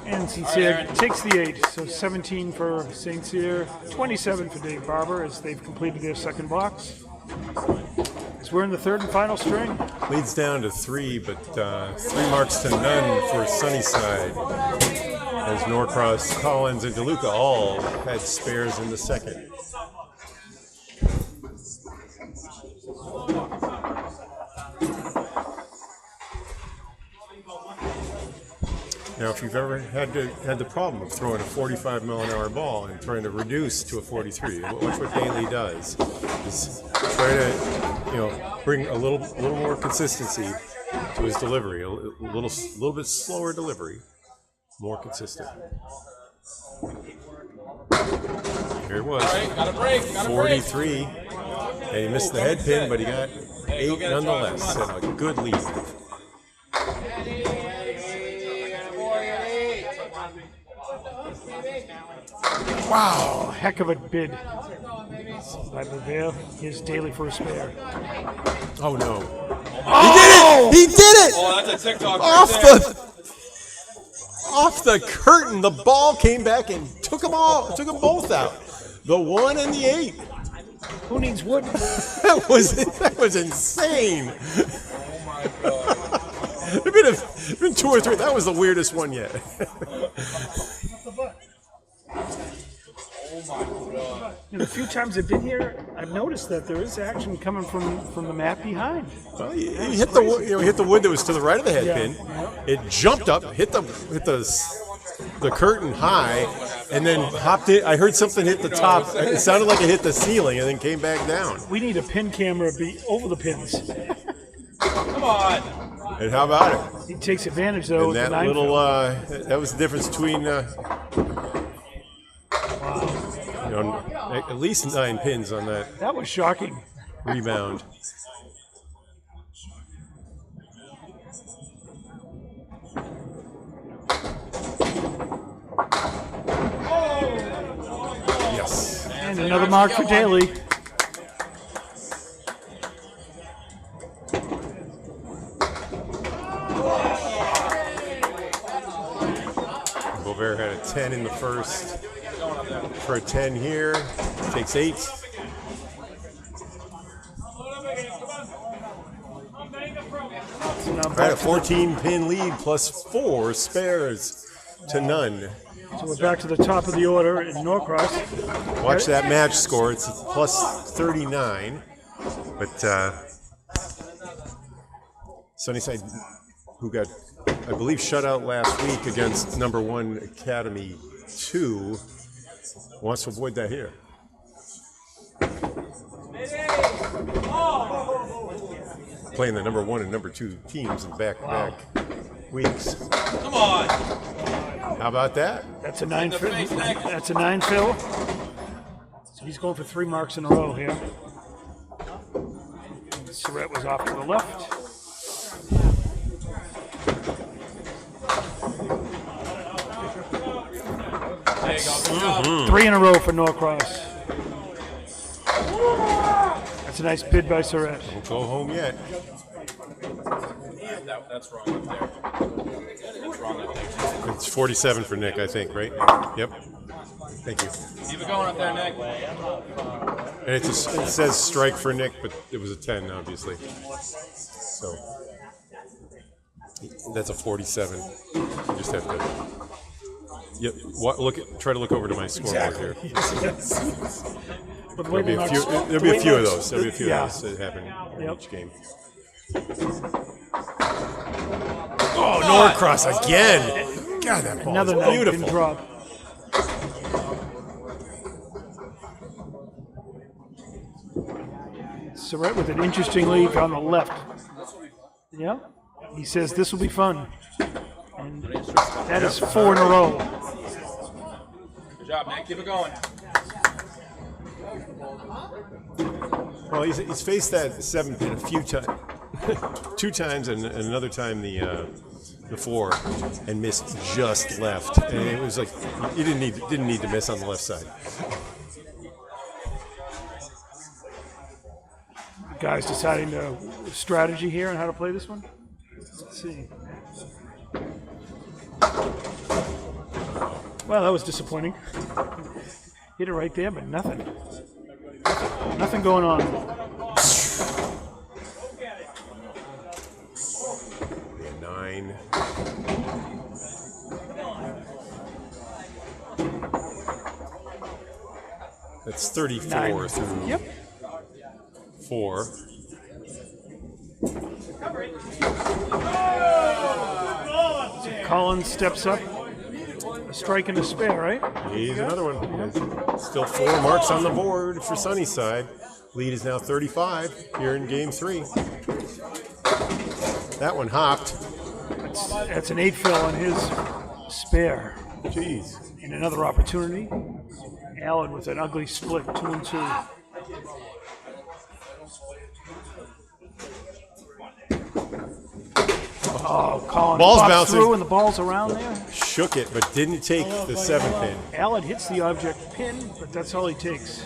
Speaker 6: And Sincere takes the 8, so 17 for Sincere, 27 for Dave Barber as they've completed their second box. As we're in the third and final string.
Speaker 1: Leads down to 3, but 3 marks to none for Sunnyside. As Norcross, Collins, and Deluca all had spares in the second. Now, if you've ever had the problem of throwing a 45-mile-an-hour ball and trying to reduce to a 43, watch what Daley does. Is try to, bring a little more consistency to his delivery, a little bit slower delivery, more consistent. Here it was,
Speaker 3: Got a break, got a break.
Speaker 1: 43, and he missed the head pin, but he got 8
Speaker 3: get it, John.
Speaker 1: nonetheless,
Speaker 3: Come
Speaker 1: and a good lead.
Speaker 6: Wow, heck of a bid by Beaudreau. Here's Daley for a spare.
Speaker 1: Oh no! He did it!
Speaker 3: Oh, that's a TikTok
Speaker 1: Off the curtain, the ball came back and took them both out. The 1 and the 8.
Speaker 6: Who needs wood?
Speaker 1: That was insane.
Speaker 3: Oh my god.
Speaker 1: There've been 2 or 3. That was the weirdest one yet.
Speaker 3: Oh my god.
Speaker 6: The few times I've been here, I've noticed that there is action coming from the mat behind.
Speaker 1: Well, he hit the wood that was to the right of the head pin. It jumped up, hit the curtain high, and then hopped it. I heard something hit the top. It sounded like it hit the ceiling and then came back down.
Speaker 6: We need a pin camera over the pins.
Speaker 3: Come on.
Speaker 1: And how about it?
Speaker 6: He takes advantage though.
Speaker 1: And
Speaker 6: With
Speaker 1: that
Speaker 6: the 9
Speaker 1: little
Speaker 6: fill.
Speaker 1: that was the difference between at least 9 pins on that
Speaker 6: That was shocking.
Speaker 1: rebound.
Speaker 6: And another mark for Daley.
Speaker 1: Beaudreau had a 10 in the first. For a 10 here, takes 8. All right, a 14-pin lead plus 4 spares to none.
Speaker 6: So we're back to the top of the order in Norcross.
Speaker 1: Watch that match score. It's plus 39. But Sunnyside, who got, I believe, shut out last week against number 1 Academy 2, wants to avoid that here. Playing the number 1 and number 2 teams in back-to-back weeks.
Speaker 3: Come on.
Speaker 1: How about that?
Speaker 6: That's a 9 fill. That's a 9 fill. So he's going for 3 marks in a row here. Surette was off to the left.
Speaker 3: There you go.
Speaker 6: 3 in a row for Norcross. That's a nice bid by Surette.
Speaker 1: Won't go home yet.
Speaker 3: That's wrong up there. That's wrong up there.
Speaker 1: It's 47 for Nick, I think, right? Yep. Thank you.
Speaker 3: Keep it going up there, Nick.
Speaker 1: And it says strike for Nick, but it was a 10, obviously. So that's a 47. You just have to. Yep. Try to look over to my scoreboard here. There'll be a few of those. There'll be a few of those that happen in each game. Oh, Norcross again! God, that ball
Speaker 6: Another
Speaker 1: is
Speaker 6: 9
Speaker 1: beautiful.
Speaker 6: pin drop. Surette with an interesting lead on the left. Yeah, he says this will be fun. And that is 4 in a row.
Speaker 3: Good job, Nick. Keep it going.
Speaker 1: Well, he's faced that 7 pin a few times, 2 times, and another time the 4, and missed just left. And it was like you didn't need to miss on the left side.
Speaker 6: Guys deciding to strategy here on how to play this one. Let's see. Well, that was disappointing. Hit it right there, but nothing. Nothing going on.
Speaker 1: Yeah, 9. That's 34
Speaker 6: 9.
Speaker 1: through
Speaker 6: Yep.
Speaker 1: 4.
Speaker 6: Collins steps up. A strike and a spare, right?
Speaker 1: He's another one. Still 4 marks on the board for Sunnyside. Lead is now 35 here in Game 3. That one hopped.
Speaker 6: That's an 8 fill on his spare.
Speaker 1: Jeez.
Speaker 6: And another opportunity. Allard with an ugly split, 2 and 2. Oh, Collins
Speaker 1: Ball's
Speaker 6: pops
Speaker 1: bouncing.
Speaker 6: through and the ball's around there.
Speaker 1: Shook it, but didn't take the 7 pin.
Speaker 6: Allard hits the object pin, but that's all he takes.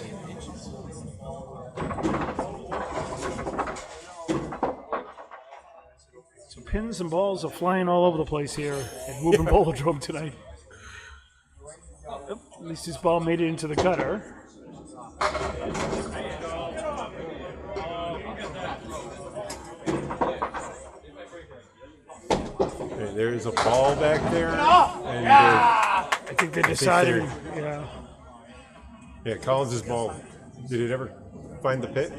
Speaker 6: So pins and balls are flying all over the place here at Woburn Beaudreau tonight. At least his ball made it into the gutter.
Speaker 1: Okay, there's a ball back there. And
Speaker 6: I think they decided,
Speaker 1: yeah, Collins' ball. Did it ever find the pit?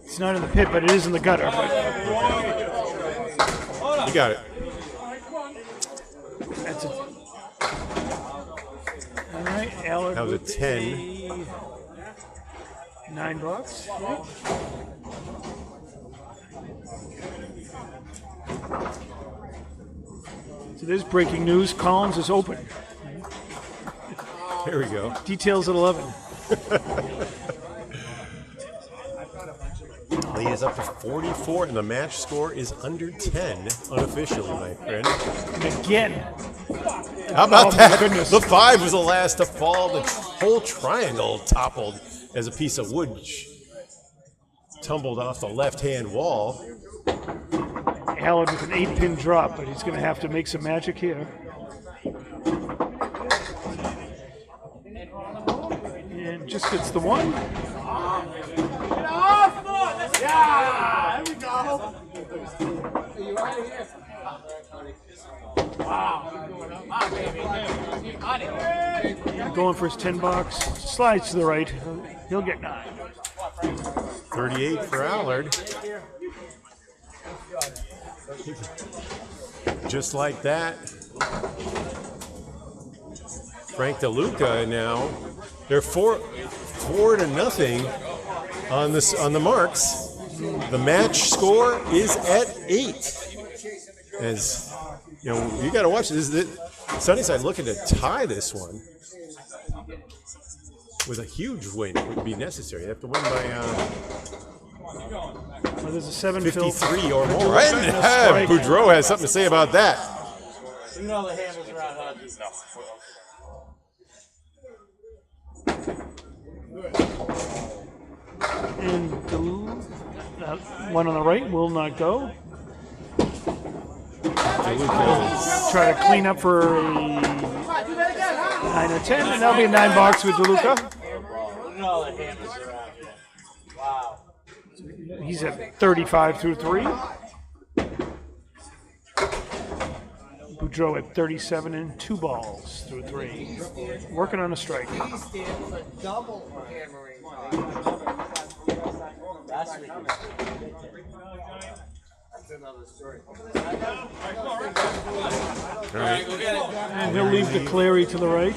Speaker 6: it's not in the pit, but it is in the gutter.
Speaker 1: You got it.
Speaker 6: That's it. All right, Allard.
Speaker 1: That was a
Speaker 6: with
Speaker 1: 10.
Speaker 6: $9, right? So there's breaking news. Collins is open.
Speaker 1: Here we go.
Speaker 6: Details at 11.
Speaker 1: Lead is up to 44, and the match score is under 10 unofficially, my friend.
Speaker 6: And again.
Speaker 1: How about
Speaker 6: Oh, my
Speaker 1: that?
Speaker 6: goodness.
Speaker 1: The 5 was the last to fall. The whole triangle toppled as a piece of wood tumbled off the left-hand wall.
Speaker 6: Allard with an 8-pin drop, but he's going to have to make some magic here. And just gets the one.
Speaker 7: Yeah, there we go.
Speaker 6: Going for his 10 bucks. Slides to the right. He'll get 9.
Speaker 1: 38 for Allard. Just like that. Frank Deluca now. They're 4-0 on this on the marks. The match score is at 8. As you know, you got to watch this. Sunnyside looking to tie this one with a huge win would be necessary. They have to win by
Speaker 6: Well, there's a 7
Speaker 1: 53 or more. And Beaudreau has something to say about that.
Speaker 7: You know the handles around, huh?
Speaker 6: And the one on the right will not go. Try to clean up for a 9 or 10, and that'll be a 9 box with Deluca.
Speaker 7: You know the handles around. Wow.
Speaker 6: He's at 35 through 3. Beaudreau at 37 and 2 balls through 3. Working on a strike.
Speaker 7: That's another story.
Speaker 1: All right.
Speaker 6: And he'll leave the Clary to the right.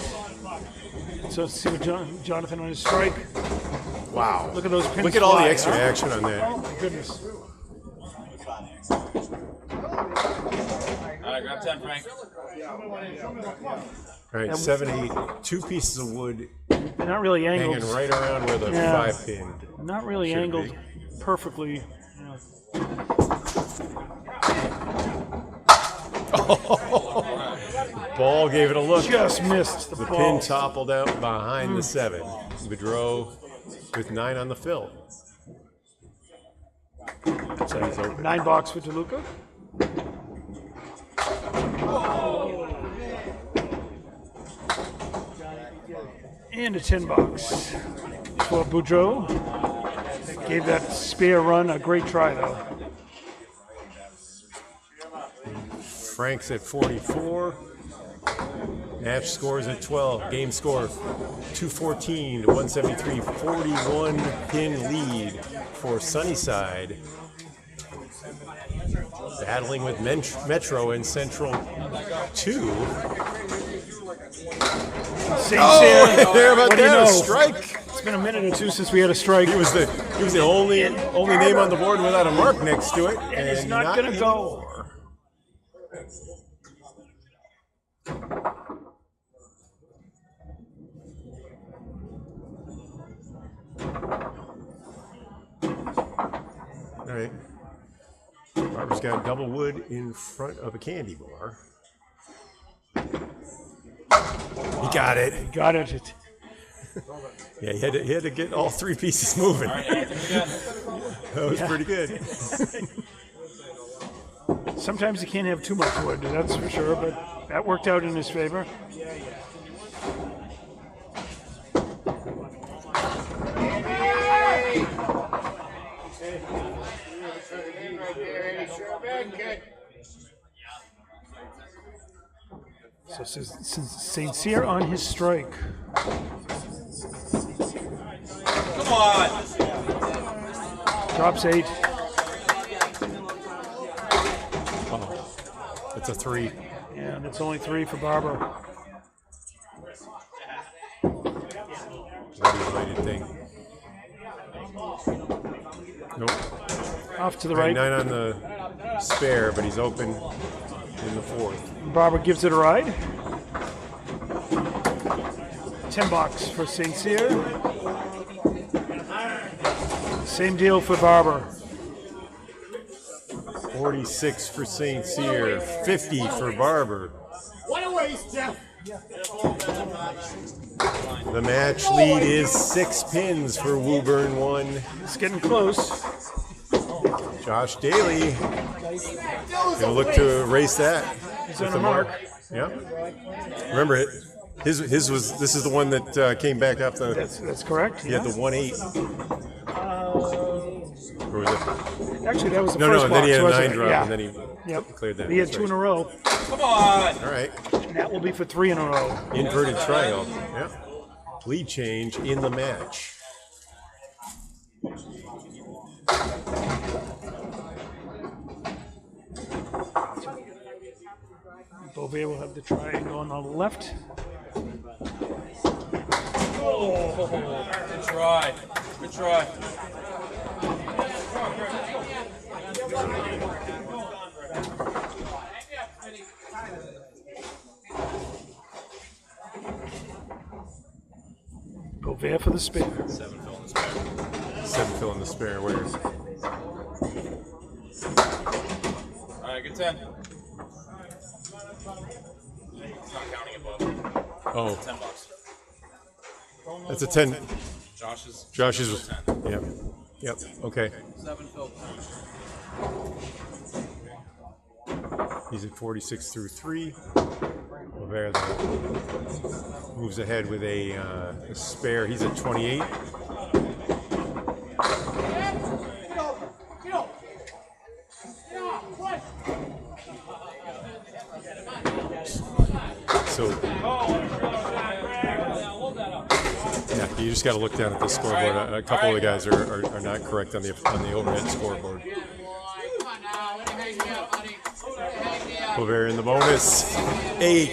Speaker 6: So let's see what Jonathan on his strike.
Speaker 1: Wow.
Speaker 6: Look at those pins.
Speaker 1: Look at all the
Speaker 6: fly,
Speaker 1: extra
Speaker 6: huh?
Speaker 1: action on that.
Speaker 6: Oh my goodness.
Speaker 3: All right, grab 10, Frank.
Speaker 1: All right, 7-8. 2 pieces of wood
Speaker 6: They're not really angled.
Speaker 1: hanging right around where the
Speaker 6: Yeah.
Speaker 1: 5-pin.
Speaker 6: Not really
Speaker 1: should
Speaker 6: angled
Speaker 1: be.
Speaker 6: perfectly. You know.
Speaker 1: Ball gave it a look.
Speaker 6: Just missed the
Speaker 1: The
Speaker 6: ball.
Speaker 1: pin toppled out behind the 7. Beaudreau with 9 on the fill. So he's open.
Speaker 6: 9 box for Deluca. And a 10 box for Beaudreau. Gave that spare run a great try though.
Speaker 1: Frank's at 44. Match scores at 12. Game score 214 to 173. 41 pin lead for Sunnyside. Battling with Metro and Central 2.
Speaker 6: Oh,
Speaker 1: There about
Speaker 6: what do you
Speaker 1: that, a
Speaker 6: know?
Speaker 1: strike.
Speaker 6: It's been a minute or two since we had a strike.
Speaker 1: He was the only name on the board without a mark next to it,
Speaker 6: And it's not going to go.
Speaker 1: All right. Barber's got double wood in front of a candy bar. He got it.
Speaker 6: Got it.
Speaker 1: Yeah, he had to get all 3 pieces moving. That was pretty good.
Speaker 6: Sometimes you can't have too much wood, that's for sure, but that worked out in his favor. So St. Cyr on his strike.
Speaker 3: Come on.
Speaker 6: Drops 8.
Speaker 1: It's a 3.
Speaker 6: And it's only 3 for Barber.
Speaker 1: United thing. Nope.
Speaker 6: Off to the
Speaker 1: Right.
Speaker 6: right.
Speaker 1: 9 on the spare, but he's open in the 4th.
Speaker 6: Barber gives it a ride. 10 bucks for St. Cyr. Same deal for Barber.
Speaker 1: 46 for St. Cyr, 50 for Barber.
Speaker 7: What a waste, Jeff.
Speaker 1: The match lead is 6 pins for Woburn 1.
Speaker 6: It's getting close.
Speaker 1: Josh Daley gonna look to erase that.
Speaker 6: He's on the mark.
Speaker 1: Yeah. Remember it. His was this is the one that came back up the.
Speaker 6: That's correct.
Speaker 1: He had the 1-8. Or was it?
Speaker 6: Actually, that was the
Speaker 1: No,
Speaker 6: first
Speaker 1: and then he had a
Speaker 6: box, wasn't
Speaker 1: 9
Speaker 6: it?
Speaker 1: drop,
Speaker 6: Yeah.
Speaker 1: and then he cleared that.
Speaker 6: He had
Speaker 1: That's
Speaker 6: 2 in a
Speaker 1: right.
Speaker 6: row.
Speaker 3: Come on!
Speaker 1: All right.
Speaker 6: And that will be for 3 in a row.
Speaker 1: Inverted triangle. Yeah. Lead change in the match.
Speaker 6: Beauvais will have the triangle on the left.
Speaker 3: Good try. Good try.
Speaker 6: Beauvais for the spin.
Speaker 3: 7 fill in the spare.
Speaker 1: 7 fill in the spare. Where is it?
Speaker 3: All right, good 10. It's not counting above.
Speaker 1: Oh,
Speaker 3: $10.
Speaker 1: that's a 10.
Speaker 3: Josh's
Speaker 1: was
Speaker 3: 10.
Speaker 1: Yep. Yep. Okay.
Speaker 3: 7 fill.
Speaker 1: He's at 46 through 3. Boisvert moves ahead with a spare. He's at 28. So, yeah, you just got to look down at the scoreboard. A couple of the guys are not correct on the overhead scoreboard. Boisvert in the bonus. 8.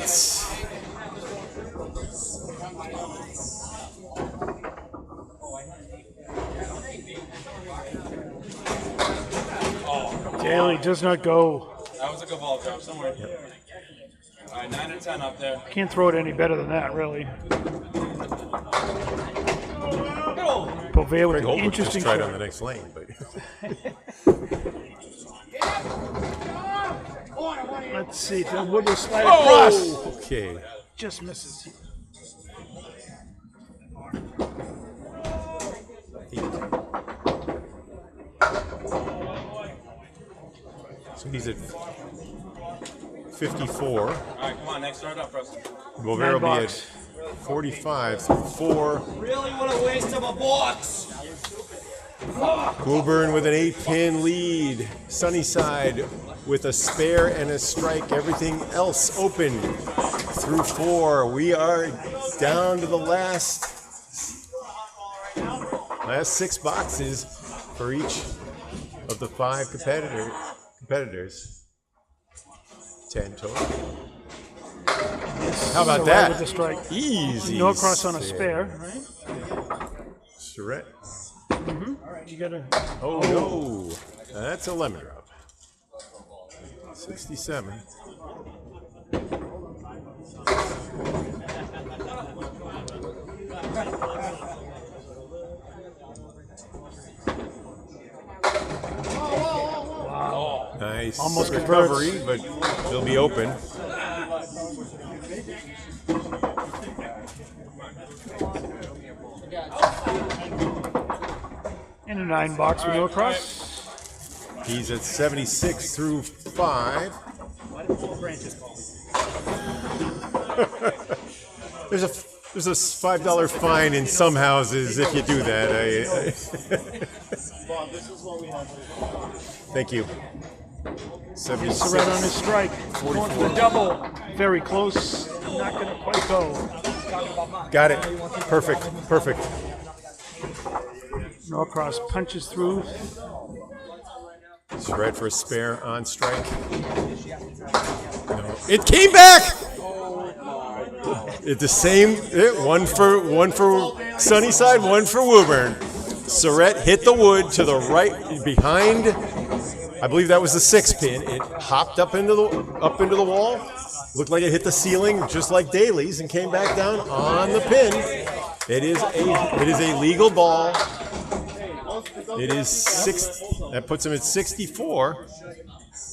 Speaker 6: Daley does not go.
Speaker 3: That was a good ball drop somewhere. All right, 9 or 10 up there.
Speaker 6: Can't throw it any better than that, really. Beauvais with an interesting
Speaker 1: Just tried
Speaker 6: try.
Speaker 1: on the next lane, but
Speaker 6: Let's see if the wood will slide across.
Speaker 1: okay.
Speaker 6: Just misses.
Speaker 1: So he's at 54.
Speaker 3: All right, come on, next start up, Preston.
Speaker 1: Boisvert will be at
Speaker 6: 9
Speaker 1: 45 through 4.
Speaker 5: Really what a waste of a box!
Speaker 1: Woburn with an 8-pin lead. Sunnyside with a spare and a strike. Everything else open through 4. We are down to the last 6 boxes for each of the 5 competitors. 10 total. How about
Speaker 6: Surette
Speaker 1: that?
Speaker 6: with the strike.
Speaker 1: Easy.
Speaker 6: Norcross on a spare. Right?
Speaker 1: Surette.
Speaker 6: You gotta.
Speaker 1: Oh no, that's a lemon drop. 67.
Speaker 6: Wow.
Speaker 1: Nice.
Speaker 6: Almost
Speaker 1: recovery, but they'll be open.
Speaker 6: In a 9 box for Norcross.
Speaker 1: He's at 76 through 5. There's a $5 fine in some houses if you do that. Thank you. 76.
Speaker 6: Surette on his strike. Going for the double. Very close. Not going to quite go.
Speaker 1: Got it. Perfect. Perfect.
Speaker 6: Norcross punches through.
Speaker 1: Surette for a spare on strike. No. It came back. It's the same. One for Sunnyside, one for Woburn. Surette hit the wood to the right behind. I believe that was the 6-pin. It hopped up into the wall. Looked like it hit the ceiling, just like Daley's, and came back down on the pin. It is a legal ball. It is 6. That puts him at 64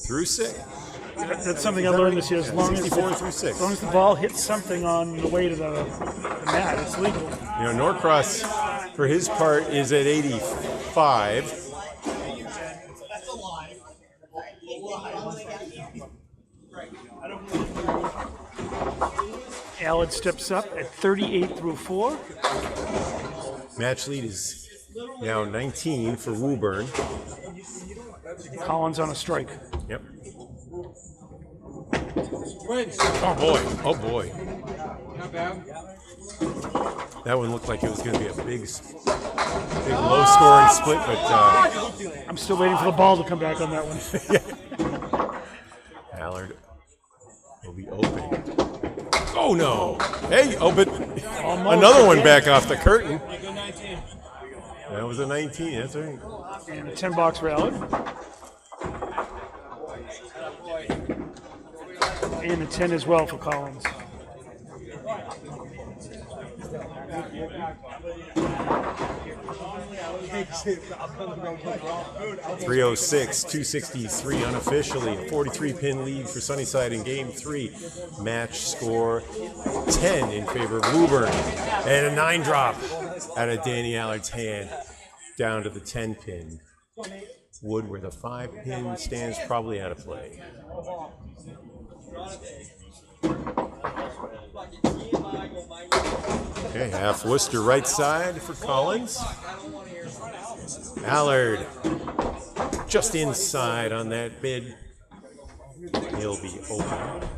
Speaker 1: through 6.
Speaker 6: That's something I learned this year. As long as
Speaker 1: 64 through 6.
Speaker 6: as long as the ball hits something on the way to the mat, it's legal.
Speaker 1: You know, Norcross, for his part, is at 85.
Speaker 6: Allard steps up at 38 through 4.
Speaker 1: Match lead is now 19 for Woburn.
Speaker 6: Collins on a strike.
Speaker 1: Yep. Oh boy! Oh boy!
Speaker 2: Not bad.
Speaker 1: That one looked like it was going to be a big low-scoring split, but
Speaker 6: I'm still waiting for the ball to come back on that one.
Speaker 1: Allard will be open. Oh no! Hey, oh, but another one back off the curtain. That was a 19. That's right.
Speaker 6: And a 10 box for Allard. And a 10 as well for Collins.
Speaker 1: .306, 263 unofficially, a 43-pin lead for Sunnyside in Game 3. Match score 10 in favor of Woburn. And a 9-drop out of Danny Allard's hand down to the 10-pin. Wood, where the 5-pin stands, probably out of play. Okay, half Worcester right side for Collins. Allard just inside on that bid. He'll be open.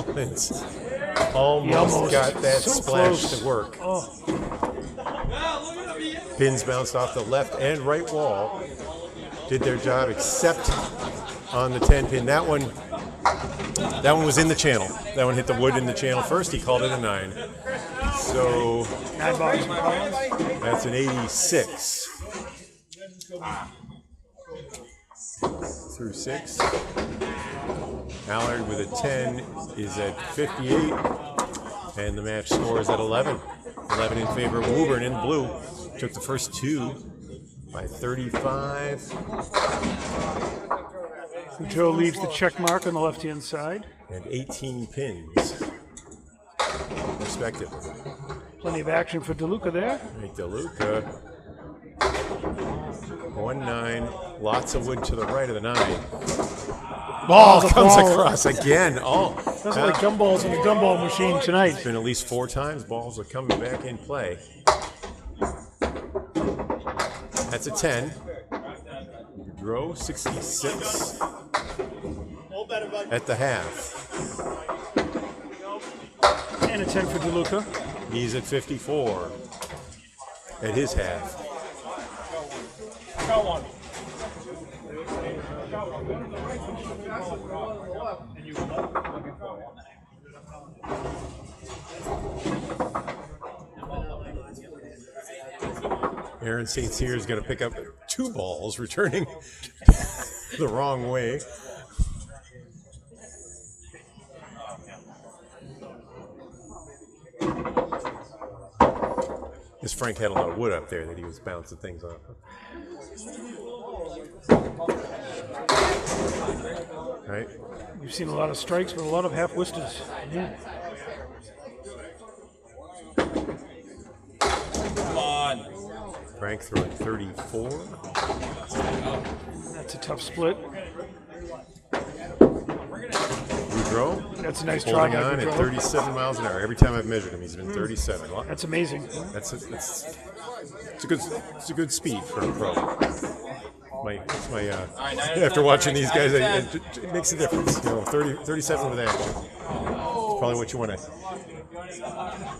Speaker 1: Collins almost got that
Speaker 6: so
Speaker 1: splash
Speaker 6: close
Speaker 1: to work.
Speaker 6: Oh.
Speaker 1: Pins bounced off the left and right wall. Did their job except on the 10-pin. That one was in the channel. That one hit the wood in the channel first. He called it a 9. So
Speaker 6: 9 box for Collins.
Speaker 1: that's an 86. Through 6. Allard with a 10 is at 58. And the match score is at 11. 11 in favor of Woburn in blue. Took the first 2 by 35.
Speaker 6: Joe leaves the check mark on the left-hand side.
Speaker 1: And 18 pins, respectively.
Speaker 6: Plenty of action for Deluca there.
Speaker 1: Right, Deluca. 1-9. Lots of wood to the right of the 9. Ball
Speaker 6: the
Speaker 1: comes
Speaker 6: ball.
Speaker 1: across again. Oh,
Speaker 6: Those are like gumballs in the gumball machine tonight.
Speaker 1: it's been at least 4 times balls are coming back in play. That's a 10. Beaudreau, 66 at the half.
Speaker 6: And a 10 for Deluca.
Speaker 1: He's at 54 at his half. Aaron St. Cyr is going to pick up 2 balls, returning the wrong way. This Frank had a lot of wood up there that he was bouncing things off of. Right?
Speaker 6: You've seen a lot of strikes, but a lot of half Worcesters. Yeah.
Speaker 3: Come on.
Speaker 1: Frank throwing 34.
Speaker 6: That's a tough split.
Speaker 1: Beaudreau
Speaker 6: That's a nice
Speaker 1: holding
Speaker 6: try by
Speaker 1: on at
Speaker 6: Beaudreau.
Speaker 1: 37 miles an hour. Every time I've measured him, he's been 37.
Speaker 6: That's amazing.
Speaker 1: It's a good speed for a pro. After watching these guys, it makes a difference. You know, 37 with action. It's probably what you want to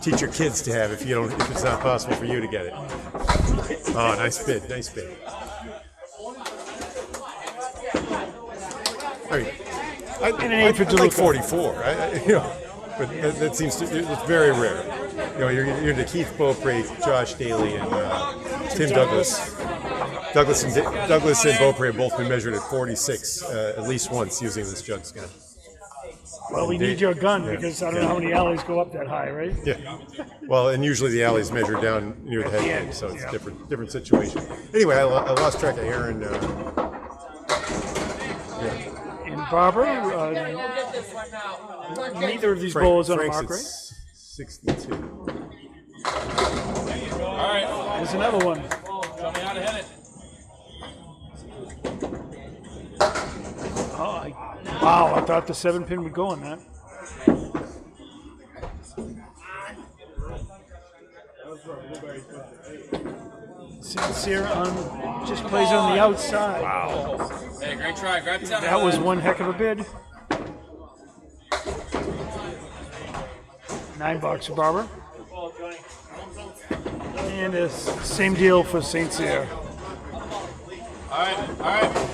Speaker 1: teach your kids to have if it's not possible for you to get it. Oh, nice bid. I mean,
Speaker 6: And an 8 for
Speaker 1: I like
Speaker 6: Deluca.
Speaker 1: 44. But that seems to, it's very rare. You know, you're into Keith Beaupre, Josh Daley, and Tim Douglas. Douglas and Beaupre have both been measured at 46 at least once using this jug scan.
Speaker 6: Well, we need your gun because I don't know how many alleys go up that high, right?
Speaker 1: Yeah. Well, and usually the alleys measure down near the head end, so it's a different situation. Anyway, I lost track of Aaron.
Speaker 6: And Barber, neither of these bowls on a
Speaker 1: Frank's
Speaker 6: mark,
Speaker 1: at
Speaker 6: right?
Speaker 1: 62.
Speaker 3: All right,
Speaker 6: There's another one.
Speaker 3: tell me how to hit it.
Speaker 6: Wow, I thought the 7-pin would go on that. Sincere just plays on the outside.
Speaker 1: Wow.
Speaker 3: Hey, great try. Grab 10.
Speaker 6: That was one heck of a bid. $9 for Barber. And the same deal for St. Cyr.
Speaker 3: All right.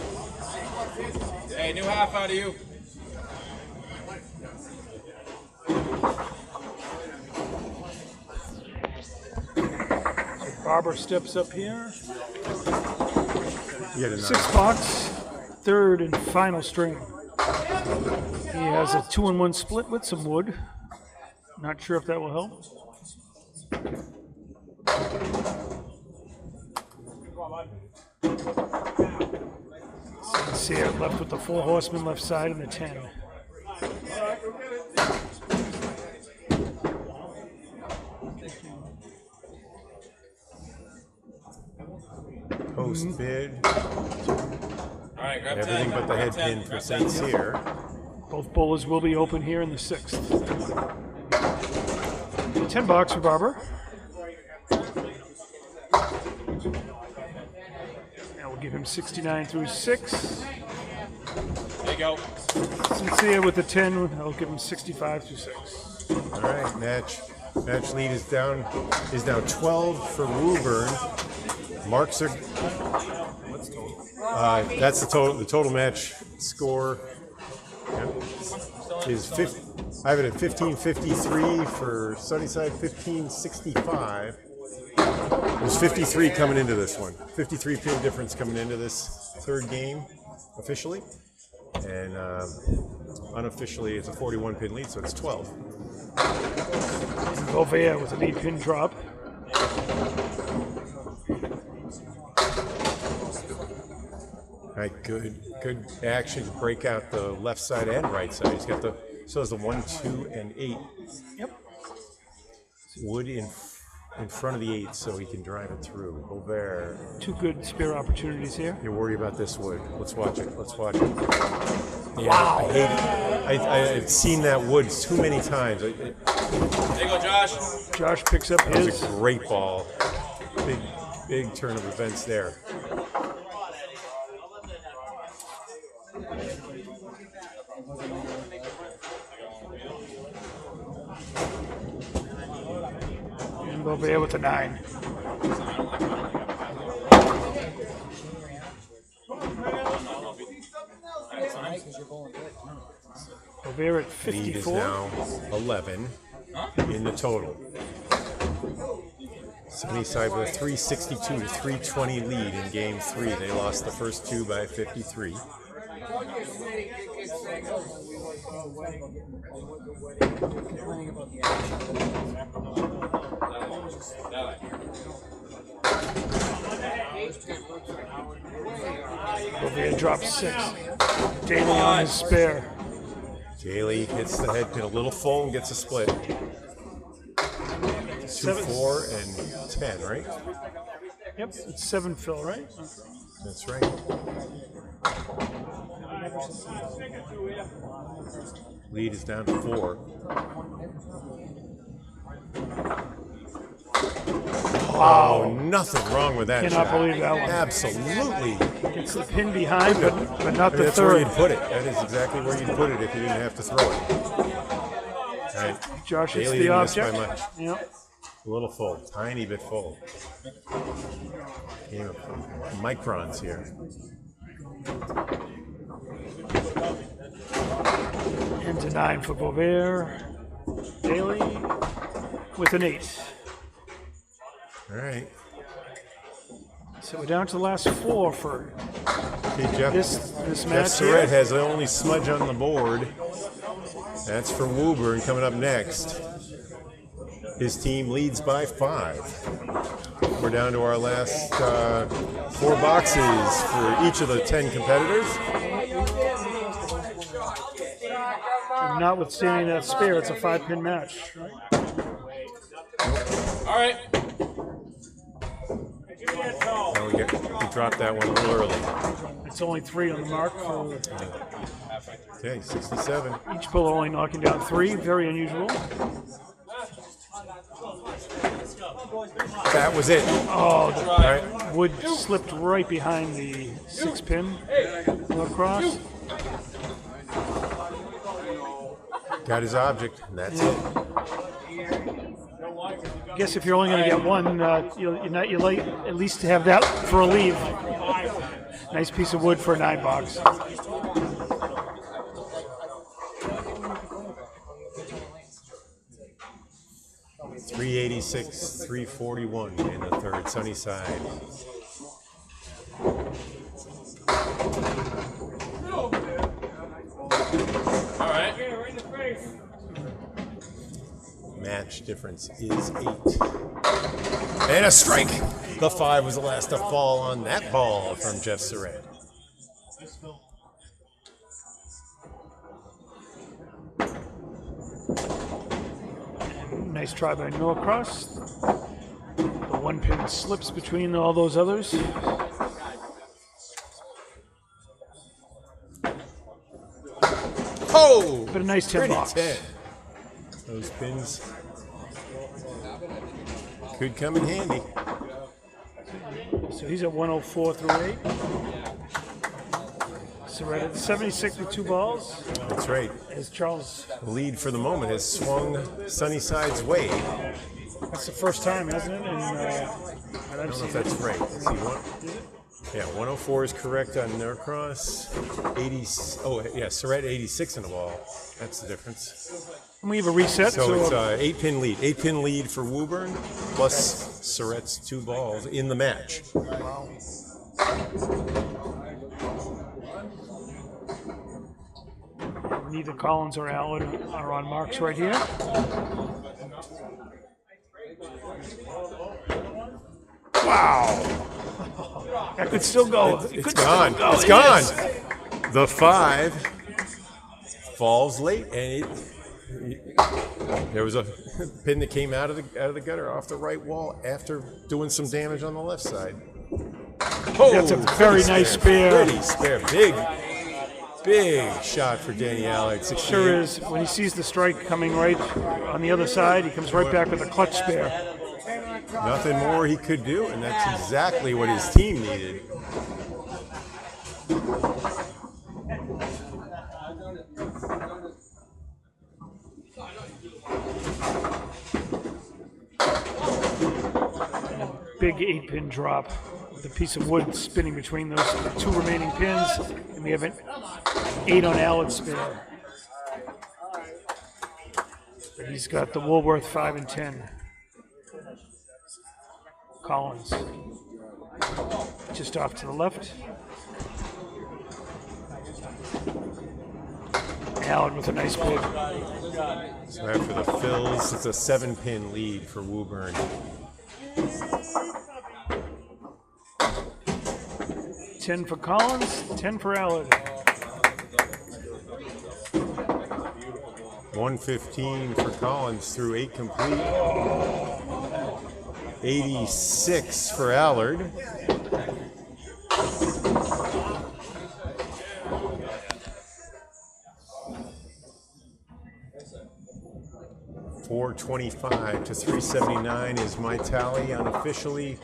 Speaker 3: Hey, new half out of you.
Speaker 6: Barber steps up here.
Speaker 1: You had a
Speaker 6: 6 box, third and final string. He has a 2-in-1 split with some wood. Not sure if that will help. Sincere left with the 4 horsemen left side and the 10.
Speaker 1: post bid.
Speaker 3: All right, grab 10.
Speaker 1: Everything but the head pin for St. Cyr.
Speaker 6: Both bowlers will be open here in the 6th. $10 for Barber. And we'll give him 69 through 6.
Speaker 3: There you go.
Speaker 6: Sincere with the 10, I'll give him 65 through 6.
Speaker 1: All right, match lead is now 12 for Woburn. Marks are. That's the total. The total match score is 50. I have it at 1553 for Sunnyside, 1565. There's 53 coming into this one. 53 pin difference coming into this third game officially, and unofficially it's a 41 pin lead, so it's 12.
Speaker 6: Boisvert with an 8-pin drop.
Speaker 1: All right, good action to break out the left side and right side. He's got so has the 1, 2, and 8.
Speaker 6: Yep.
Speaker 1: Wood in front of the 8 so he can drive it through. Boisvert.
Speaker 6: 2 good spear opportunities here.
Speaker 1: You're worried about this wood. Let's watch it. Yeah,
Speaker 6: Wow.
Speaker 1: I hate it. I've seen that wood too many times.
Speaker 3: There you go, Josh.
Speaker 6: Josh picks up
Speaker 1: That was
Speaker 6: his.
Speaker 1: a great ball. Big turn of events there.
Speaker 6: And Boisvert with a 9. Boisvert at
Speaker 1: Lead is
Speaker 6: 54.
Speaker 1: now 11 in the total. Sunnyside with a 362 to 320 lead in game 3. They lost the first 2 by 53.
Speaker 6: Boisvert drops 6. Daley on his spare.
Speaker 1: Daley hits the head pin a little full and gets a split. 2, 4, and 10, right?
Speaker 6: Yep, it's 7 fill, right?
Speaker 1: That's right. Lead is down to 4. Oh, nothing wrong with that
Speaker 6: Cannot
Speaker 1: shot.
Speaker 6: believe that one.
Speaker 1: Absolutely.
Speaker 6: Gets the pin behind, but not the
Speaker 1: That's where
Speaker 6: third.
Speaker 1: you'd put it. That is exactly where you'd put it if you didn't have to throw it. All right.
Speaker 6: Josh hits
Speaker 1: Daley
Speaker 6: the
Speaker 1: didn't miss by
Speaker 6: object.
Speaker 1: much.
Speaker 6: Yep.
Speaker 1: A little full, tiny bit full. Game of microns here.
Speaker 6: Into 9 for Boisvert. Daley with an 8.
Speaker 1: All right.
Speaker 6: So we're down to the last 4 for
Speaker 1: Okay, Jeff.
Speaker 6: this
Speaker 1: Jeff
Speaker 6: match
Speaker 1: Surette
Speaker 6: here.
Speaker 1: has the only smudge on the board. That's for Woburn coming up next. His team leads by 5. We're down to our last 4 boxes for each of the 10 competitors.
Speaker 6: And notwithstanding that spare, it's a 5-pin match.
Speaker 3: All right.
Speaker 1: Now we dropped that one a little early.
Speaker 6: It's only 3 on the mark for
Speaker 1: Okay, 67.
Speaker 6: each puller only knocking down 3. Very unusual.
Speaker 1: That was it.
Speaker 6: Oh, the
Speaker 1: All right.
Speaker 6: wood slipped right behind the 6-pin. Norcross.
Speaker 1: Got his object, and that's it.
Speaker 6: I guess if you're only going to get one, you like at least to have that for a leave. Nice piece of wood for a 9 box.
Speaker 1: $386, $341 in the third, Sunnyside.
Speaker 3: All right.
Speaker 1: Match difference is 8. And a strike. The 5 was the last to fall on that ball from Jeff Surette.
Speaker 6: Nice try by Norcross. The 1-pin slips between all those others.
Speaker 1: Oh!
Speaker 6: But a nice 10
Speaker 1: Pretty
Speaker 6: box.
Speaker 1: 10. Those pins could come in handy.
Speaker 6: So he's at 104 through 8. Surette at 76 with 2 balls.
Speaker 1: That's right.
Speaker 6: As Charles,
Speaker 1: The lead for the moment has swung Sunnyside's way.
Speaker 6: that's the first time, hasn't it?
Speaker 1: I don't know if that's right. Let's see, 104 is correct on Norcross. 80. Oh, yeah, Surette 86 in the ball. That's the difference.
Speaker 6: And we have a reset.
Speaker 1: So it's 8-pin lead. 8-pin lead for Woburn, plus Surette's 2 balls in the match.
Speaker 6: Neither Collins or Allard are on marks right here. Wow. That could still go.
Speaker 1: It's gone. It's gone. The 5 falls late, and there was a pin that came out of the gutter off the right wall after doing some damage on the left side. Oh,
Speaker 6: That's a very nice spare.
Speaker 1: Pretty spare. Big shot for Danny Allard.
Speaker 6: Sure is. When he sees the strike coming right on the other side, he comes right back with a clutch spare.
Speaker 1: Nothing more he could do, and that's exactly what his team needed.
Speaker 6: Big 8-pin drop with a piece of wood spinning between those 2 remaining pins, and we have an 8 on Allard's spare. But he's got the Woolworth 5 and 10. Collins just off to the left. Allard with a nice bid.
Speaker 1: So after the fills, it's a 7-pin lead for Woburn.
Speaker 6: 10 for Collins, 10 for Allard.
Speaker 1: 115 for Collins through 8 complete. 86 for Allard. $425 to $379 is my tally unofficially.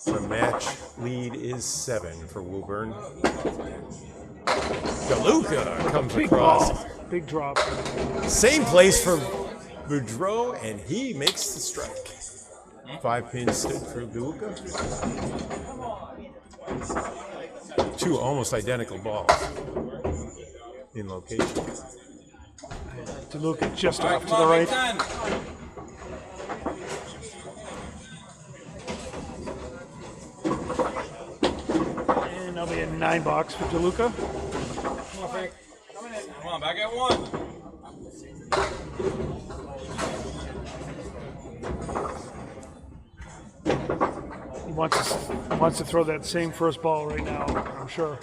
Speaker 1: The match lead is 7 for Woburn. Deluca comes across.
Speaker 6: Ball. Big drop.
Speaker 1: Same place for Beaudreau, and he makes the strike. 5 pins stood for Deluca. 2 almost identical balls in location.
Speaker 6: Deluca just off to the right. And that'll be a 9 box for Deluca.
Speaker 3: Come on, back at 1.
Speaker 6: He wants to throw that same first ball right now, I'm sure.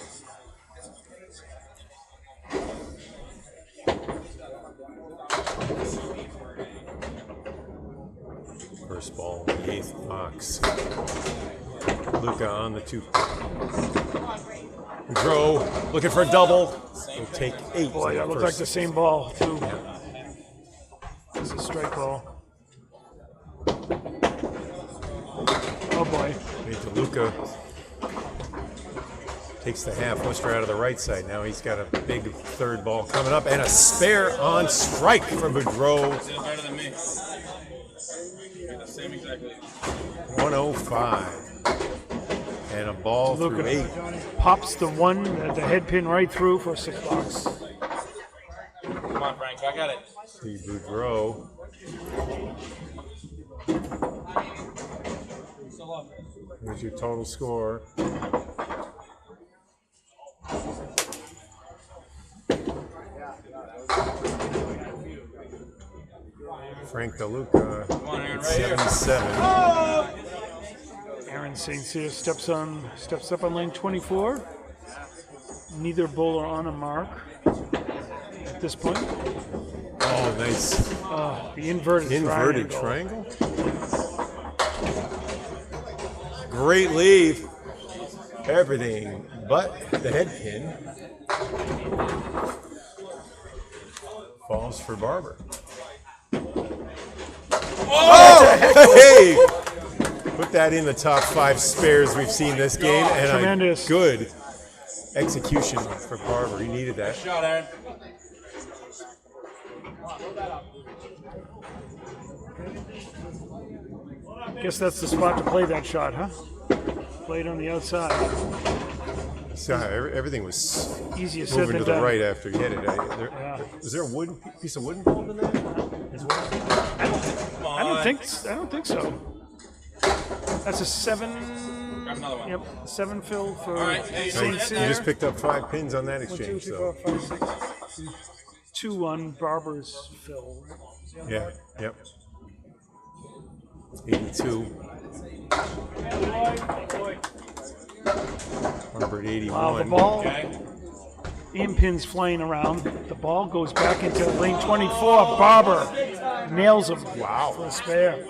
Speaker 1: First ball in the 8th box. Deluca on the 2. Beaudreau looking for a double. He'll take 8.
Speaker 6: Boy, that looks like the same ball, too. It's a strike ball. Oh, boy.
Speaker 1: Deluca takes the half Worcester out of the right side. Now he's got a big 3rd ball coming up and a spare on strike from Beaudreau.
Speaker 3: Better than me. The same exactly.
Speaker 1: 105. And a ball through 8.
Speaker 6: Pops the head pin right through for 6 bucks.
Speaker 3: Come on, Frank, I got it.
Speaker 1: See Beaudreau. Here's your total score. Frank Deluca at 77.
Speaker 6: Aaron St. Cyr steps up on lane 24. Neither bowler on a mark at this point.
Speaker 1: Oh, nice.
Speaker 6: The inverted
Speaker 1: triangle. Great leave. Everything but the head pin falls for Barber. Oh! Hey! Put that in the top 5 spares we've seen this game, and
Speaker 6: Tremendous.
Speaker 1: a good execution for Barber. He needed that.
Speaker 3: Shot, Aaron.
Speaker 6: Guess that's the spot to play that shot, huh? Play it on the outside.
Speaker 1: So everything was
Speaker 6: Easier said
Speaker 1: moving
Speaker 6: than
Speaker 1: to the
Speaker 6: done.
Speaker 1: right after he hit it. Was there a piece of wood involved in that as well?
Speaker 6: I don't think so. That's a 7.
Speaker 3: Grab another one.
Speaker 6: Yep, 7 fill for
Speaker 3: right, hey, you
Speaker 6: St.
Speaker 3: know what?
Speaker 1: You
Speaker 6: Cyr.
Speaker 1: just picked up 5 pins on that
Speaker 6: 1, 2,
Speaker 1: exchange,
Speaker 6: 3,
Speaker 1: so
Speaker 6: 4, 5, 6. 2 on Barber's fill.
Speaker 1: yeah, yep. 82. Barber at 81.
Speaker 6: The ball, in pins flying around. The ball goes back into lane 24. Barber nails him.
Speaker 1: Wow.
Speaker 6: For a spare.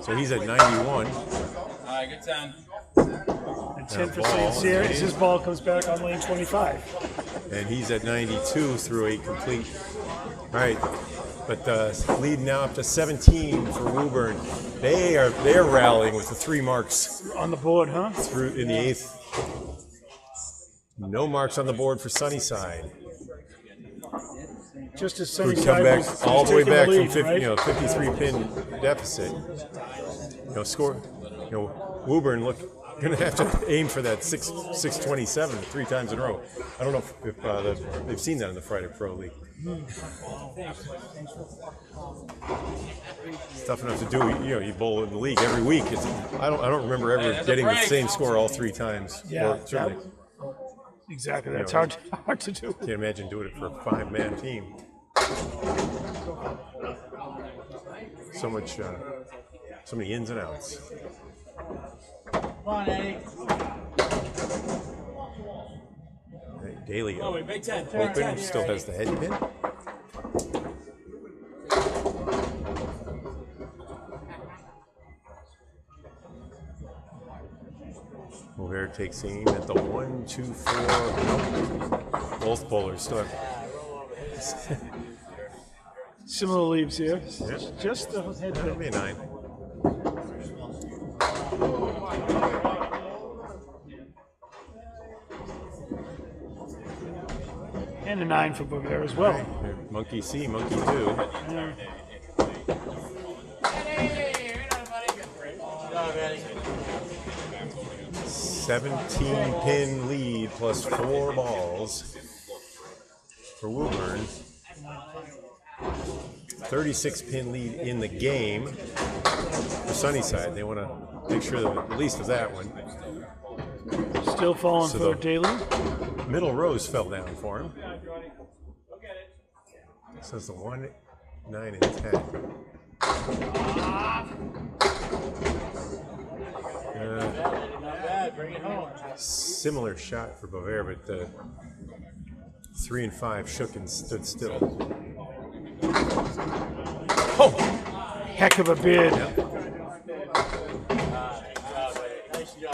Speaker 1: So he's at 91.
Speaker 3: All right, good 10.
Speaker 6: And 10 for St. Cyr as his ball comes back on lane 25.
Speaker 1: And he's at 92 through 8 complete. All right, but lead now up to 17 for Woburn. They're rallying with the 3 marks
Speaker 6: On the board, huh?
Speaker 1: through in the 8th. No marks on the board for Sunnyside.
Speaker 6: Just as
Speaker 1: Who'd
Speaker 6: Sunnyside
Speaker 1: come back
Speaker 6: was
Speaker 1: all the way
Speaker 6: taking
Speaker 1: back
Speaker 6: lead,
Speaker 1: from
Speaker 6: right?
Speaker 1: 53 pin deficit. Woburn going to have to aim for that 627 3 times in a row. I don't know if they've seen that in the Friday Pro League. It's tough enough to do. You bowl in the league every week. I don't remember ever getting the same score all 3 times.
Speaker 6: Yeah,
Speaker 1: Or certainly,
Speaker 6: exactly. That's hard to do.
Speaker 1: can't imagine doing it for a 5-man team. So many ins and outs.
Speaker 7: Come on, Eddie.
Speaker 1: Daley
Speaker 2: Big 10.
Speaker 1: open, still has the head pin. Boisvert takes aim at the 1, 2, 4. Both bowlers still have.
Speaker 6: Similar leaves here.
Speaker 1: Yeah.
Speaker 6: Just the head
Speaker 1: That'll
Speaker 6: pin.
Speaker 1: be a 9.
Speaker 6: And a 9 for Beaudreau as well.
Speaker 1: Monkey see, monkey do.
Speaker 6: Yeah.
Speaker 7: Go, Eddie.
Speaker 1: 17 pin lead plus 4 balls for Woburn. 36 pin lead in the game for Sunnyside. They want to make sure that at least of that one.
Speaker 6: Still falling
Speaker 1: So
Speaker 6: for
Speaker 1: the-
Speaker 6: Daley.
Speaker 1: Middle rows fell down for him. So it's the 1, 9, and 10. Similar shot for Boisvert, but the 3 and 5 shook and stood still.
Speaker 6: Oh, heck of a bid.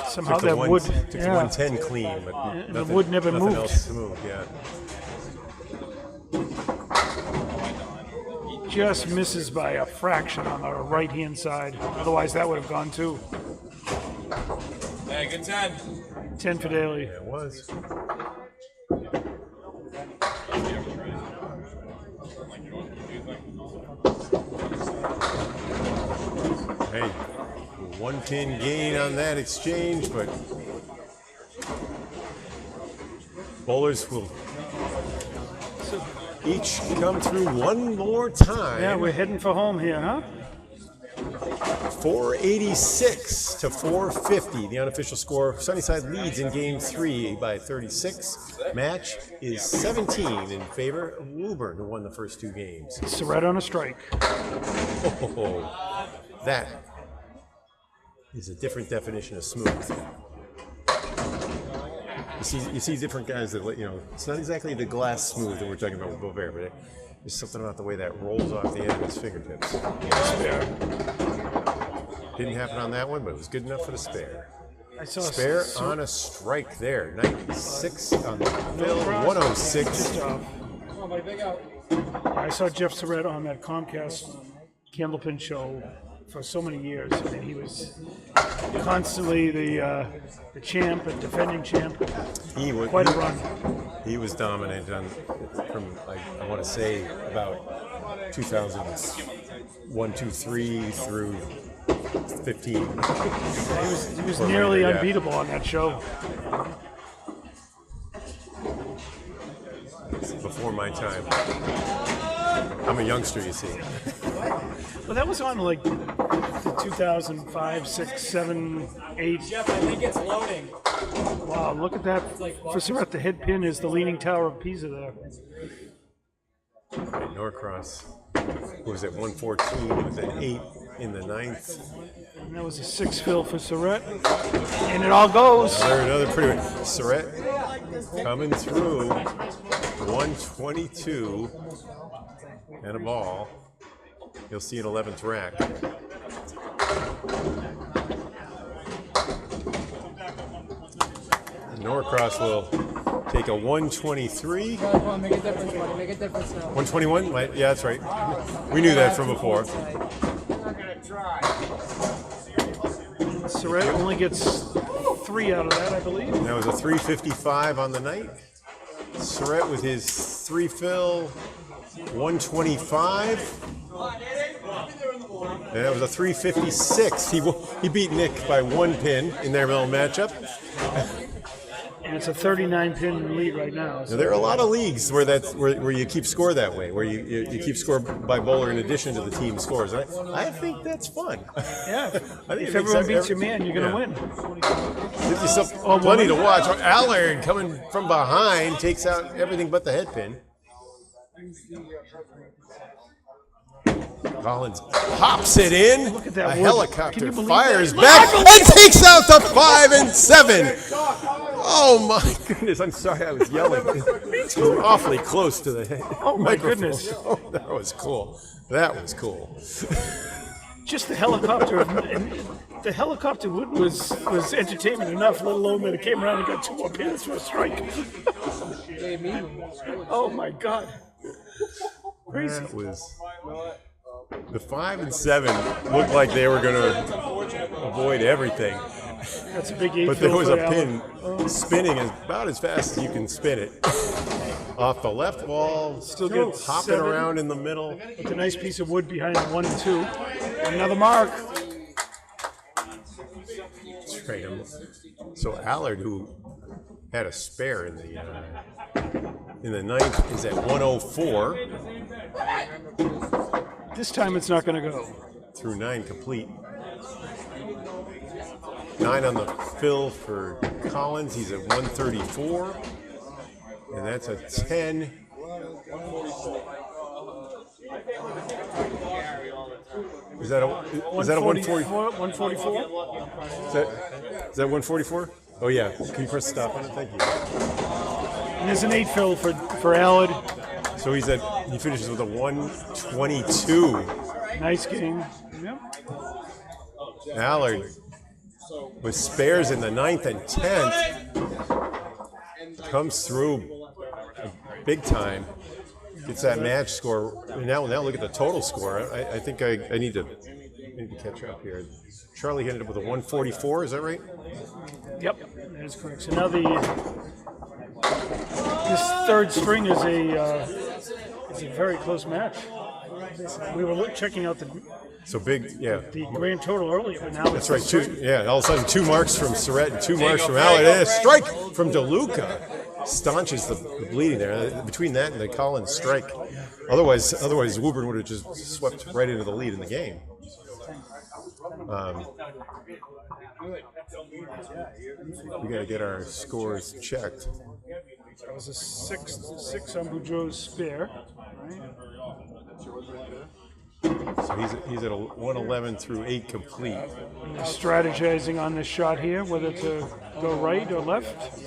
Speaker 6: Somehow that wood,
Speaker 1: Took the 110 clean, but
Speaker 6: and
Speaker 1: nothing,
Speaker 6: the wood never
Speaker 1: nothing
Speaker 6: moved.
Speaker 1: else moved, yeah.
Speaker 6: Just misses by a fraction on the right-hand side. Otherwise, that would have gone too.
Speaker 3: Hey, good 10.
Speaker 6: 10 for Daley.
Speaker 1: Yeah, it was. Hey, 1 pin gain on that exchange, but bowlers will each come through one more time.
Speaker 6: Yeah, we're heading for home here, huh?
Speaker 1: 486 to 450. The unofficial score. Sunnyside leads in game 3 by 36. Match is 17 in favor of Woburn, who won the first 2 games.
Speaker 6: Surette on a strike.
Speaker 1: Oh, that is a different definition of smooth. You see different guys that, it's not exactly the glass smooth that we're talking about with Boisvert, but there's something about the way that rolls off the end of his fingertips. Didn't happen on that one, but it was good enough for the spare.
Speaker 6: I saw
Speaker 1: Spare on a strike there. 96 on the fill, 106.
Speaker 6: I saw Jeff Surette on that Comcast Candlepin show for so many years. I mean, he was constantly the champ and defending champ. Quite a run.
Speaker 1: He was dominant from I want to say about 2001, 2, 3 through 15.
Speaker 6: He was nearly unbeatable on that show.
Speaker 1: Before my time. I'm a youngster, you see.
Speaker 6: Well, that was on like the 2005, 6, 7, 8.
Speaker 2: Jeff, I think it's loading.
Speaker 6: Wow, look at that. For Surette, the head pin is the Leaning Tower of Pisa there.
Speaker 1: Norcross was at 114 with an 8 in the 9th.
Speaker 6: And that was a 6 fill for Surette. And it all goes.
Speaker 1: Another pretty one. Surette coming through. 122 and a ball. You'll see an 11th rack. Norcross will take a 123.
Speaker 2: Come on, make a difference, buddy. Make a difference now.
Speaker 1: 121? Yeah, that's right. We knew that from before.
Speaker 6: Surette only gets 3 out of that, I believe.
Speaker 1: And that was a 355 on the night. Surette with his 3 fill, 125. And that was a 356. He beat Nick by 1 pin in their little matchup.
Speaker 6: And it's a 39-pin lead right now.
Speaker 1: Now, there are a lot of leagues where you keep score that way, where you keep score by bowler in addition to the team scores. I think that's fun.
Speaker 6: Yeah,
Speaker 1: I think
Speaker 6: if everyone beats your man, you're going to win.
Speaker 1: Gives you plenty to watch. Allard coming from behind takes out everything but the head pin. Collins pops it in.
Speaker 6: Look at that
Speaker 1: A
Speaker 6: wood.
Speaker 1: helicopter
Speaker 6: Can you
Speaker 1: fires
Speaker 6: believe
Speaker 1: back and takes out the 5 and 7. Oh my goodness! I'm sorry, I was yelling. Too awfully close to the
Speaker 6: Oh my
Speaker 1: microphone.
Speaker 6: goodness.
Speaker 1: Oh, that was cool. That was cool.
Speaker 6: Just the helicopter. And the helicopter wood was entertainment enough, let alone that it came around and got 2 more pins for a strike. Oh my God. Crazy.
Speaker 1: That was the 5 and 7 looked like they were going to avoid everything.
Speaker 6: That's a big 8
Speaker 1: But there
Speaker 6: fill
Speaker 1: was
Speaker 6: for
Speaker 1: a
Speaker 6: Allard.
Speaker 1: pin spinning about as fast as you can spin it. Off the left wall,
Speaker 6: Still gets
Speaker 1: hopping
Speaker 6: 7.
Speaker 1: around in the middle.
Speaker 6: With a nice piece of wood behind 1 and 2. Another mark.
Speaker 1: Straight him. So Allard, who had a spare in the 9th, is at 104
Speaker 6: This time it's not going to go.
Speaker 1: through 9 complete. 9 on the fill for Collins. He's at 134. And that's a 10 Is that a 140?
Speaker 6: 144.
Speaker 1: Is that 144? Oh yeah. Can you press stop on it? Thank you.
Speaker 6: And there's an 8 fill for Allard.
Speaker 1: So he finishes with a 122.
Speaker 6: Nice game. Yep.
Speaker 1: Allard with spares in the 9th and 10th comes through big time. Gets that match score. Now look at the total score. I think I need to catch up here. Charlie ended up with a 144. Is that right?
Speaker 6: Yep, that is correct. So now this third string is a very close match. We were checking out the grand total earlier, but now
Speaker 1: that's right. All of a sudden 2 marks from Surette and 2 marks from Allard. And a strike from Deluca staunches the bleeding there. Between that and the Collins strike, otherwise Woburn would have just swept right into the lead in the game. We got to get our scores checked.
Speaker 6: That was a 6 on Beaudreau's spare.
Speaker 1: So he's at a 111 through 8 complete.
Speaker 6: And they're strategizing on this shot here, whether to go right or left.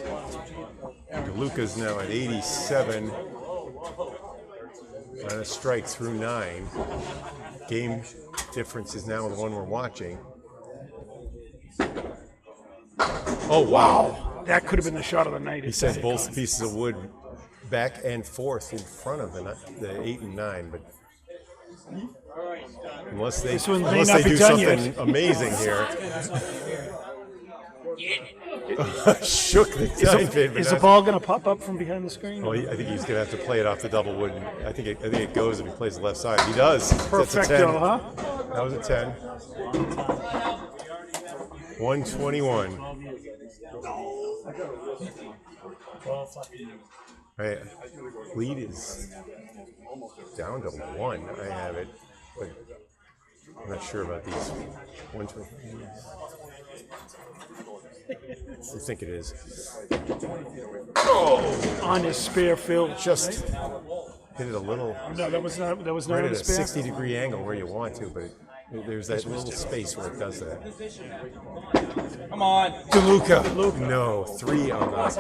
Speaker 1: Deluca's now at 87 on a strike through 9. Game difference is now the one we're watching. Oh wow!
Speaker 6: That could have been the shot of the night.
Speaker 1: He sent both pieces of wood back and forth in front of the 8 and 9, but unless they do something amazing here. Shook the 9 pin.
Speaker 6: Is the ball going to pop up from behind the screen?
Speaker 1: Well, I think he's going to have to play it off the double wood. I think it goes if he plays the left side. He does.
Speaker 6: Perfecto, huh?
Speaker 1: That was a 10. 121. Right. Lead is down to 1. I have it, but I'm not sure about these. 120. I think it is. Oh!
Speaker 6: On his spare field.
Speaker 1: Just hit it a little.
Speaker 6: No, that was not
Speaker 1: right
Speaker 6: on
Speaker 1: at
Speaker 6: the
Speaker 1: a
Speaker 6: spare.
Speaker 1: 60-degree angle where you want to, but there's that little space where it does that.
Speaker 3: Come on.
Speaker 1: Deluca. No, 3 on the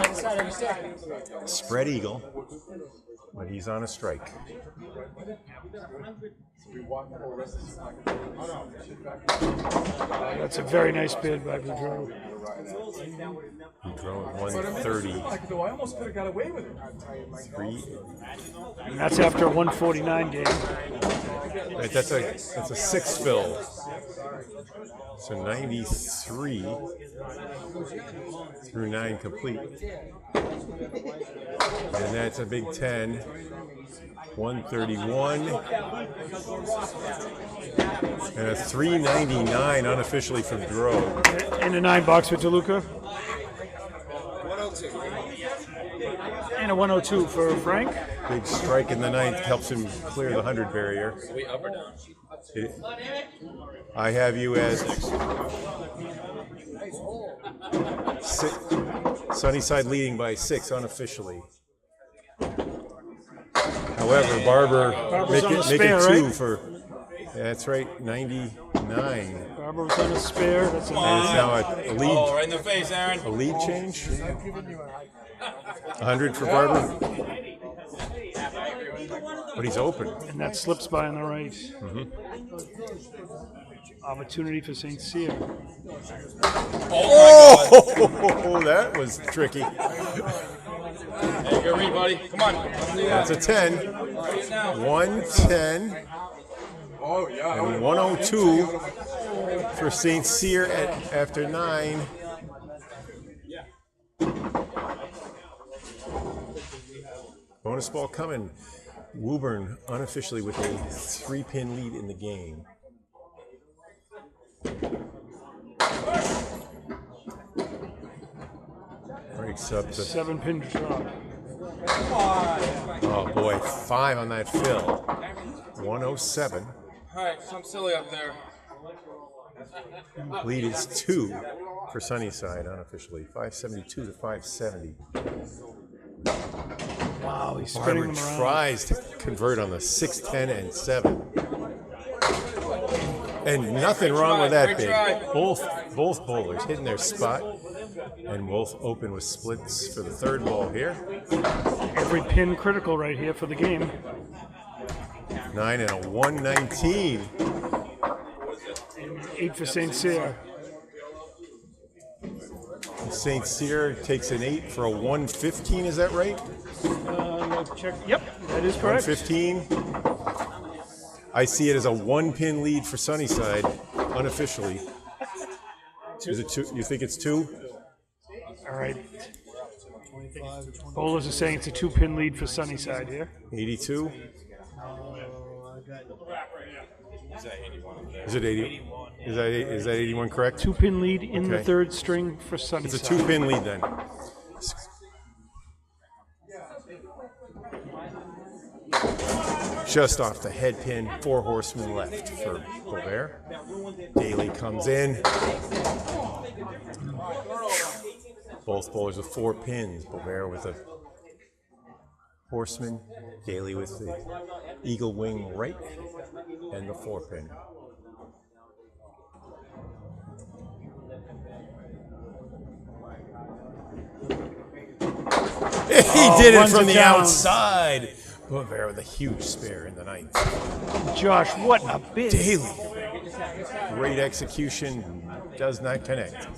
Speaker 1: spread eagle, but he's on a strike.
Speaker 6: That's a very nice bid by Beaudreau.
Speaker 1: Beaudreau at 130.
Speaker 7: I almost could have got away with it.
Speaker 1: 3.
Speaker 6: And that's after a 149 game.
Speaker 1: Right, that's a 6 fill. So 93 through 9 complete. And that's a big 10. 131. And a 399 unofficially from Beaudreau.
Speaker 6: And a 9 box for Deluca. 102. And a 102 for Frank.
Speaker 1: Big strike in the 9th helps him clear the 100 barrier.
Speaker 3: Are we up or down?
Speaker 1: I have you as Sunnyside leading by 6 unofficially. However, Barber making 2 for. That's right, 99.
Speaker 6: Barber was on a spare. That's a
Speaker 1: And it's now a lead.
Speaker 3: Oh, right in the face, Aaron.
Speaker 1: A lead change. 100 for Barber. But he's open.
Speaker 6: And that slips by on the right. Opportunity for St. Cyr.
Speaker 1: Oh, that was tricky.
Speaker 3: Hey, good read, buddy. Come on.
Speaker 1: That's a 10. 110. And 102 for St. Cyr after 9. Bonus ball coming. Woburn unofficially with a 3-pin lead in the game. Breaks up the
Speaker 6: 7-pin drop.
Speaker 1: Oh boy, 5 on that fill. 107.
Speaker 3: All right, so I'm silly up there.
Speaker 1: Lead is 2 for Sunnyside unofficially. 572 to 570.
Speaker 6: Wow, he's spinning
Speaker 1: Barber
Speaker 6: them around.
Speaker 1: tries to convert on the 6, 10, and 7. And nothing wrong with that big. Both bowlers hitting their spot, and both open with splits for the third ball here.
Speaker 6: Every pin critical right here for the game.
Speaker 1: 9 and a 119.
Speaker 6: 8 for St. Cyr.
Speaker 1: St. Cyr takes an 8 for a 115. Is that right?
Speaker 6: Check. Yep, that is correct.
Speaker 1: 115. I see it as a 1-pin lead for Sunnyside, unofficially. Is it 2? You think it's 2?
Speaker 6: All right. Bowlers are saying it's a 2-pin lead for Sunnyside here.
Speaker 1: 82. Is it 80? Is that 81 correct?
Speaker 6: 2-pin lead in the
Speaker 1: Okay.
Speaker 6: third string for
Speaker 1: It's
Speaker 6: Sunnyside.
Speaker 1: a 2-pin lead then. Just off the head pin, 4 horsemen left for Boisvert. Daley comes in. Both bowlers with 4 pins. Boisvert with a horseman. Daley with the eagle wing right and the 4 pin. He did it
Speaker 6: runs
Speaker 1: from
Speaker 6: it
Speaker 1: the
Speaker 6: down.
Speaker 1: outside. Boisvert with a huge spare in the ninth.
Speaker 6: Josh, what a bid.
Speaker 1: Daley. Great execution. Does not connect.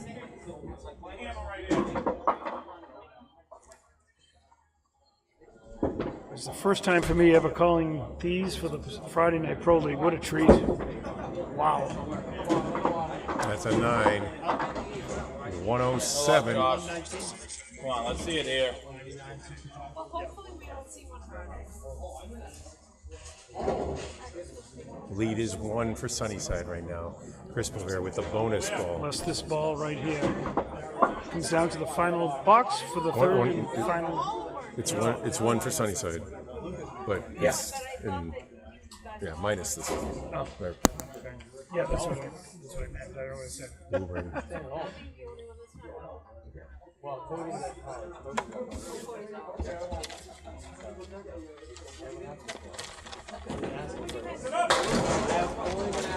Speaker 6: It's the first time for me ever calling these for the Friday Night Pro League. What a treat. Wow.
Speaker 1: That's a 9. 107.
Speaker 3: Come on, let's see it here.
Speaker 1: Lead is 1 for Sunnyside right now. Chris Boisvert with the bonus ball.
Speaker 6: Plus this ball right here. Comes down to the final box for the third and final.
Speaker 1: It's 1 for Sunnyside. But yes. Yeah, minus this one.
Speaker 6: Oh.
Speaker 1: Right.
Speaker 6: Yeah, that's what I meant. I always said.
Speaker 1: Woburn.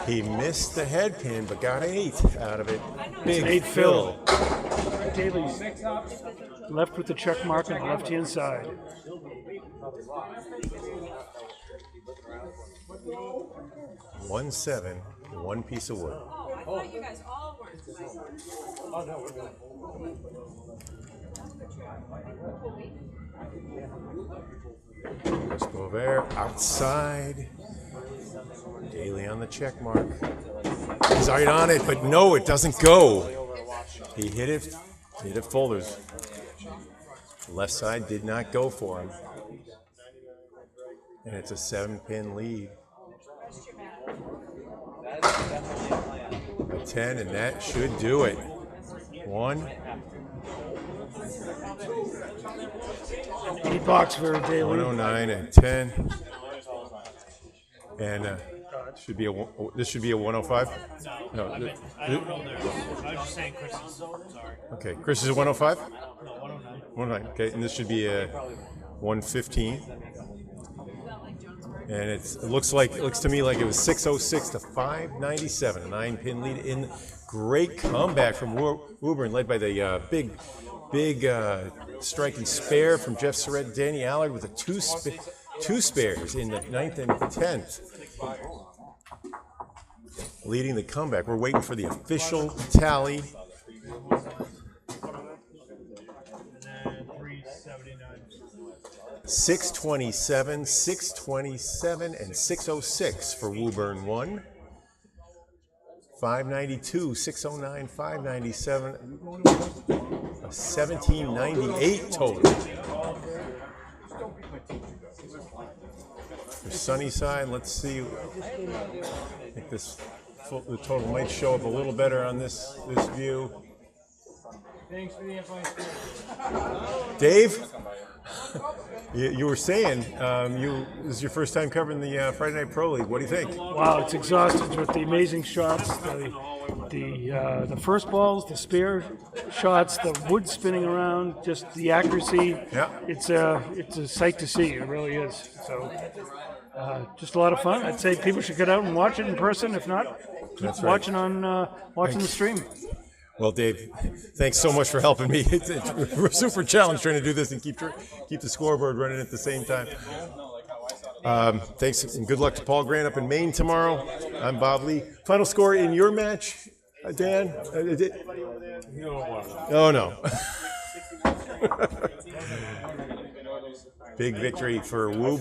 Speaker 1: He missed the head pin, but got an 8 out of it. Big
Speaker 6: 8
Speaker 1: fill.
Speaker 6: Daley's left with the check mark on the left-hand side.
Speaker 1: One 7, 1 piece of wood.
Speaker 8: Oh, I thought you guys all weren't tonight.
Speaker 1: Chris Boisvert outside. Daley on the check mark. He's right on it, but no, it doesn't go. He hit it folders. Left side did not go for him. And it's a 7-pin lead. A 10, and that should do it. 1.
Speaker 6: 8 box for Daley.
Speaker 1: 109 and 10. And should be this should be a 105. No.
Speaker 9: I was just saying Chris's. Sorry.
Speaker 1: Okay, Chris is a 105.
Speaker 9: No, 109.
Speaker 1: 109. Okay, and this should be a 115. And it looks to me like it was 606 to 597, a 9-pin lead in. Great comeback from Woburn, led by the big striking spare from Jeff Surette, Danny Allard with the two spares in the 9th and the 10th. Leading the comeback. We're waiting for the official tally. 627, 627, and 606 for Woburn 1. 592, 609, 597, a 1798 total. For Sunnyside, let's see. I think the total might show up a little better on this view.
Speaker 2: Thanks for the info.
Speaker 1: Dave, you were saying this is your first time covering the Friday Night Pro League. What do you think?
Speaker 6: Wow, it's exhausted with the amazing shots, the first balls, the spare shots, the wood spinning around, just the accuracy.
Speaker 1: Yeah.
Speaker 6: It's a sight to see. It really is. So Just a lot of fun. I'd say people should get out and watch it in person. If not, keep
Speaker 1: That's right.
Speaker 6: watching on watching the stream.
Speaker 1: Well, Dave, thanks so much for helping me. It's a super challenge trying to do this and keep the scoreboard running at the same time. Thanks and good luck to Paul Grant up in Maine tomorrow. I'm Bob Lee. Final score in your match, Dan? Oh, no. Big victory for Woburn.